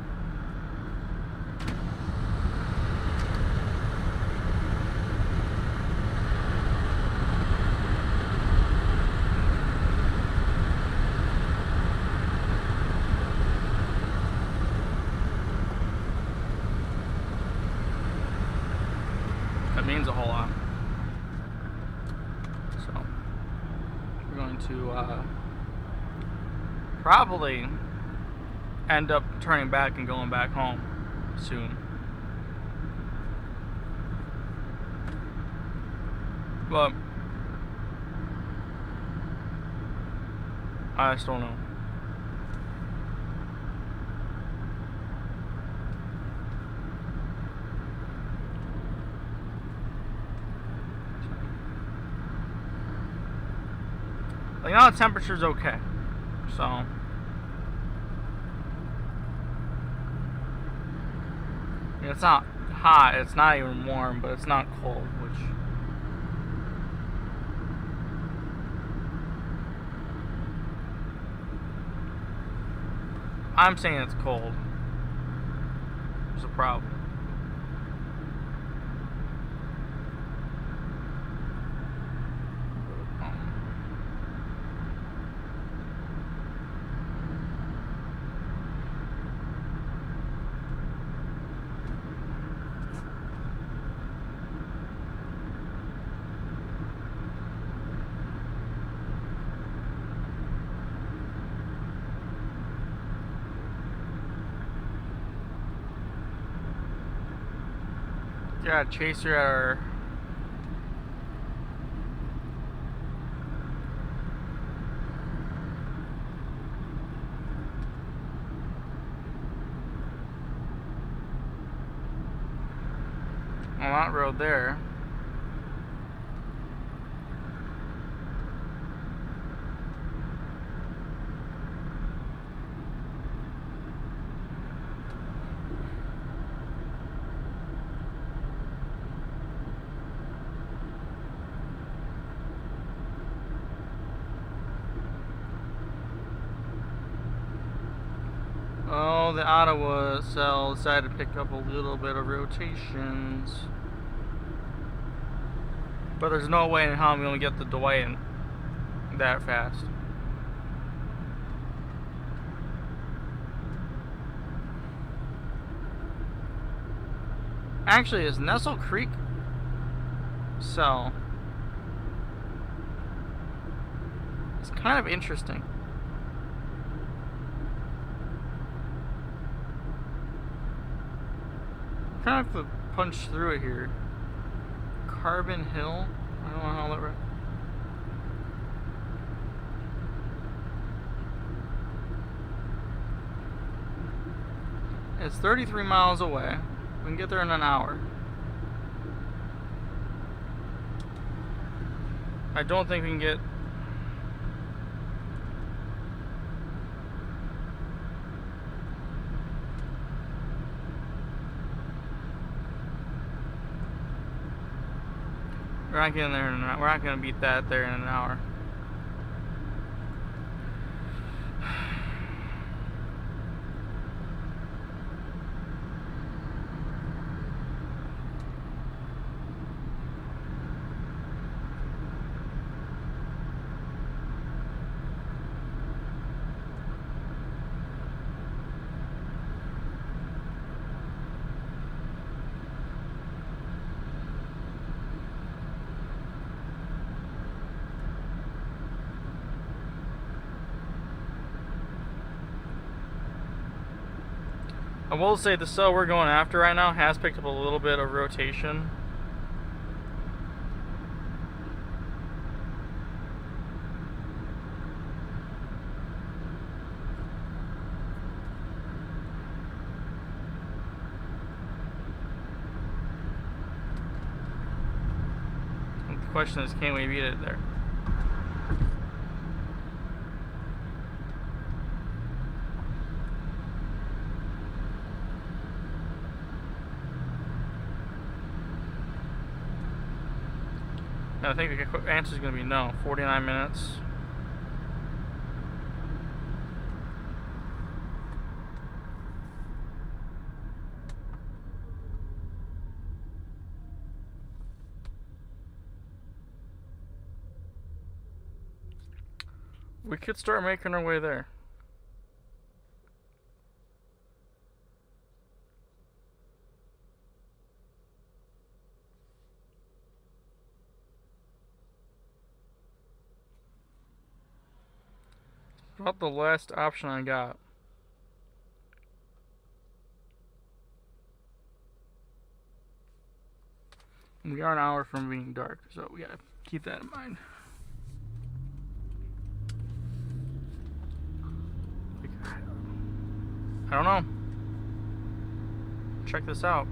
S1: That means a whole lot. So we're going to probably end up turning back and going back home soon. But I just don't know. Like now the temperature's okay, so it's not hot, it's not even warm, but it's not cold, which I'm saying it's cold. There's a problem. Got a chaser at our... on that road there. Oh, the Ottawa cell decided to pick up a little bit of rotations. But there's no way in hell I'm going to get the Dwight in that fast. Actually, is Nestle Creek cell? It's kind of interesting. Kind of have to punch through it here. Carbon Hill. I don't know how that. It's 33 miles away. We can get there in an hour. I don't think we can get. We're not getting there in an hour. We're not going to beat that there in an hour. I will say the cell we're going after right now has picked up a little bit of rotation. And the question is, can we beat it there? I think the answer is going to be no. 49 minutes. We could start making our way there. About the last option I got. We are an hour from being dark, so we gotta keep that in mind. I don't know. Check this out.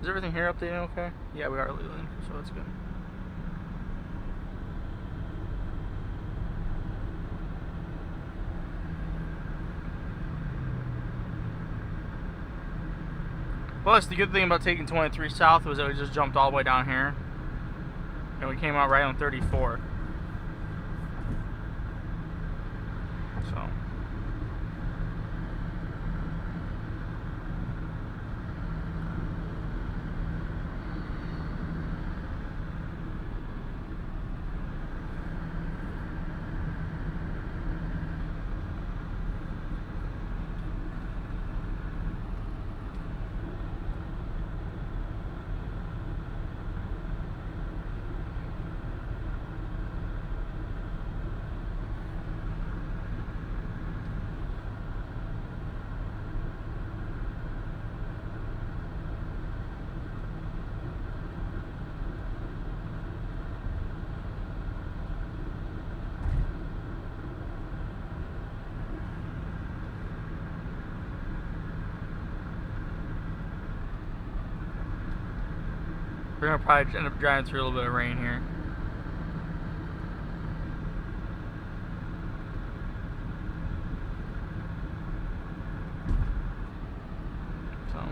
S1: Is everything here updating okay? Yeah, we are leaving, so that's good. Plus, the good thing about taking 23 south was that we just jumped all the way down here. And we came out right on 34. So. We're gonna probably end up driving through a little bit of rain here. So.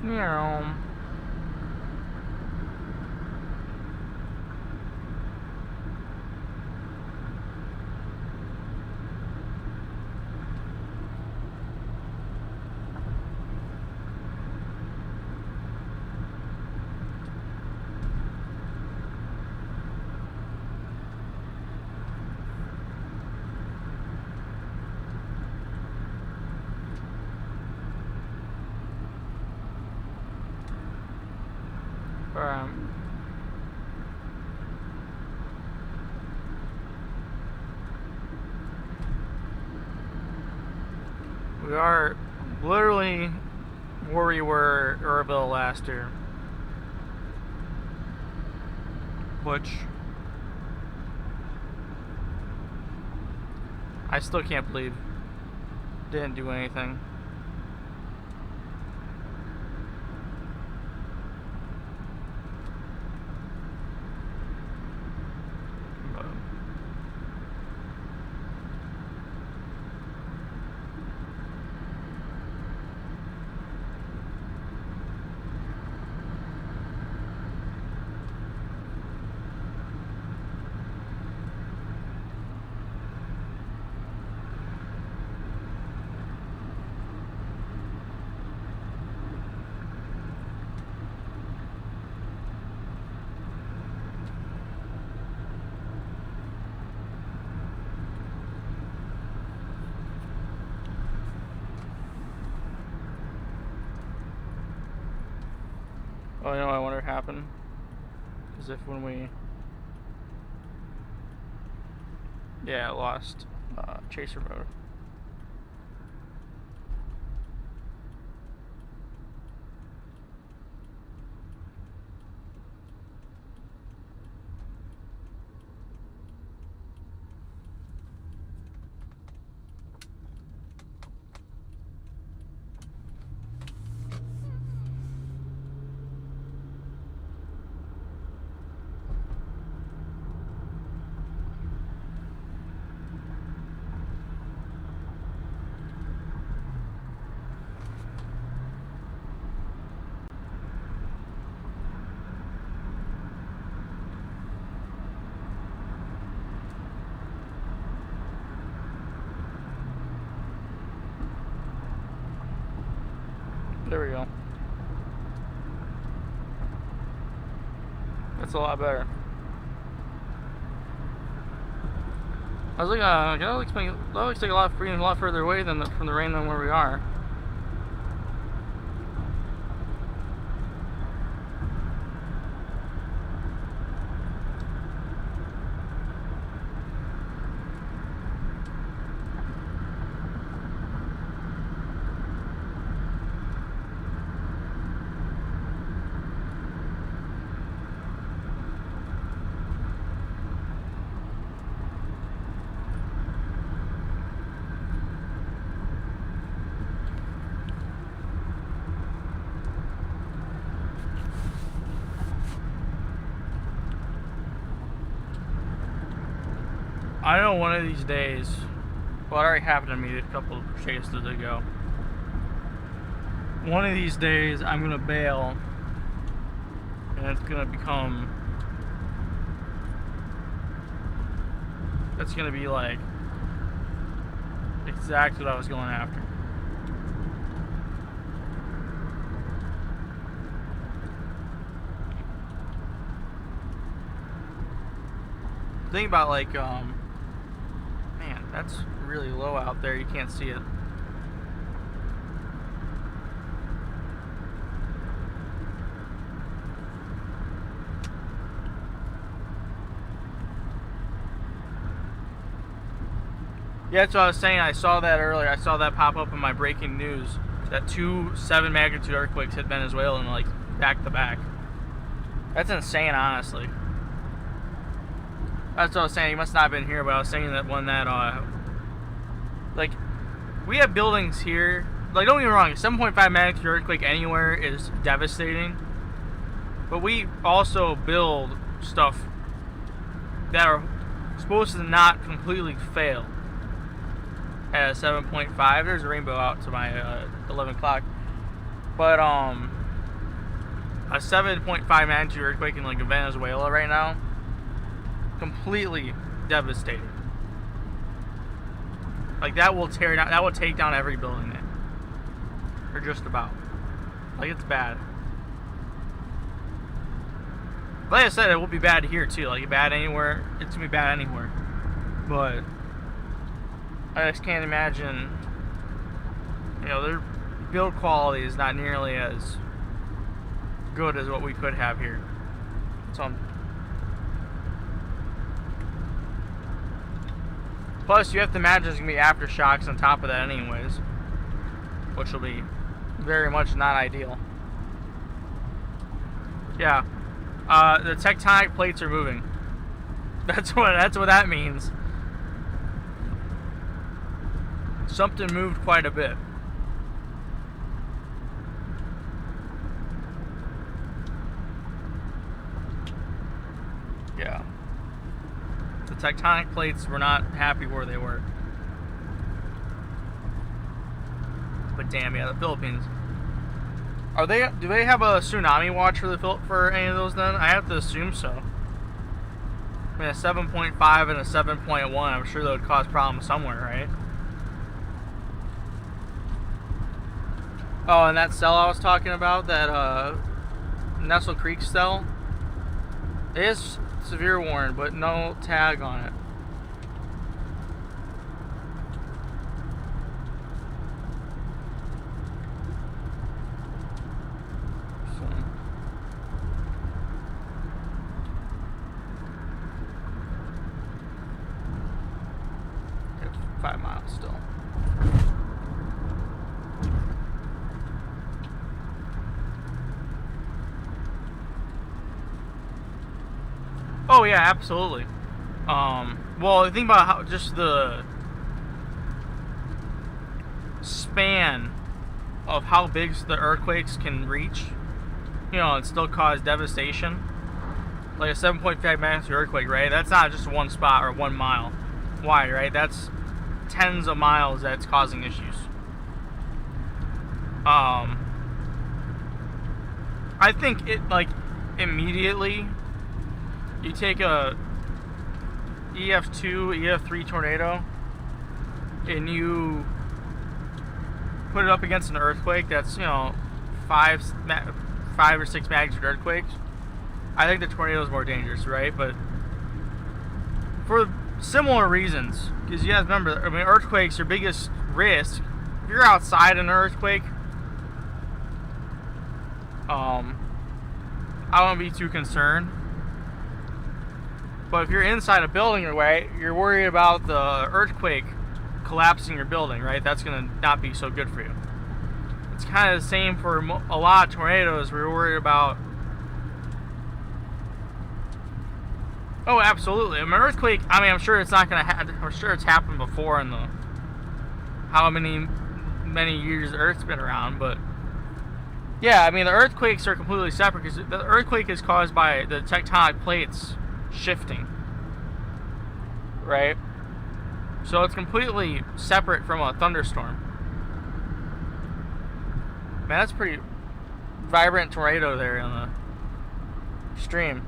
S1: Yeah. We are literally where we were Urville last year, which I still can't believe didn't do anything. Oh, you know what I wonder what happened? Because if when we... Yeah, lost chaser mode. There we go. That's a lot better. I was like, that looks like a lot further away than from the rain than where we are. I know one of these days, well, it already happened to me a couple of chases ago. One of these days, I'm gonna bail, and it's gonna become, it's gonna be like exactly what I was going after. Think about like That's really low out there. You can't see it. Yeah, that's what I was saying. I saw that earlier. I saw that pop up in my breaking news. That 2 7 magnitude earthquakes hit Venezuela and like back to back. That's insane, honestly. That's what I was saying. He must not have been here, but I was saying that when that like, we have buildings here. Like, don't get me wrong, a 7.5 magnitude earthquake anywhere is devastating. But we also build stuff that are supposed to not completely fail. At a 7.5, there's a rainbow out to my 11 o'clock. But a 7.5 magnitude earthquake in like Venezuela right now, completely devastating. Like, that will tear down, that will take down every building there, or just about. Like, it's bad. Like I said, it will be bad here too. Like, bad anywhere, it's gonna be bad anywhere. But I just can't imagine, you know, their build quality is not nearly as good as what we could have here. So, plus, you have to imagine there's going to be aftershocks on top of that anyways, which will be very much not ideal. Yeah, the tectonic plates are moving. That's what that means. Something moved quite a bit. Yeah. The tectonic plates were not happy where they were. But damn, yeah, the Philippines. Do they have a tsunami watch for any of those then? I have to assume so. I mean, a 7.5 and a 7.1, I'm sure that would cause problems somewhere, right? Oh, and that cell I was talking about, that Nestle Creek cell, it is severe warned, but no tag on it. So, it's 5 miles still. Oh yeah, absolutely. Well, think about how just the span of how big the earthquakes can reach, you know, and still cause devastation. Like a 7.5 magnitude earthquake, right? That's not just one spot or 1 mile wide, right? That's tens of miles that's causing issues. I think it, like, immediately, you take a EF2, EF3 tornado, and you put it up against an earthquake that's, you know, 5 or 6 magnitude earthquakes. I think the tornado is more dangerous, right? But for similar reasons, because you guys remember, I mean, earthquakes, your biggest risk, if you're outside an earthquake, I won't be too concerned. But if you're inside a building, right, you're worried about the earthquake collapsing your building, right? That's going to not be so good for you. It's kind of the same for a lot of tornadoes. We're worried about. Oh, absolutely. I mean, earthquake. I mean, I'm sure it's not going to happen. I'm sure it's happened before in the how many years the Earth's been around. But yeah, I mean, the earthquakes are completely separate because the earthquake is caused by the tectonic plates shifting, right? So it's completely separate from a thunderstorm. Man, that's pretty vibrant tornado there in the stream.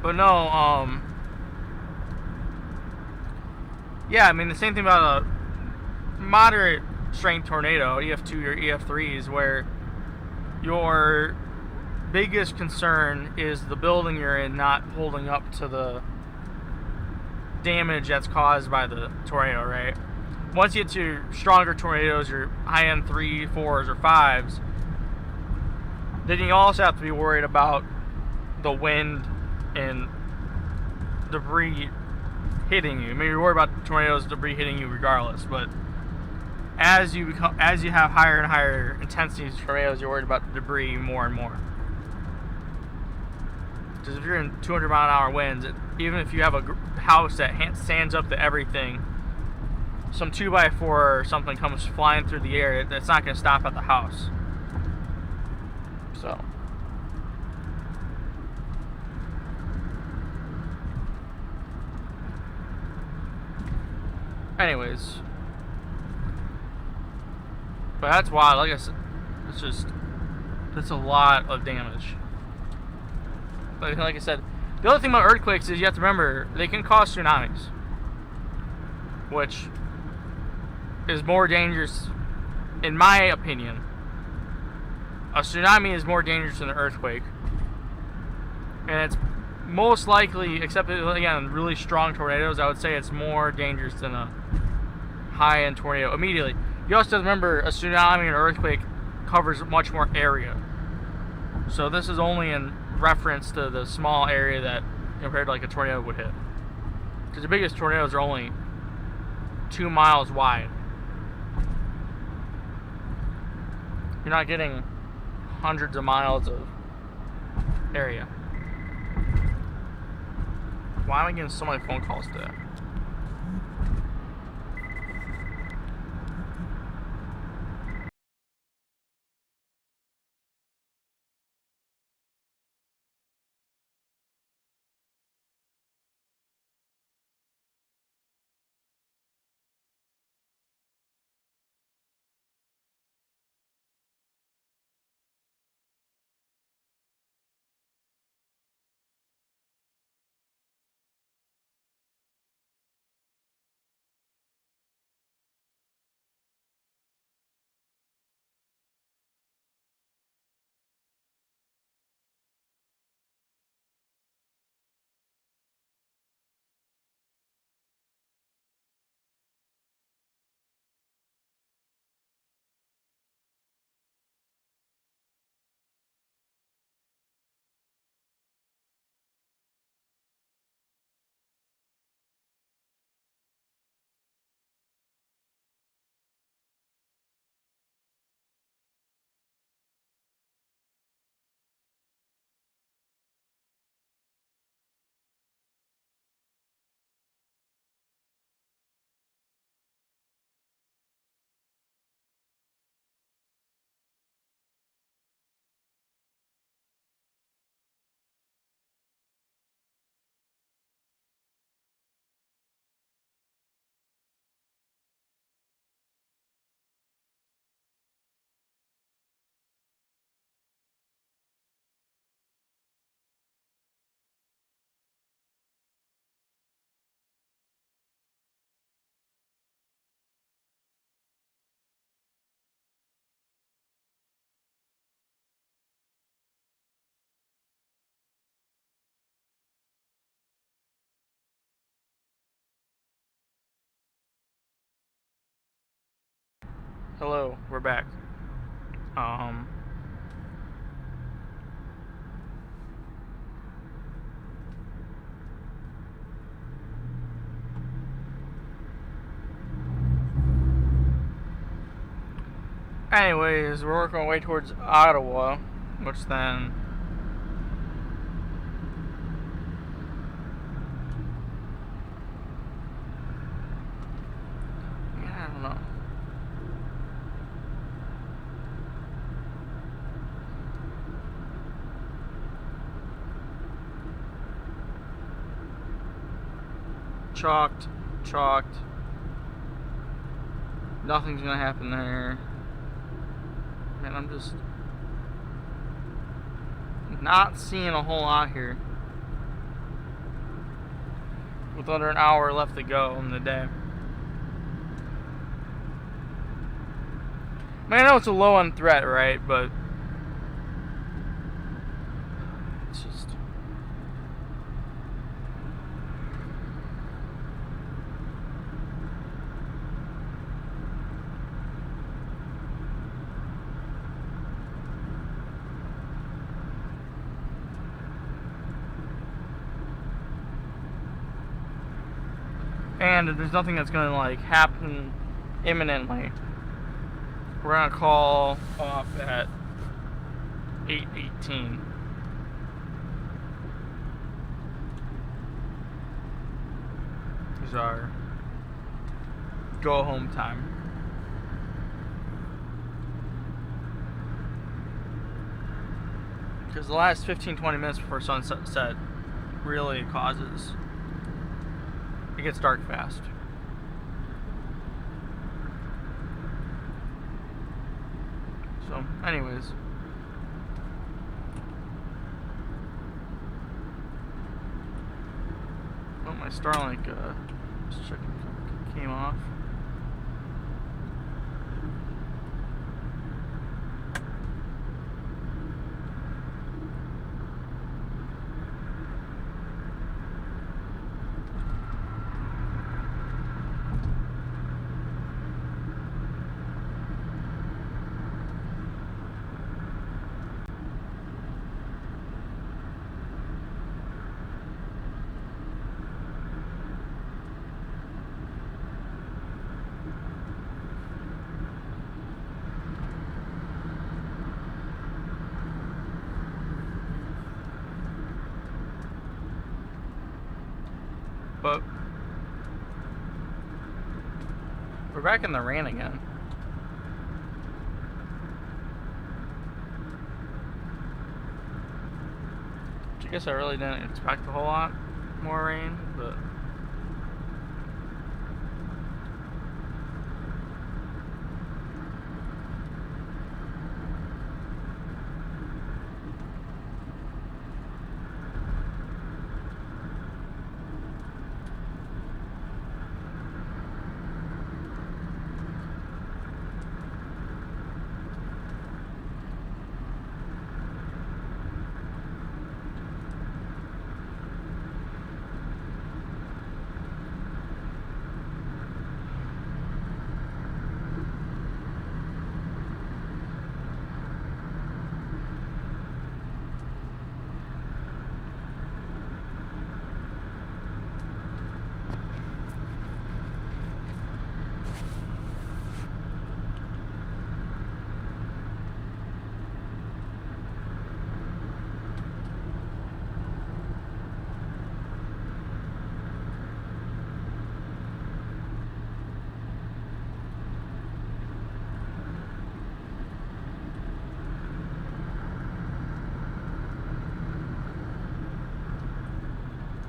S1: But no, yeah, I mean, the same thing about a moderate strength tornado, EF2 or EF3s, where your biggest concern is the building you're in not holding up to the damage that's caused by the tornado, right? Once you get to stronger tornadoes, your high-end 3, 4s, or 5s, then you also have to be worried about the wind and debris hitting you. I mean, you're worried about tornadoes, debris hitting you regardless, but as you have higher and higher intensity tornadoes, you're worried about the debris more and more. Because if you're in 200-mile-an-hour winds, even if you have a house that stands up to everything, some 2x4 or something comes flying through the air, that's not going to stop at the house. So, anyways, but that's wild. Like I said, that's a lot of damage. But like I said, the other thing about earthquakes is you have to remember they can cause tsunamis, which is more dangerous, in my opinion. A tsunami is more dangerous than an earthquake, and it's most likely, except again really strong tornadoes, I would say it's more dangerous than a high-end tornado immediately. You also have to remember a tsunami and an earthquake covers much more area, so this is only in reference to the small area that compared to like a tornado would hit, because the biggest tornadoes are only 2 miles wide. You're not getting hundreds of miles of area. Why am I getting so many phone calls today? Hello, we're back. Anyways, we're working our way towards Ottawa, which then I don't know. Chalked. Nothing's gonna happen there. Man, I'm just not seeing a whole lot here. With under an hour left to go in the day. I mean, I know it's a low end threat, right? But it's just And there's nothing that's gonna like happen imminently. We're gonna call off at 8:18. Is our go home time. Because the last 15-20 minutes before sunset really causes, it gets dark fast. So anyways, oh, my Starlink came off. But we're back in the rain again. Which I guess I really didn't expect a whole lot more rain, but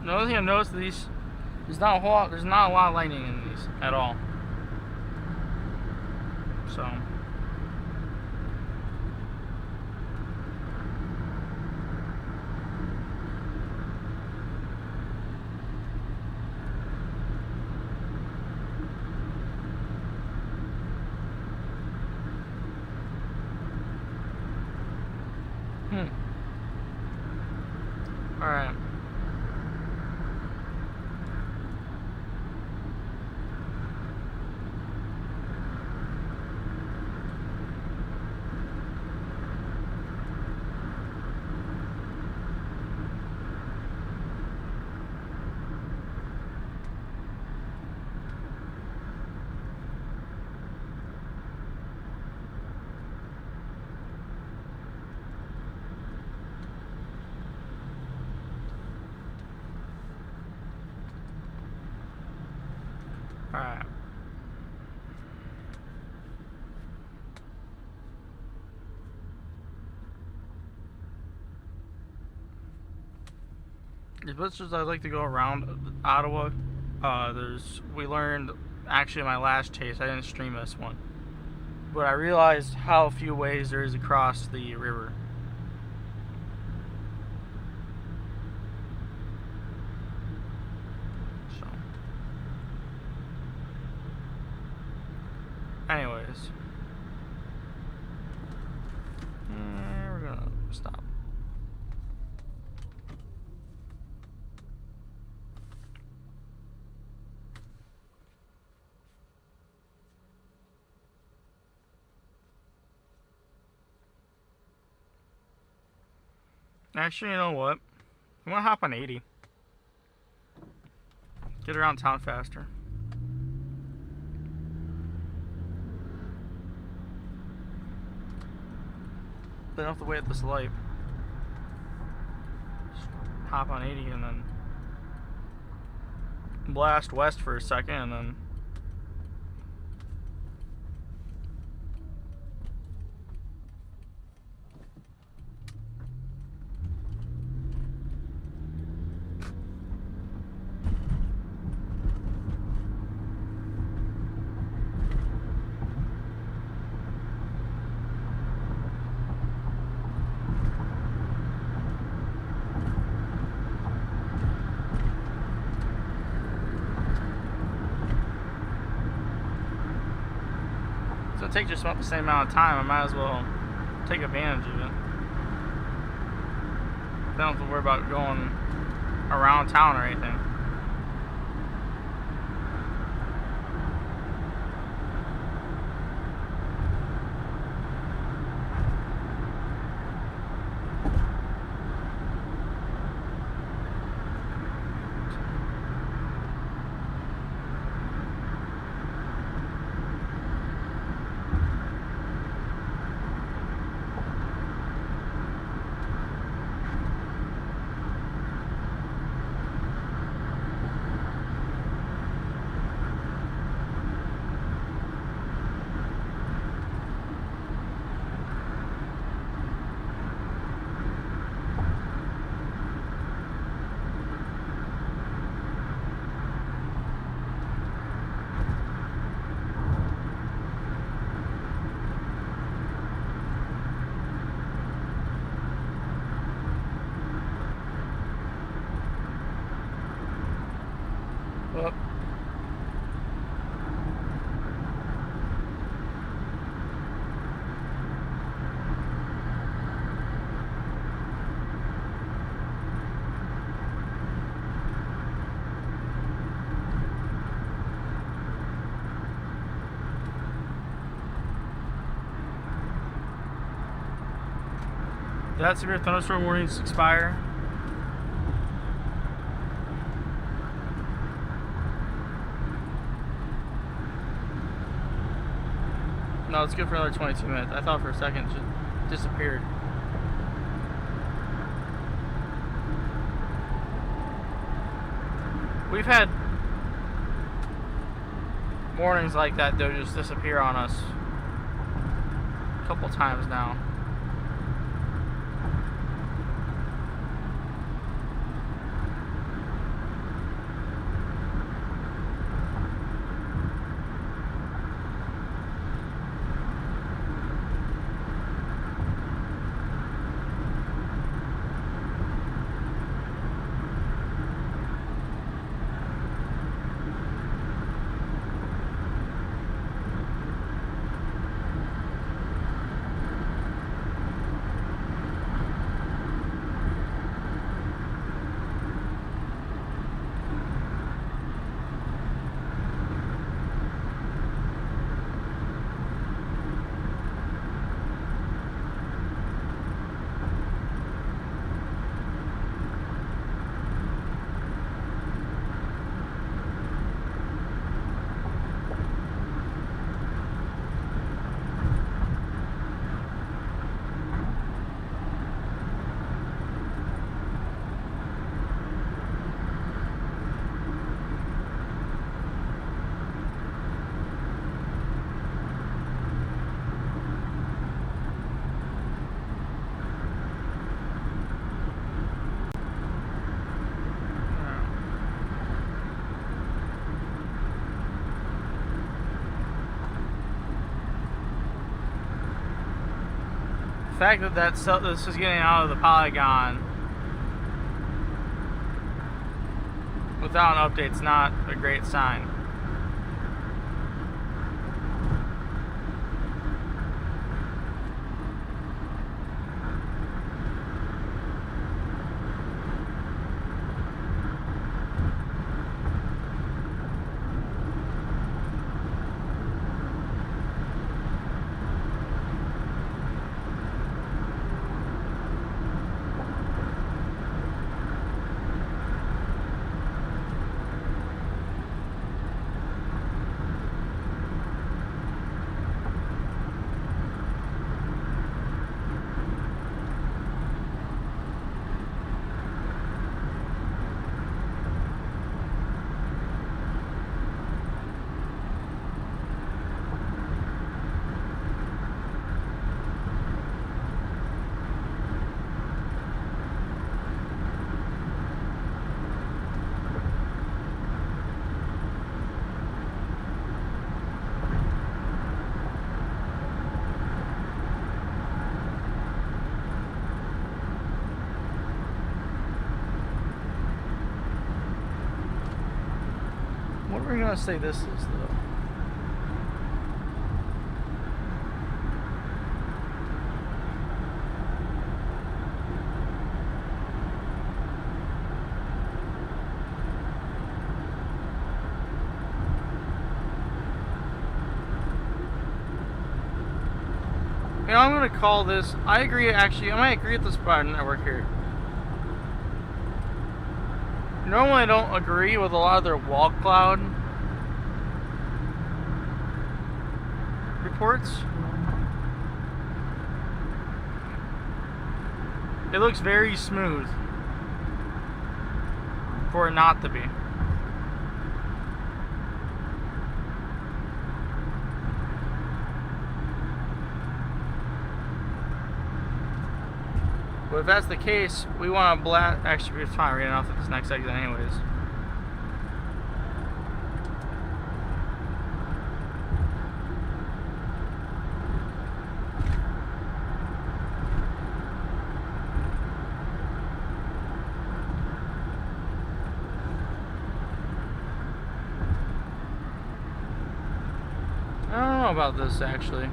S1: another thing I've noticed is these, there's not a lot of lightning in these at all. So alright. Alright. As much as I'd like to go around Ottawa, we learned, actually in my last chase, I didn't stream this one, but I realized how few ways there is across the river. So, anyways, we're gonna stop. Actually, you know what? I'm gonna hop on 80. Get around town faster. They don't have to wait at this light. Just hop on 80 and then blast west for a second and then take just about the same amount of time. I might as well take advantage of it. Don't have to worry about going around town or anything. Well, that severe thunderstorm warnings expire. No, it's good for another 22 minutes. I thought for a second it just disappeared. We've had warnings like that, they'll just disappear on us a couple times now. The fact that this is getting out of the polygon without an update's not a great sign. Where are you gonna say this is though? You know, I'm gonna call this. I agree. Actually, I might agree with the spotter network here. Normally, I don't agree with a lot of their wall cloud reports. It looks very smooth for it not to be. But if that's the case, we want to blast. Actually, we're fine reading off at this next exit, anyways. I don't know about this actually.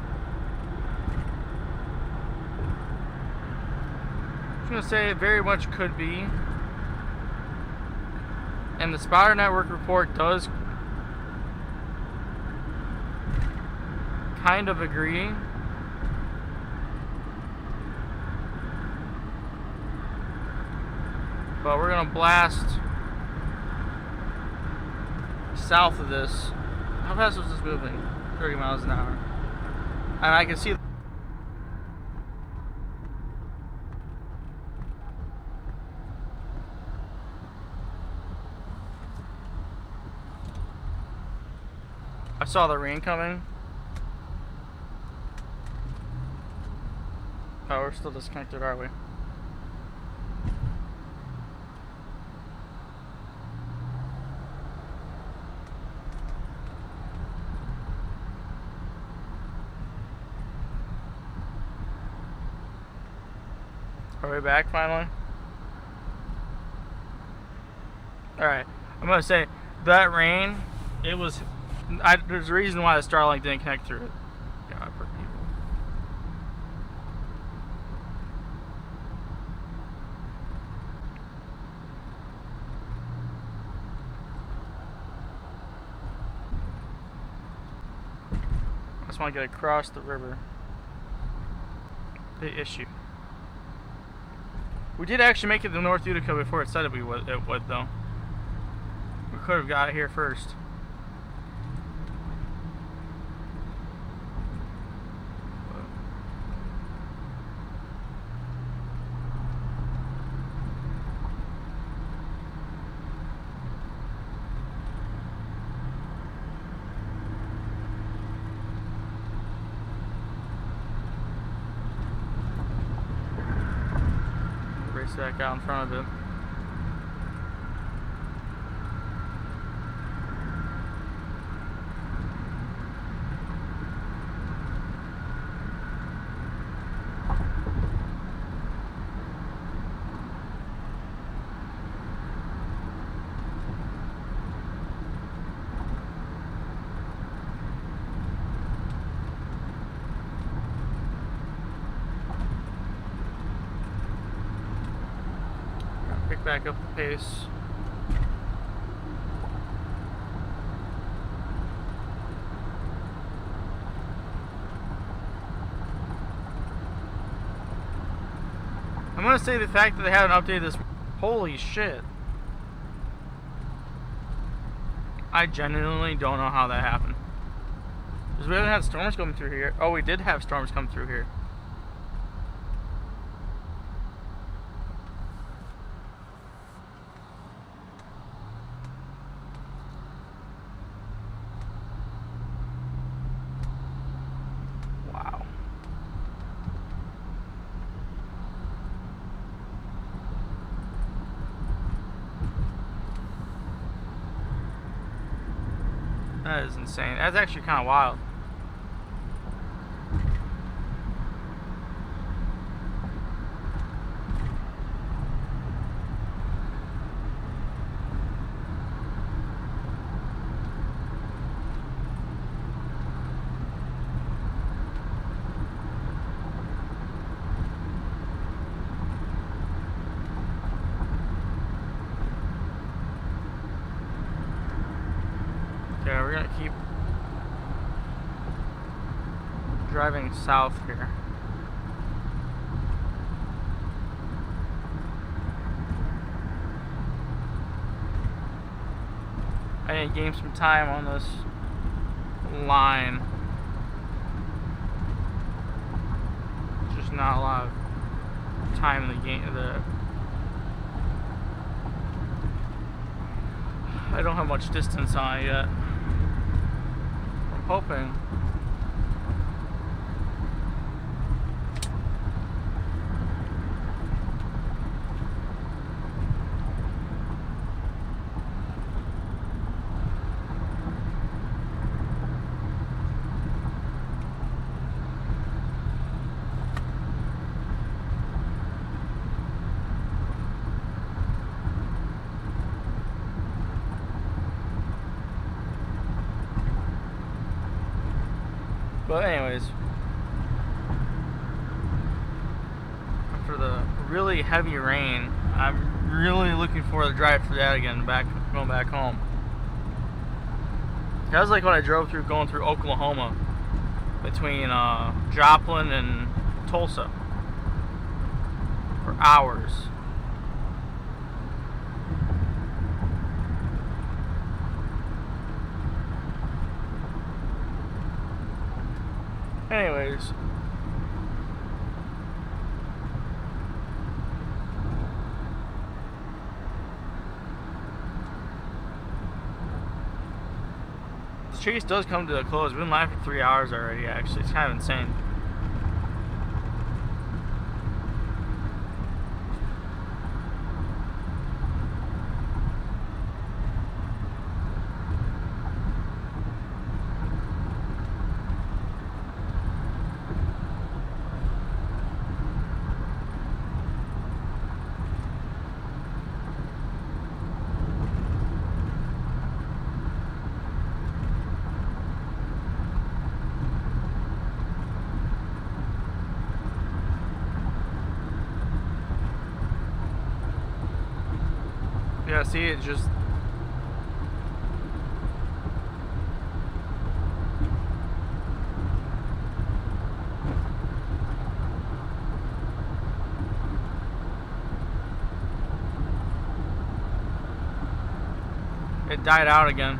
S1: I'm gonna say it very much could be, and the spotter network report does kind of agree. But we're gonna blast south of this. How fast was this moving? 30 miles an hour. And I can see. I saw the rain coming. Oh, we're still disconnected, are we? Are we back finally? Alright, I'm gonna say that rain, it was. There's a reason why the Starlink didn't connect through it. God, for people. I just want to get across the river. The issue. We did actually make it to North Utica before it said it would though. We could have got here first. Back out in front of it. Back up the pace. I'm gonna say the fact that they haven't updated this. Holy shit. I genuinely don't know how that happened. Because we haven't had storms coming through here. Oh, we did have storms come through here. That is insane. That's actually kind of wild. we're gonna keep driving south here. I need to gain some time on this line. There's just not a lot of time in the game. I don't have much distance on it yet. I'm hoping. But anyways, for the really heavy rain, I'm really looking forward to drive through that again, going back home. That was like what I drove through going through Oklahoma between Joplin and Tulsa for hours. Anyways, the chase does come to a close. We've been live for 3 hours already, actually. It's kind of insane. Yeah, see, it just... it died out again.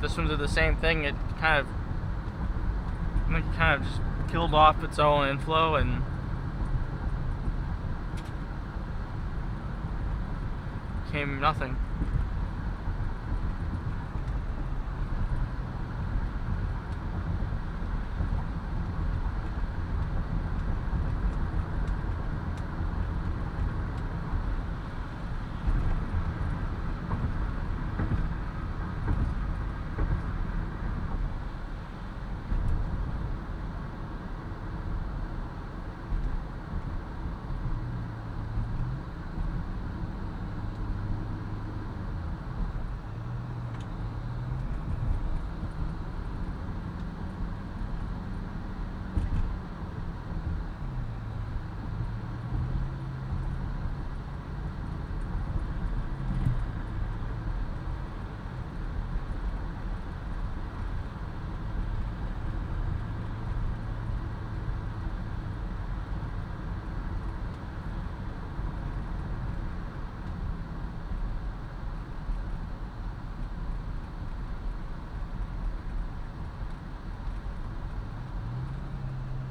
S1: This one did the same thing. It kind of just killed off its own inflow and came nothing.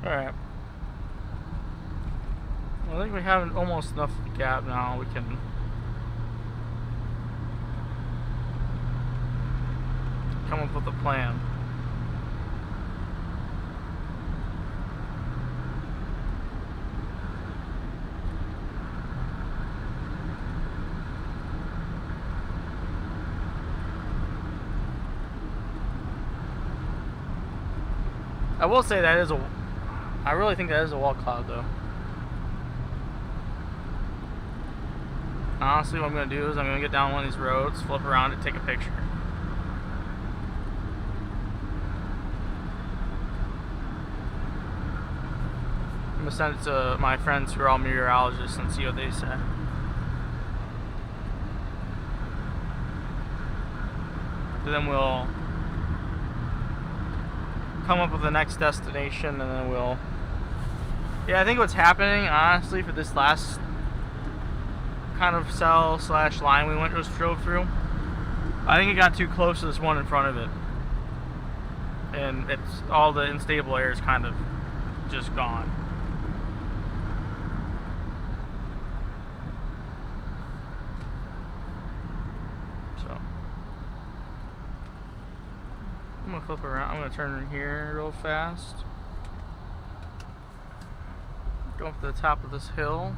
S1: Alright. Well, I think we have almost enough gap now. We can come up with a plan. I will say that is I really think that is a wall cloud, though. Honestly, what I'm going to do is I'm going to get down one of these roads, flip around and take a picture. I'm going to send it to my friends who are all meteorologists and see what they say. then we'll come up with the next destination, and then we'll... Yeah, I think what's happening, honestly, for this last kind of cell / line we drove through, I think it got too close to this one in front of it. And it's all the unstable air is kind of just gone. So I'm gonna flip around. I'm gonna turn in here real fast. Go up to the top of this hill.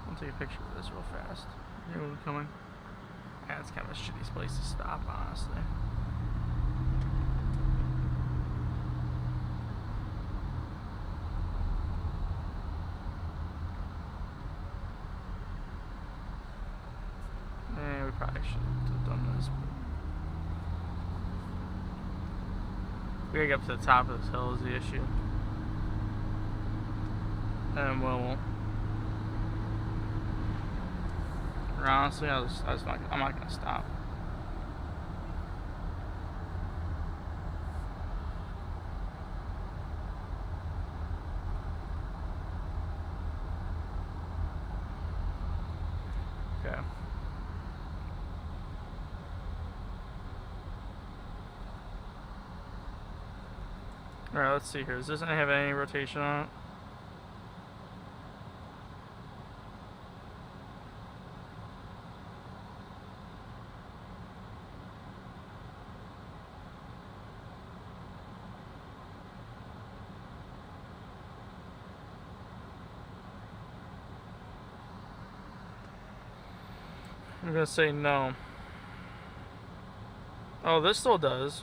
S1: I'll take a picture of this real fast. Anyone coming? Yeah, it's kind of a shitty place to stop, honestly. We probably should have done this, but we gotta get up to the top of this hill is the issue. And we'll... Honestly, I'm not gonna stop. Okay. Alright, let's see here. Does this have any rotation on it? I'm gonna say no. Oh, this still does.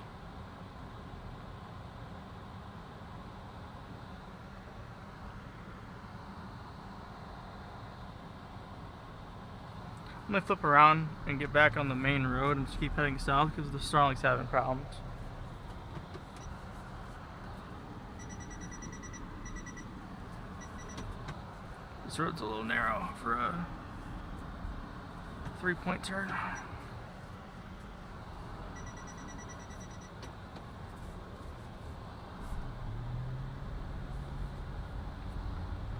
S1: I'm gonna flip around and get back on the main road and just keep heading south because the Starlink's having problems. This road's a little narrow for a 3-point turn.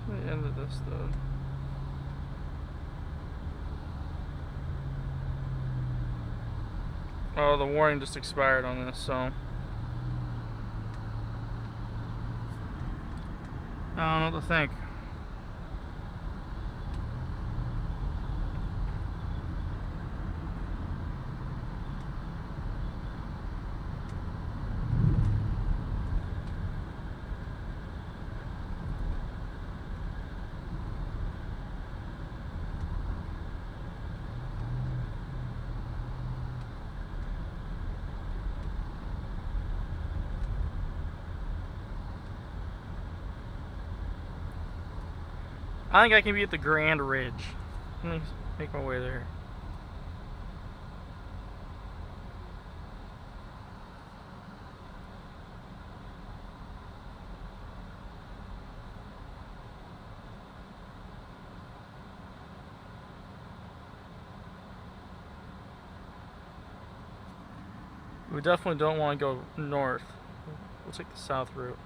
S1: The end of this though. Oh, the warning just expired on this, so I don't know what to think. I think I can be at the Grand Ridge. Let me make my way there. We definitely don't want to go north. We'll take the south route.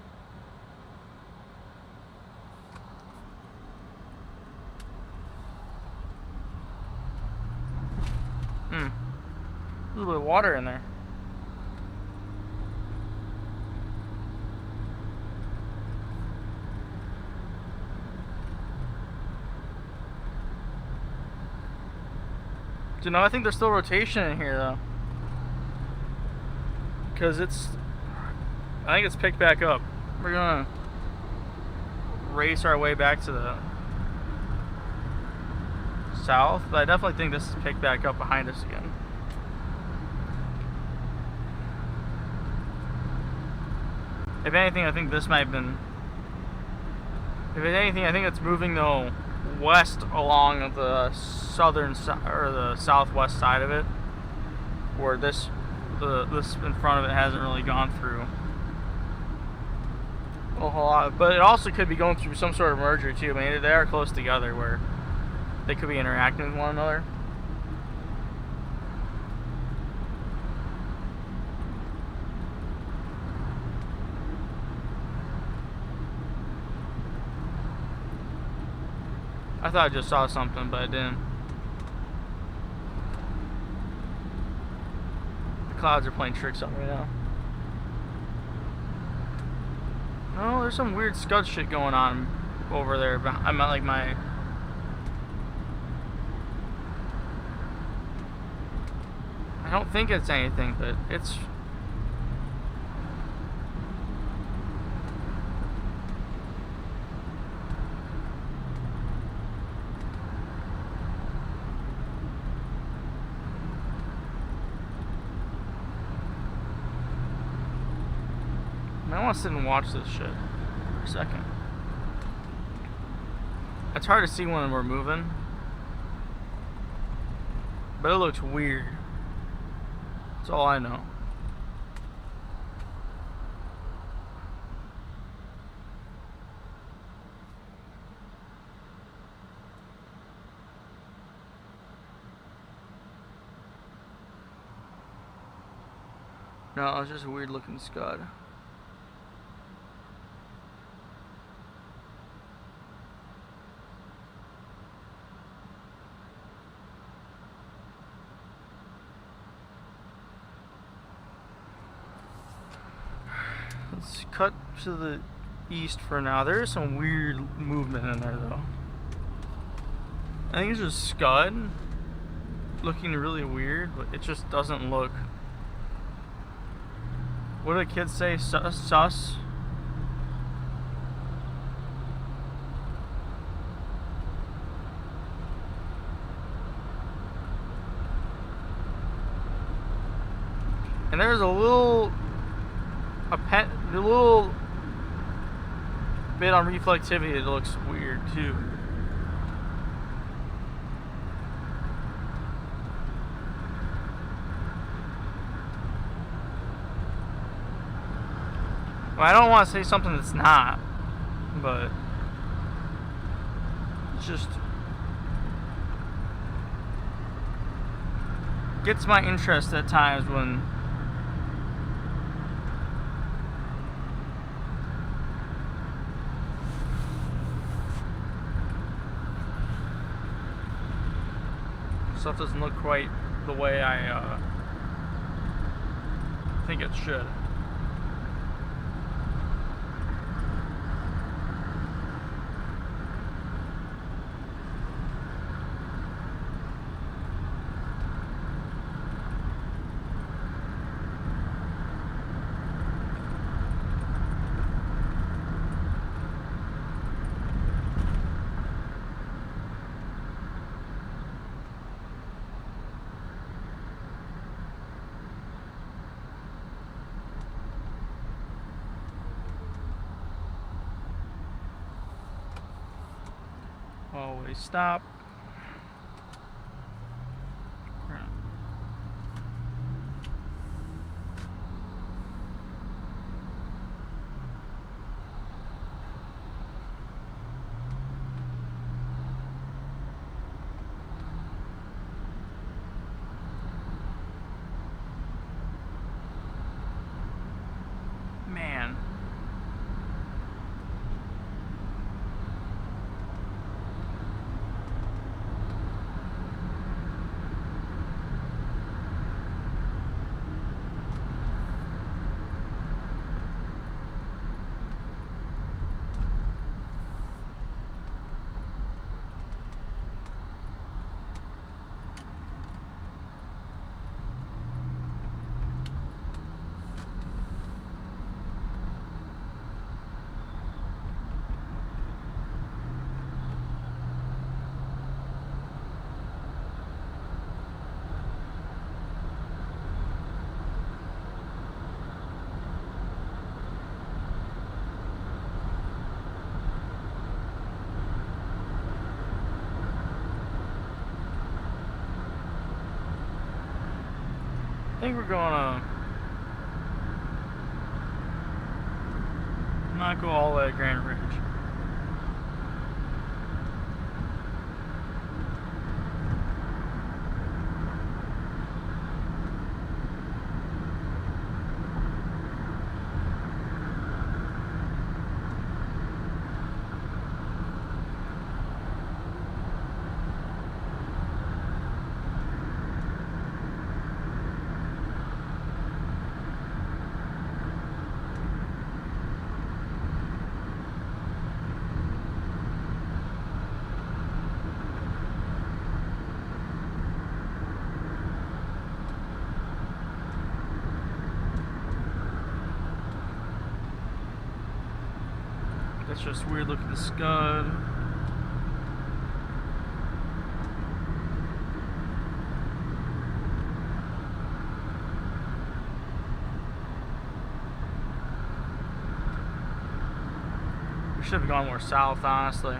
S1: A little bit of water in there. You know, I think there's still rotation in here though, because I think it's picked back up. We're gonna race our way back to the south, but I definitely think this is picked back up behind us again. If anything, I think this might have been... If anything, I think it's moving though west along the southern or the southwest side of it, where this in front of it hasn't really gone through a whole lot. But it also could be going through some sort of merger too. I mean, they are close together where they could be interacting with one another. I thought I just saw something, but I didn't. The clouds are playing tricks on me now. Oh, there's some weird scud shit going on over there. I'm at like my... I don't think it's anything, but it's... I want to sit and watch this shit for a second. It's hard to see when we're moving, but it looks weird. That's all I know. No, it's just a weird looking scud. Let's cut to the east for now. There is some weird movement in there though. I think it's just scud looking really weird, but it just doesn't look... What do the kids say? Sus? And there's a little bit on reflectivity that looks weird too. Well, I don't want to say something that's not, but it's just gets my interest at times when stuff doesn't look quite the way I think it should. Always stop. Man. think we're gonna not go all the way to Grand Ridge. That's just weird. Look at the scud. We should have gone more south, honestly.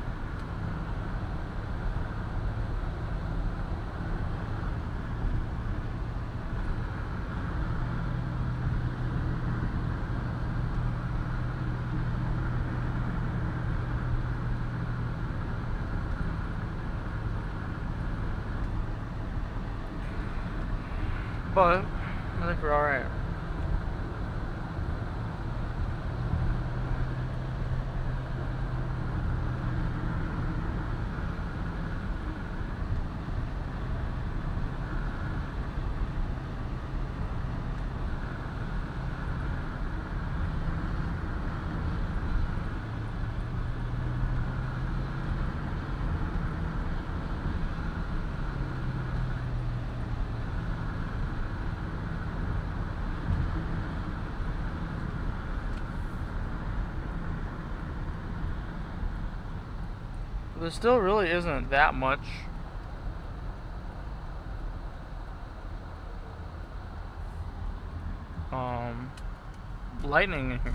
S1: But I think we're alright. There still really isn't that much lightning in here.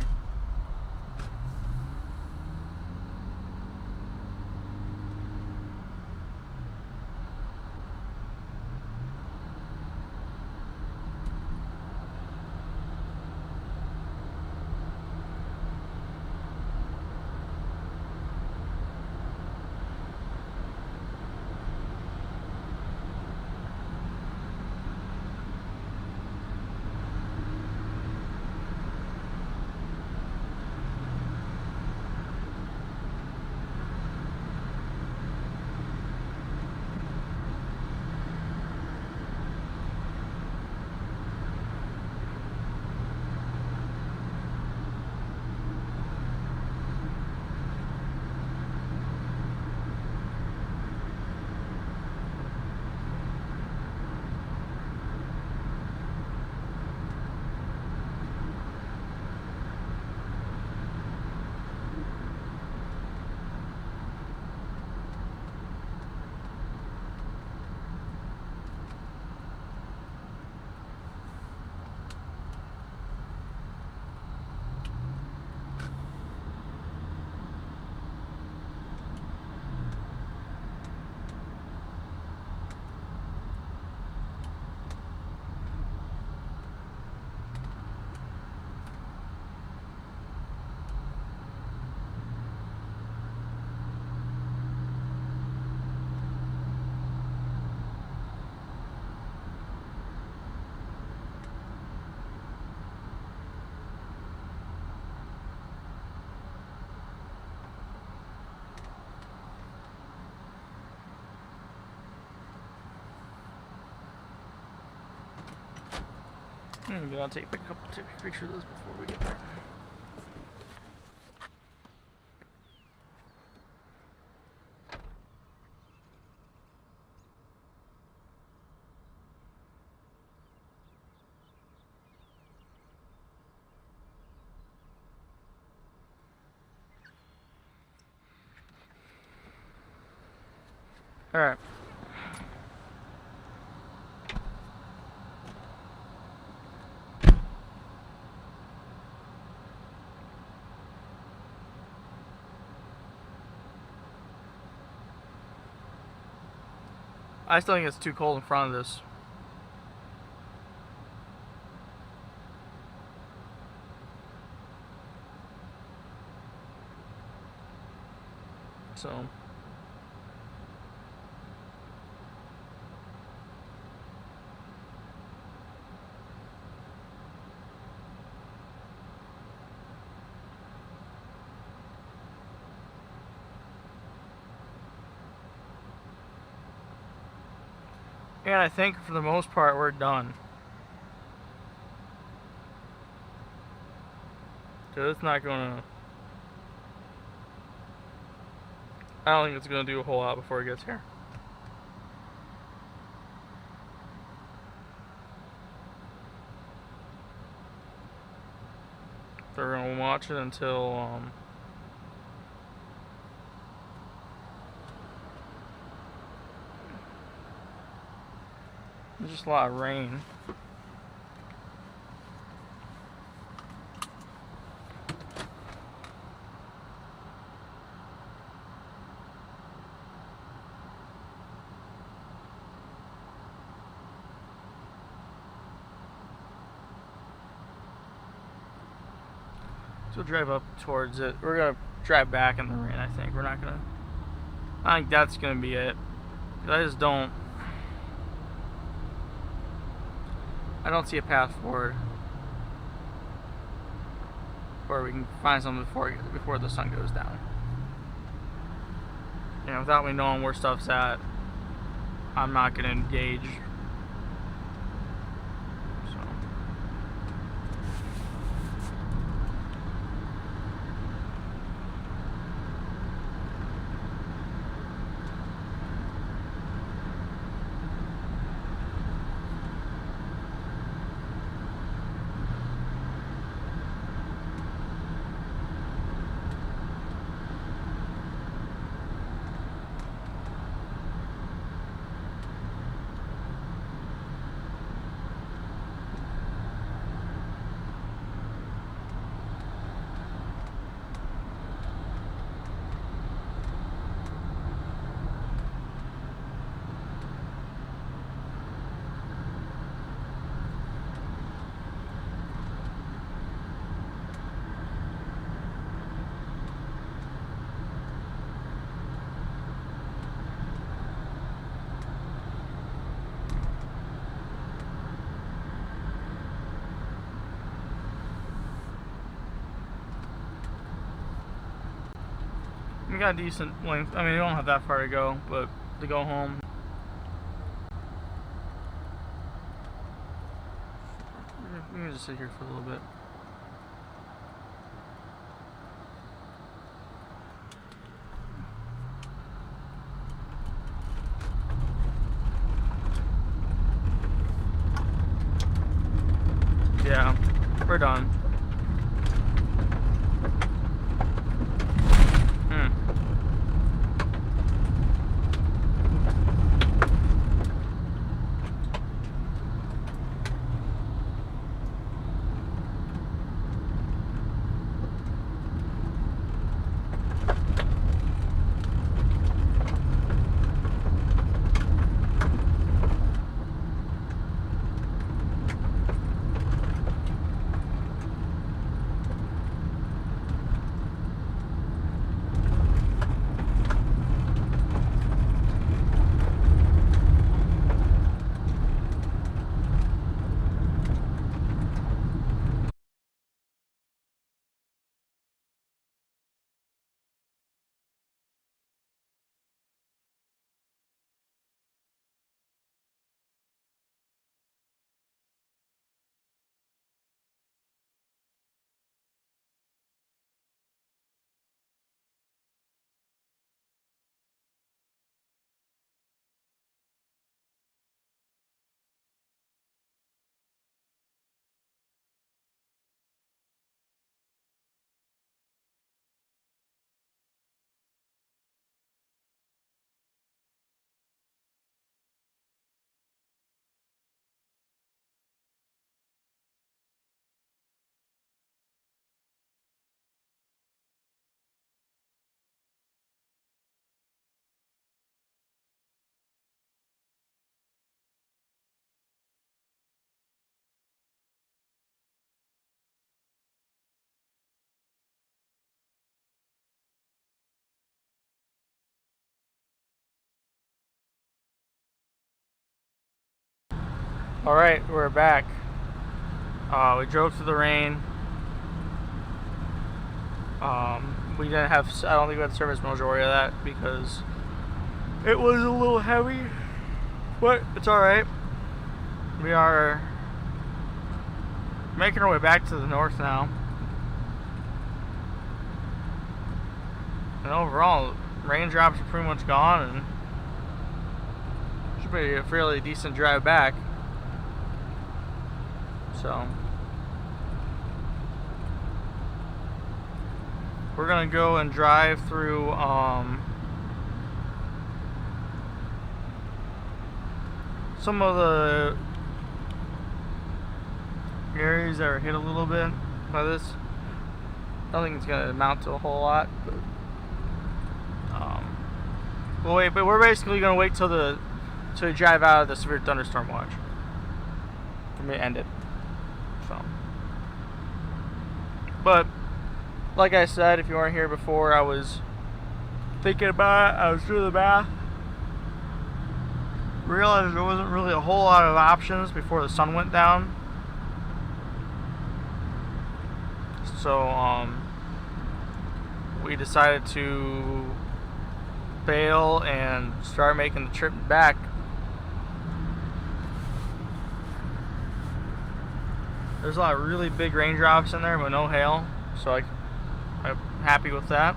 S1: I'll take a picture of this before we get there. All right. I still think it's too cold in front of this. so. And I think for the most part we're done. Cause it's not gonna, I don't think it's gonna do a whole lot before it gets here. So we're gonna watch it until there's just a lot of rain. So we'll drive up towards it. We're gonna drive back in the rain, I think. We're not gonna, I think that's gonna be it. I just don't, I don't see a path forward where we can find something before the sun goes down. You know, without me knowing where stuff's at, I'm not gonna engage. We got a decent length. I mean, we don't have that far to go, but to go home. We can just sit here for a little bit. Yeah, we're done. Alright, we're back. We drove through the rain. We didn't have, I don't think we had service majority of that because it was a little heavy, but it's alright. We are making our way back to the north now. And overall, raindrops are pretty much gone, and should be a fairly decent drive back. So we're gonna go and drive through some of the areas that are hit a little bit by this. I don't think it's gonna amount to a whole lot, but but we're basically gonna wait till we drive out of the severe thunderstorm watch for me to end it. So, but like I said, if you weren't here before, I was thinking about it. I was doing the math. Realized there wasn't really a whole lot of options before the sun went down. So we decided to bail and start making the trip back. There's a lot of really big raindrops in there, but no hail, so I'm happy with that.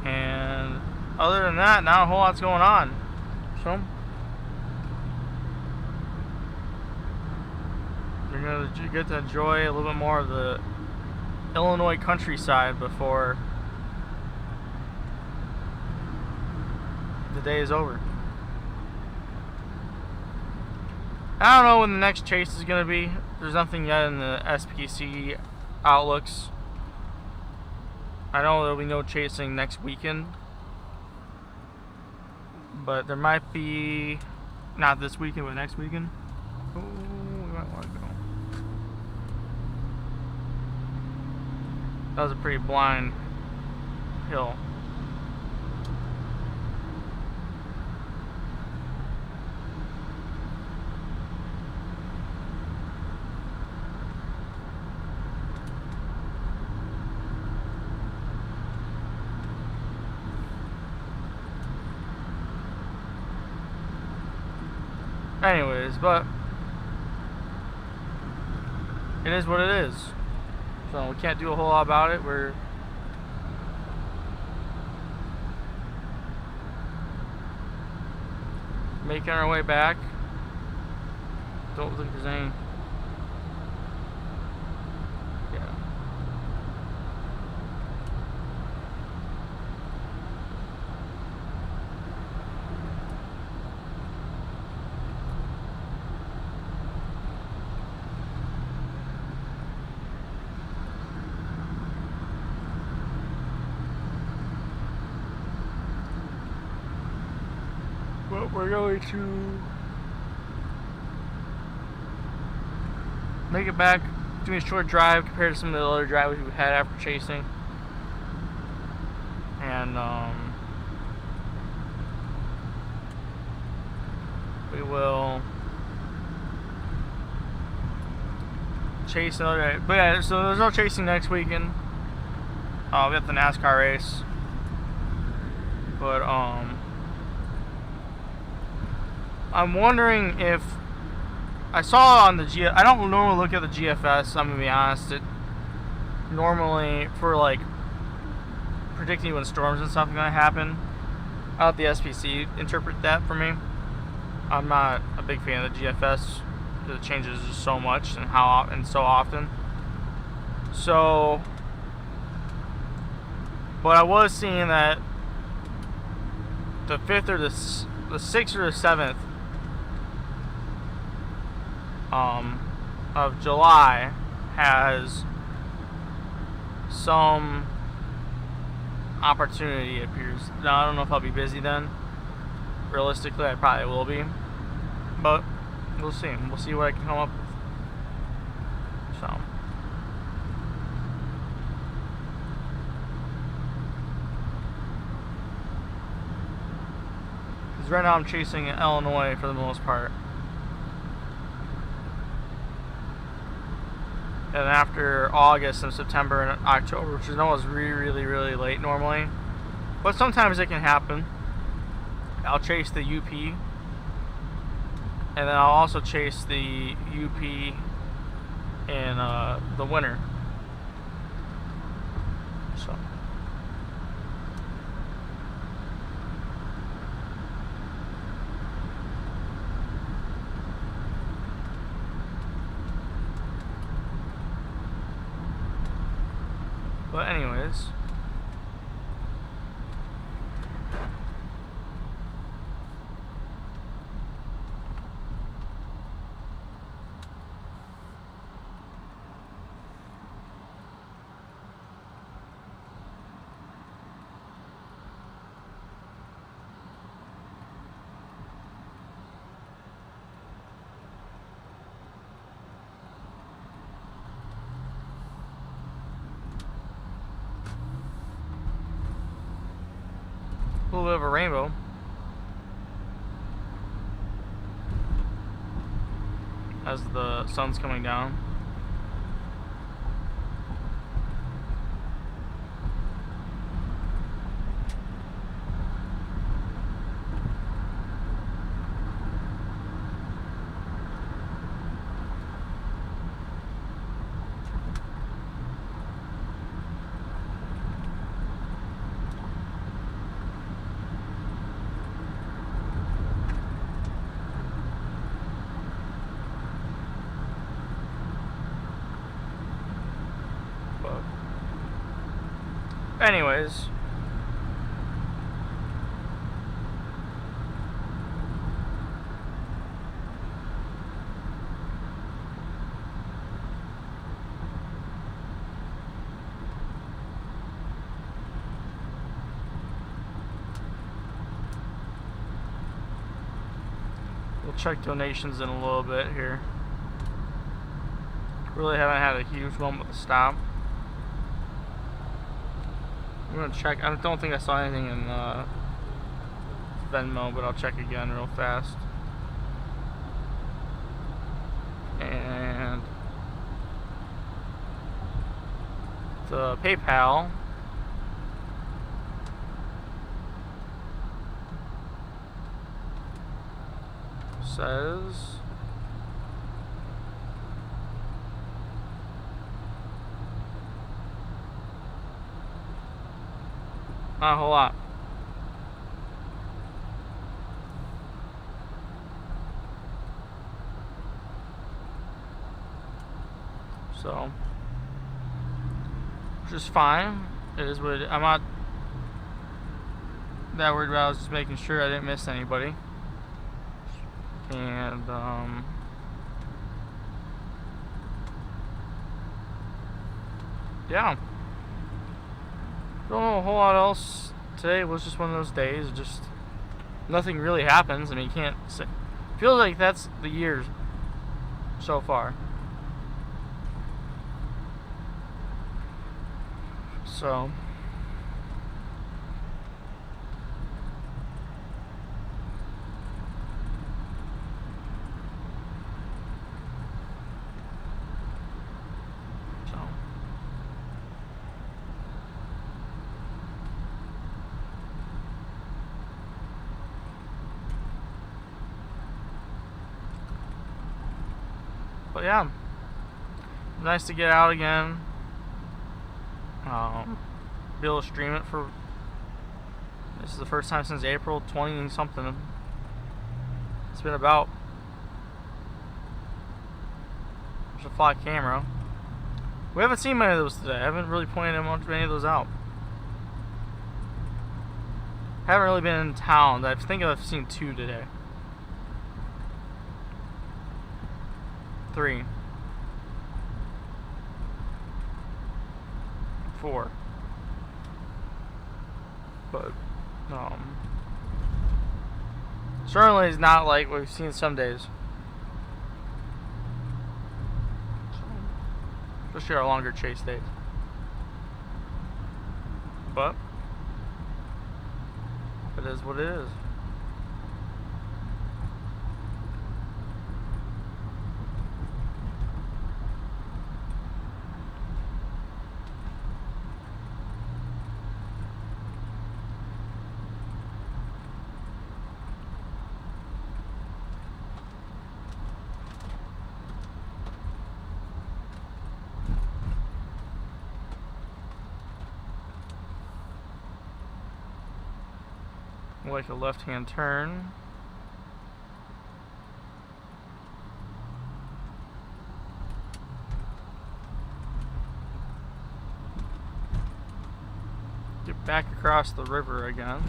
S1: And other than that, not a whole lot's going on. So you're gonna get to enjoy a little bit more of the Illinois countryside before the day is over. I don't know when the next chase is going to be. There's nothing yet in the SPC outlooks. I know there'll be no chasing next weekend, but there might be, not this weekend, but next weekend. Oh, we might want to go. That was a pretty blind hill. Anyways, but it is what it is. So we can't do a whole lot about it. We're making our way back. Don't think there's any. Yeah. But we're going to make it back, doing a short drive compared to some of the other drivers we had after chasing. And we will chase another day. But yeah, so there's no chasing next weekend. We got the NASCAR race. But I'm wondering if I saw on the I don't normally look at the GFS, I'm gonna be honest. It normally, for like predicting when storms and stuff are gonna happen, I'll let the SPC interpret that for me. I'm not a big fan of the GFS because it changes so much and so often. So, but I was seeing that the 5th or the 6th or the 7th of July has some opportunity, it appears. Now, I don't know if I'll be busy then. Realistically, I probably will be, but we'll see. We'll see what I can come up with. So, because right now I'm chasing Illinois for the most part. And after August and September and October, which is almost really late normally, but sometimes it can happen, I'll chase the UP, and then I'll also chase the UP in the winter. So. But anyways, a little bit of a rainbow. As the sun's coming down. Anyways, we'll check donations in a little bit here. Really haven't had a huge moment to stop. I'm gonna check. I don't think I saw anything in Venmo, but I'll check again real fast. And the PayPal says not a whole lot. So, which is fine. It is what I'm not that worried about. I was just making sure I didn't miss anybody. And yeah. Don't know a whole lot else. Today was just one of those days. Just nothing really happens. I mean, you can't say. Feels like that's the year so far. So. But yeah, nice to get out again. Be able to stream it for. This is the first time since April 20 something. It's been about. There's a flat camera. We haven't seen many of those today. I haven't really pointed many of those out. Haven't really been in town. I think I've seen 2 today. 3, 4, but certainly it's not like we've seen some days, especially our longer chase days. But it is what it is. like a left-hand turn. Get back across the river again.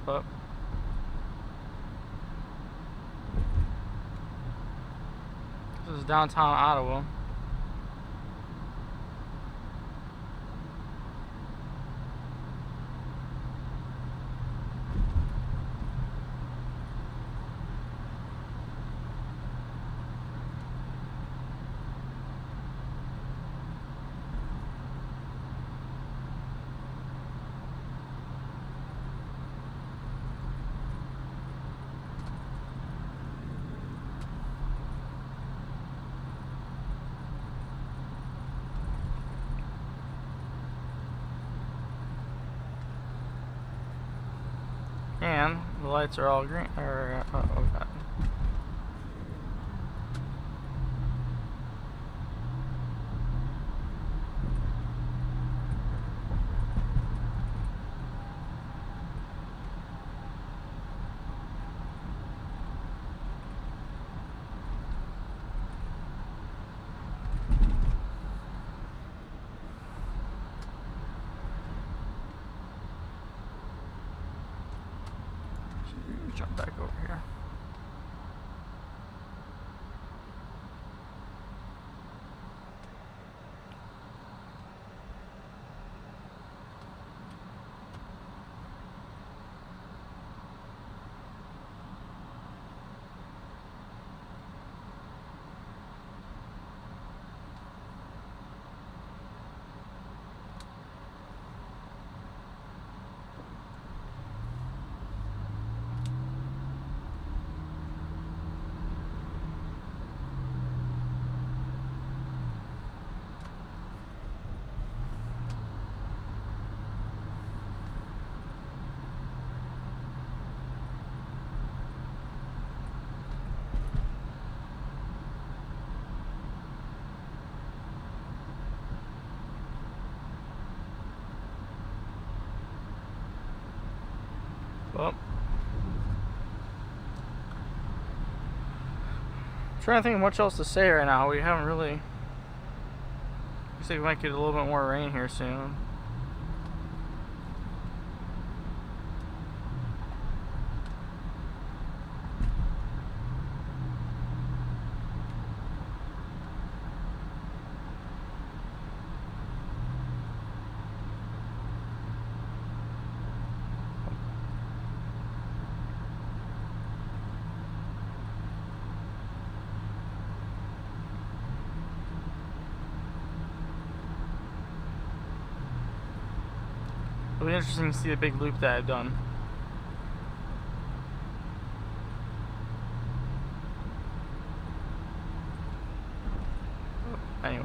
S1: Up. This is downtown Ottawa. And the lights are all green. Or, oh god. Jump back over here. Well, I'm trying to think of much else to say right now. We haven't really. Looks like we might get a little bit more rain here soon. It'll be interesting to see the big loop that I've done. Anyways.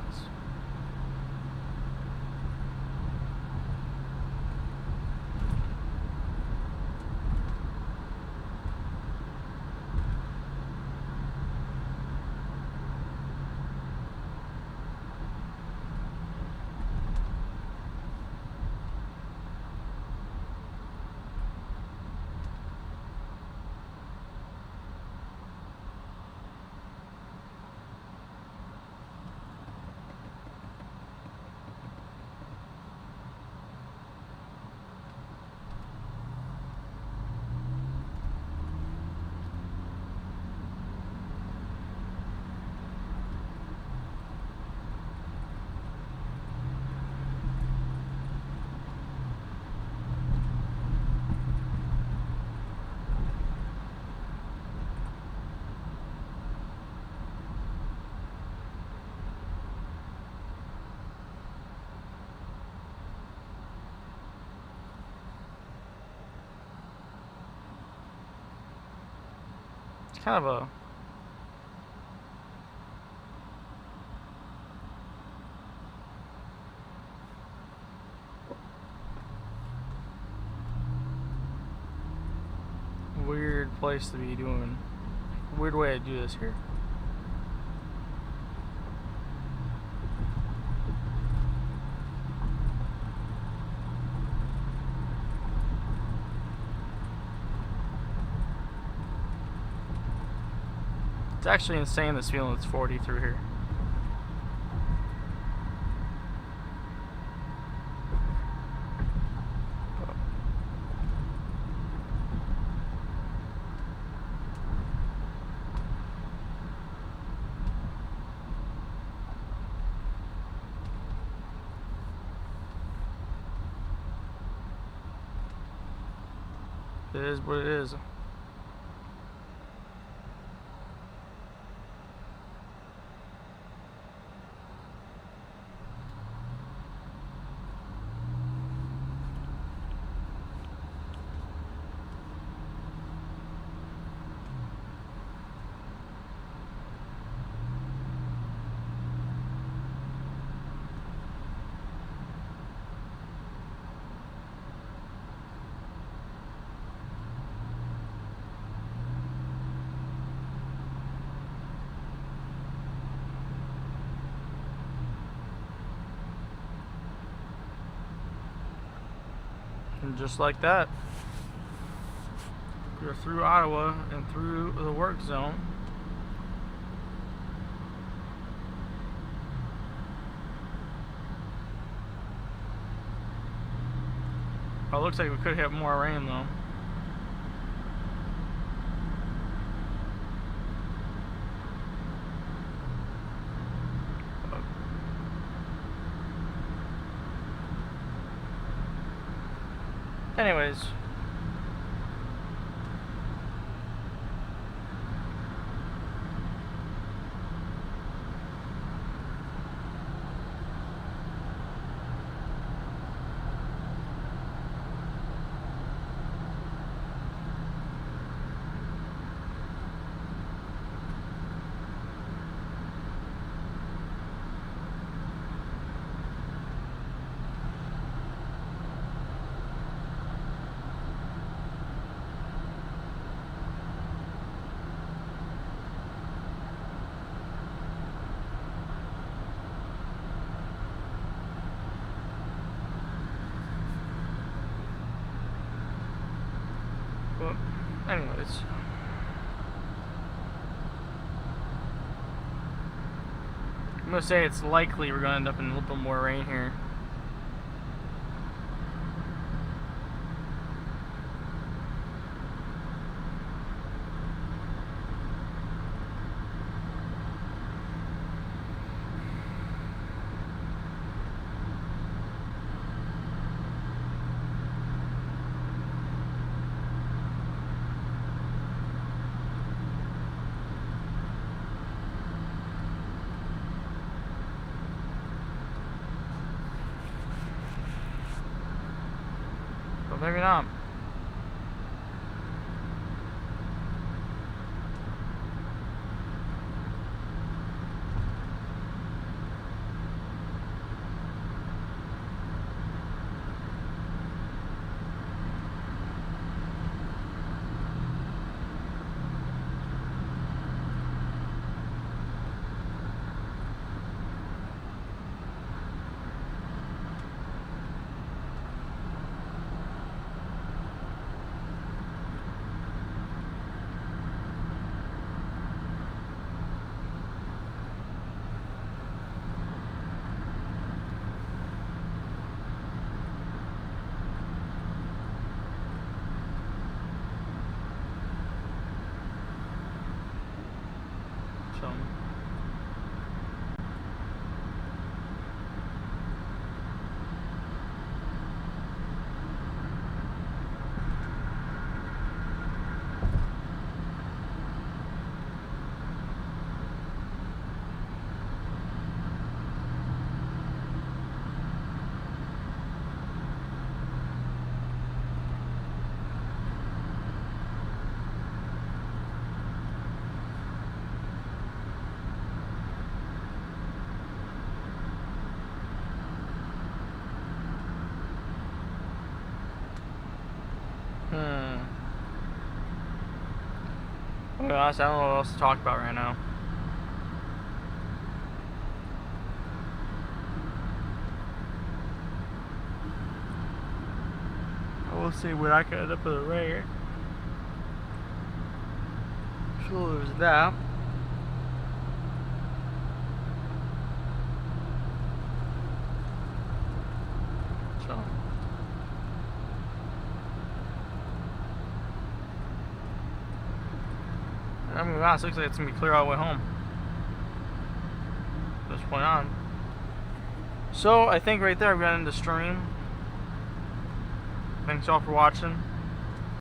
S1: kind of a weird place to be doing. Weird way to do this here. It's actually insane, this feeling it's 40 through here. It is what it is. And just like that, we're through Ottawa and through the work zone. Oh, it looks like we could have more rain though. Anyways, anyways, I'm gonna say it's likely we're gonna end up in a little bit more rain here. But maybe not. To be honest, I don't know what else to talk about right now. We'll see what I can end up with a rare. So there's that. So I mean, honestly, looks like it's gonna be clear all the way home. From this point on. So I think right there I'm gonna end the stream. Thanks all for watching.